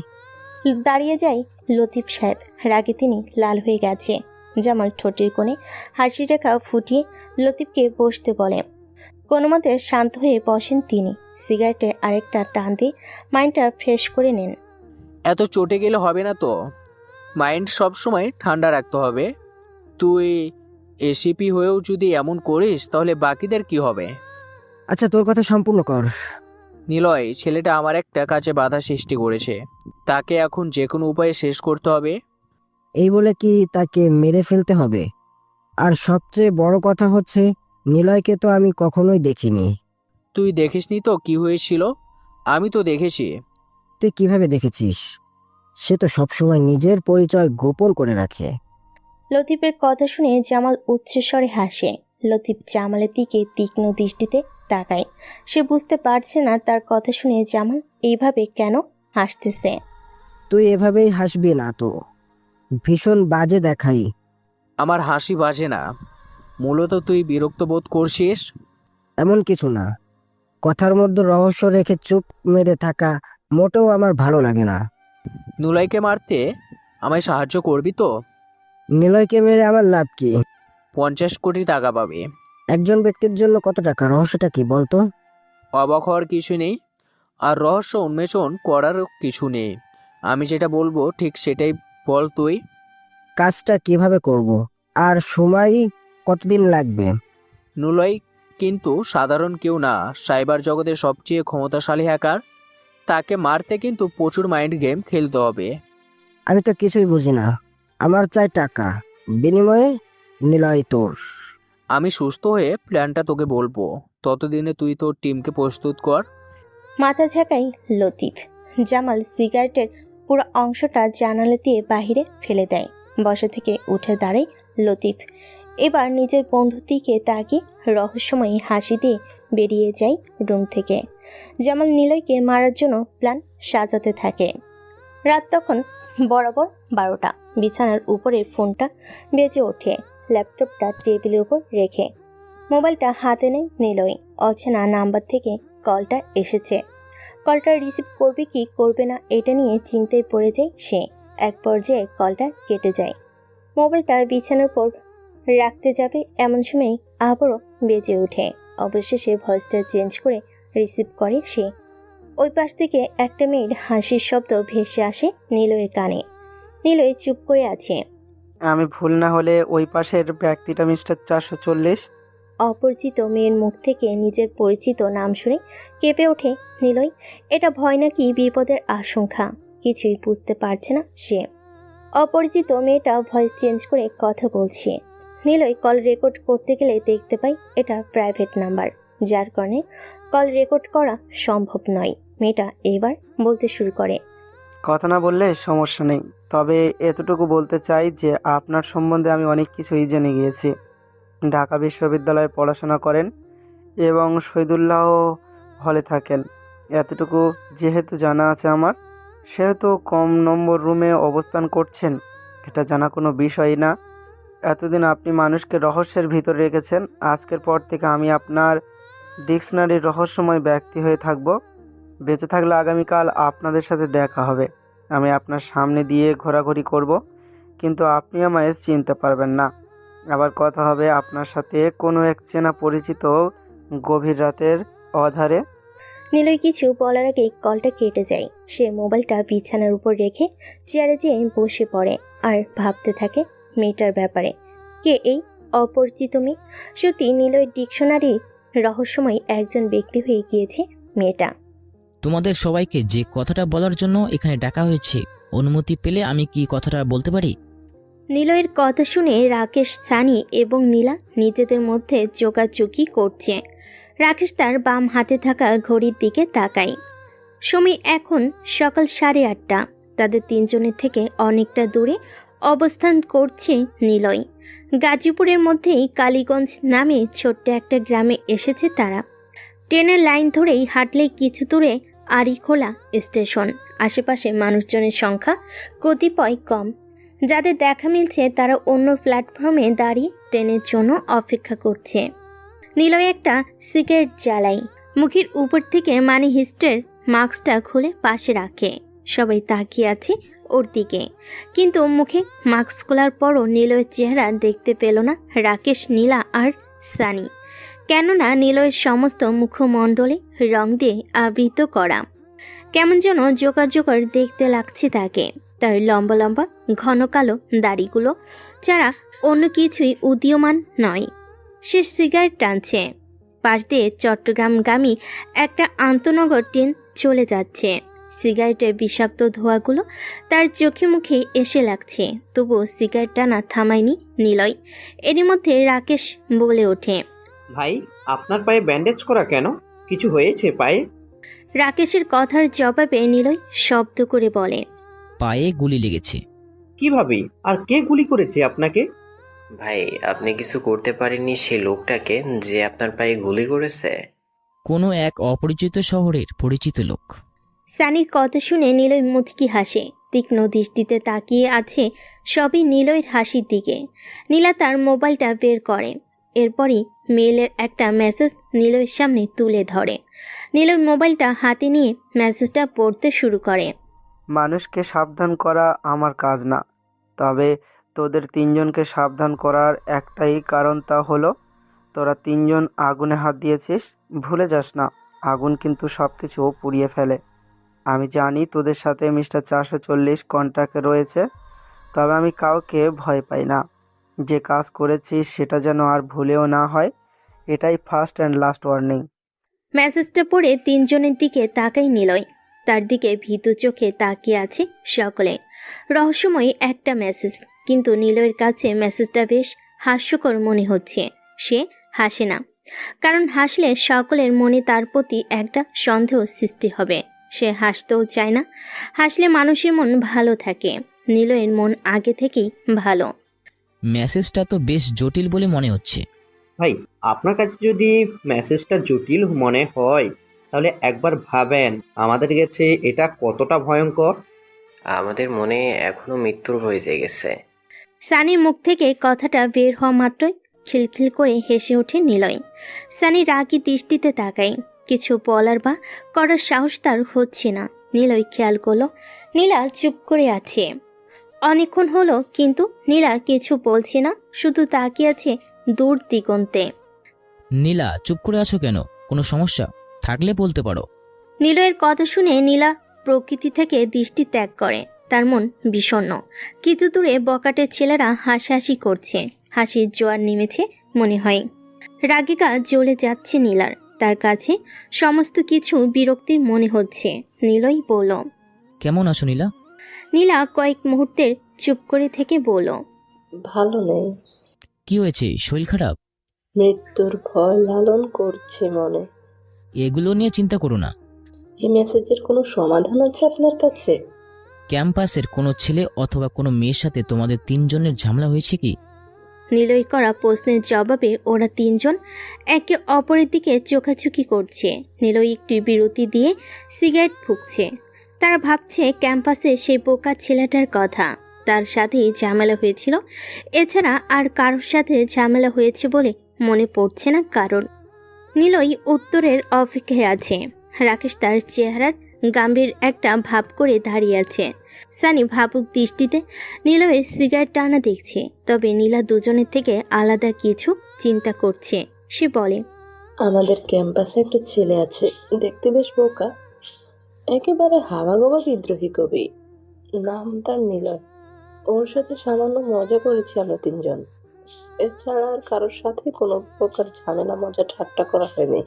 দাঁড়িয়ে যায় লতিফ সাহেব। রাগে তিনি লাল হয়ে গেছে। জামাল ঠোঁটের কোণে হাসি রেখা ফুটিয়ে লতিফকে বসতে বলে। কোনো মতে শান্ত হয়ে বসেন তিনি। সিগারেটে আরেকটা টান দিয়ে মাইন্ডটা ফ্রেশ করে নেন। এত চটে গেলে হবে না তো, মাইন্ড সবসময় ঠান্ডা রাখতে হবে। তুই এসিপি হয়েও যদি এমন করিস তাহলে বাকিদের কি হবে? আচ্ছা, তোর কথা সম্পূর্ণ কর। নিলয় ছেলেটা আমার একটা কাজে বাধা সৃষ্টি করেছে, তাকে এখন যে কোনো উপায়ে শেষ করতে হবে। এই বলে কি তাকে মেরে ফেলতে হবে? আর সবচেয়ে বড় কথা হচ্ছে, নিলয়কে তো আমি কখনোই দেখিনি। তুই দেখিসনি তো কি হয়েছিল? আমি তো দেখেছি। তুই কিভাবে দেখেছিস? সে তো সবসময় নিজের পরিচয় গোপন করে রাখে। লতিফের কথা শুনে জামাল উচ্চস্বরে হাসে। লতিফ জামালের দিকে তীক্ষ্ণ দৃষ্টিতে তাকায়। সে বুঝতে পারছে না তার কথা শুনে জামাল এইভাবে কেন হাসতেছে। তুই এভাবেই হাসবি না তো, ভীষণ বাজে দেখাই। আমার হাসি বাজে না, মূলত তুই বিরক্ত বোধ করছিস। এমন কিছু না, কথার মধ্যে রহস্য রেখে চুপ মেরে থাকা মোটেও আমার ভালো লাগে না। নিলয়কে মারতে আমায় সাহায্য করবি তো? নিলয়কে মেরে আমার লাভ কি? 50 কোটি টাকা পাবে। একজন ব্যক্তির জন্য কত টাকা? রহস্যটা কি বলতো? অবাক হওয়ার কিছু নেই, আর রহস্য উন্মোচন করারও কিছু নেই। আমি যেটা বলবো ঠিক সেটাই বল তুই। কাজটা কিভাবে করব? আর সময় কতদিন লাগবে? নিলয় কিন্তু সাধারণ কেউ না, সাইবার জগতের সবচেয়ে ক্ষমতাশালী হ্যাকার। তাকে মারতে কিন্তু প্রচুর মাইন্ড গেম খেলতে হবে। আমি তো কিছুই বুঝি না। আমার চাই টাকা, বিনিময়ে নিলয় তোর। আমি সুস্থ হয়ে প্ল্যানটা তোকে বলবো, ততদিনে তুই তোর টিমকে প্রস্তুত কর। মাথা ঝাঁকাই লতিফ। জামাল সিগারেটের পুরো অংশটা জানালা দিয়ে বাহিরে ফেলে দেয়। বসা থেকে উঠে দাঁড়ায় লতিফ। এবার নিজের বন্ধুর দিকে তাকিয়ে রহস্যময়ী হাসি দিয়ে বেরিয়ে যায় রুম থেকে। জামাল নিলয়কে মারার জন্য প্ল্যান সাজাতে থাকে। রাত তখন বরাবর 12টা। বিছানার উপরে ফোনটা বেজে ওঠে। ল্যাপটপটা টেবিলের উপর রেখে মোবাইলটা হাতে নেয় নিলয়। অচেনা নাম্বার থেকে কলটা এসেছে। কলটা রিসিভ করবে কি করবে না এটা নিয়ে চিন্তায় পড়ে যায় সে। এক পর্যায়ে কলটা কেটে যায়। মোবাইলটা বিছানার উপর রাখতে যাবে এমন সময় আবারও বেজে ওঠে। অবশেষে ভয়েসটা চেঞ্জ করে রিসিভ করে সে। ওই পাশ থেকে একটা মেয়ের হাসির শব্দ ভেসে আসে নিলয়ের কানে। নিলয় চুপ করে আছে। আমি ভুল না হলে ওই পাশের ব্যক্তিটা মিস্টার 440? অপরিচিত মেয়ের মুখ থেকে নিজের পরিচিত নাম শুনে কেঁপে ওঠে নিলয়। এটা ভয় নাকি বিপদের আশঙ্কা কিছুই বুঝতে পারছে না সে। অপরিচিত মেয়েটা ভয়েস চেঞ্জ করে কথা বলছে। নিলয় কল রেকর্ড করতে গেলে দেখতে পাই এটা প্রাইভেট নাম্বার, যার কারণে কল রেকর্ড করা সম্ভব নয়। মেয়েটা এবার বলতে শুরু করে। কথা না বললে সমস্যা নেই, তবে এতটুকু বলতে চাই যে আপনার সম্বন্ধে আমি অনেক কিছুই জেনে গিয়েছি। ঢাকা বিশ্ববিদ্যালয়ে পড়াশোনা করেন এবং শহীদুল্লাহ হলে থাকেন। এতটুকু যেহেতু জানা আছে আমার, সেহেতু কম নম্বর রুমে অবস্থান করছেন এটা জানা কোনো বিষয়ই না। এতদিন আপনি মানুষকে রহস্যের ভিতর রেখেছেন। আজকের পর থেকে আমি আপনার ডিকশনারির রহস্যময় ব্যক্তি হয়ে থাকব। বেঁচে থাকলে আগামীকাল আপনাদের সাথে দেখা হবে। আমি আপনার সামনে দিয়ে ঘোরাঘুরি করব, কিন্তু আপনি আমায় চিনতে পারবেন না। আবার কথা হবে আপনার সাথে কোনো এক চেনা পরিচিত গভীর রাতের অধারে। নিলয় কিছু বলার আগে কলটা কেটে যায়। সে মোবাইলটা বিছানার উপর রেখে চেয়ারে যেয়ে বসে পড়ে আর ভাবতে থাকে মেয়েটার ব্যাপারে। কে এই অপরিচিত মেয়ে? সত্যি নিলয়ের ডিকশনারি রহস্যময় একজন ব্যক্তি হয়ে গিয়েছে মেয়েটা। তোমাদের সবাইকে যে কথাটা বলার জন্য এখানে ডাকা হয়েছে, অনুমতি পেলে আমি কি কথাটা বলতে পারি? নিলয়ের কথা শুনে রাকেশ, সানি এবং নীলা নিজেদের মধ্যে চোকাচুকি করছে। রাকেশ তার বাম হাতে থাকা ঘড়ির দিকে তাকায়। সময় এখন সকাল 8:30। তাদের তিনজনের থেকে অনেকটা দূরে অবস্থান করছে নিলয়। গাজীপুরের মধ্যেই কালীগঞ্জ নামে ছোট্ট একটা গ্রামে এসেছে তারা। ট্রেনের লাইন ধরেই হাঁটলেই কিছু দূরে আড়িখোলা স্টেশন। আশেপাশে মানুষজনের সংখ্যা কতিপয় কম। যাদের দেখা মিলছে তারা অন্য প্ল্যাটফর্মে দাঁড়িয়ে ট্রেনের জন্য অপেক্ষা করছে। নিলয় একটা সিগারেট জ্বালায়, মুখের উপর থেকে মানি হিস্টের মাস্কটা খুলে পাশে রাখে। সবাই তাকিয়ে আছে ওর দিকে, কিন্তু মুখে মাস্ক খোলার পরও নিলয়ের চেহারা দেখতে পেল না রাকেশ, নীলা আর সানি। কেননা নিলয়ের সমস্ত মুখমণ্ডলে রং দিয়ে আবৃত করা। কেমন যেন জোকার জোকার দেখতে লাগছে তাকে। তার লম্বা লম্বা ঘন কালো দাড়িগুলো ছাড়া অন্য কিছুই উদীয়মান নয়। সে সিগারেট টানছে। পাশ দিয়ে চট্টগ্রামগামী একটা আন্তনগর ট্রেন চলে যাচ্ছে। সিগারেটের বিষাক্ত ধোঁয়াগুলো তার চোখে মুখে এসে লাগছে, তবুও সিগারেট টানা থামায়নি নিলয়। এরই মধ্যে রাকেশ বলে ওঠে, ভাই, আপনার পায়ে ব্যান্ডেজ করা কেন? কিছু হয়েছে পায়ে? রাকেশের কথার জবাবে নিলয় শব্দ করে বলে, পায়ে গুলি লেগেছে। কিভাবে আর কে গুলি করেছে আপনাকে? ভাই, আপনি কিছু করতে পারেননি সেই লোকটাকে যে আপনার পায়ে গুলি করেছে? কোনো এক অপরিচিত শহরের পরিচিত লোক। সানির কথা শুনে নিলয় মুচকি হাসে। তীক্ষ্ণ দৃষ্টিতে তাকিয়ে আছে সবই নিলয়ের হাসির দিকে। নীলা তার মোবাইলটা বের করে। এরপরই মেইলের একটা মেসেজ নিলয়ের সামনে তুলে ধরে। নিলয় মোবাইলটা হাতে নিয়ে মেসেজটা পড়তে শুরু করে। মানুষকে সাবধান করা আমার কাজ না, তবে তোদের তিনজনকে সাবধান করার একটাই কারণ, তা হলো তোরা তিনজন আগুনে হাত দিয়েছিস। ভুলে যাস না, আগুন কিন্তু সব কিছু পুড়িয়ে ফেলে। আমি জানি তোদের সাথে মিস্টার 440 কন্ট্রাক্টে রয়েছে, তবে আমি কাউকে ভয় পাই না। যে কাজ করেছিস সেটা যেন আর ভুলেও না হয়, এটাই ফার্স্ট অ্যান্ড লাস্ট ওয়ার্নিং। মেসেজটা পড়ে তিনজনের দিকে তাকাই নিলয়। তার দিকে ভীতু চোখে তাকিয়ে আছে সকলে। রহস্যময় একটা মেসেজ, কিন্তু নিলয়ের কাছে মেসেজটা বেশ হাস্যকর মনে হচ্ছে। সে হাসে না, কারণ হাসলে সকলের মনে তার প্রতি একটা সন্দেহ সৃষ্টি হবে। সে হাসতেও চায় না। হাসলে মানুষের মন ভালো থাকে। নিলয়ের মন আগে থেকেই ভালো। মেসেজটা তো বেশ জটিল বলে মনে হচ্ছে। ভাই, আপনার কাছে যদি মেসেজটা জটিল মনে হয় তাহলে একবার ভাবেন আমাদের কাছে এটা কতটা ভয়ঙ্কর। আমাদের মনে এখনো মৃত্যুর ভয় জেগেছে। সানির মুখ থেকে কথাটা বের হওয়া মাত্রই খিলখিল করে হেসে ওঠে নিলয়। সানি রাগী দৃষ্টিতে তাকায়। কিছু বলার বা করার সাহস তার হচ্ছে না। নিলয় খেয়াল করলো নীলা চুপ করে আছে। অনেকক্ষণ হলো, কিন্তু নীলা কিছু বলছে না, শুধু তাকিয়ে আছে দূর দিগন্তে। নীলা, চুপ করে আছো কেন? কোনো সমস্যা থাকলে বলতে পারো। নিলয়ের কথা শুনে নীলা প্রকৃতি থেকে দৃষ্টি ত্যাগ করে। তার মন বিষণ্ণ। কিছু দূরে বকাটের ছেলেরা হাসাহাসি করছে। হাসির জোয়ার নেমেছে মনে হয়। রাগিকা জ্বলে যাচ্ছে নীলার। তার কাছে সমস্ত কিছু বিরক্তির মনে হচ্ছে। নিলয় বলল, কেমন আছো নীলা? নীলা কয়েক মুহূর্তের চুপ করে থেকে বলল, ভালো নেই। কি হয়েছে? শরীর খারাপ? মৃত্যুর ভয় লালন করছে মনে। এগুলো নিয়ে চিন্তা করো না। এই মেসেজের কোনো সমাধান আছে আপনার কাছে? ক্যাম্পাসের কোনো ছেলে অথবা কোনো মেয়ের সাথে তোমাদের তিনজনের ঝামেলা হয়েছে কি? নিলয় করা প্রশ্নের জবাবে ওরা তিনজন একে অপরের দিকে চোখাচুকি করছে। নিলয় একটু বিরতি দিয়ে সিগারেট ফুঁকছে। তারা ভাবছে ক্যাম্পাসে সেই বোকা ছেলেটার কথা। তার সাথেই ঝামেলা হয়েছিল, এছাড়া আর কারোর সাথে ঝামেলা হয়েছে বলে মনে পড়ছে না কারণ। নিলয় উত্তরের অপেক্ষায় আছে। রাকেশ তার চেহারার গাম্ভীর একটা ভাব করে দাঁড়িয়ে আছে। সানি ভাবুক দৃষ্টিতে নিলয়ের সিগারেট টানা দেখছে, তবে নীলা দুজনের থেকে আলাদা কিছু চিন্তা করছে। সে বলে, আমাদের ক্যাম্পাসে একটা ছেলে আছে, দেখতে বেশ বোকা, একেবারে হাওয়াগোবা বিদ্রোহী কবি। নাম তার নিলয়। ওর সাথে সামান্য মজা করেছি আমরা তিনজন। এছাড়া আর কারোর সাথে কোনো প্রকার ঝামেলা মজা ঠাট্টা করা হয়নি।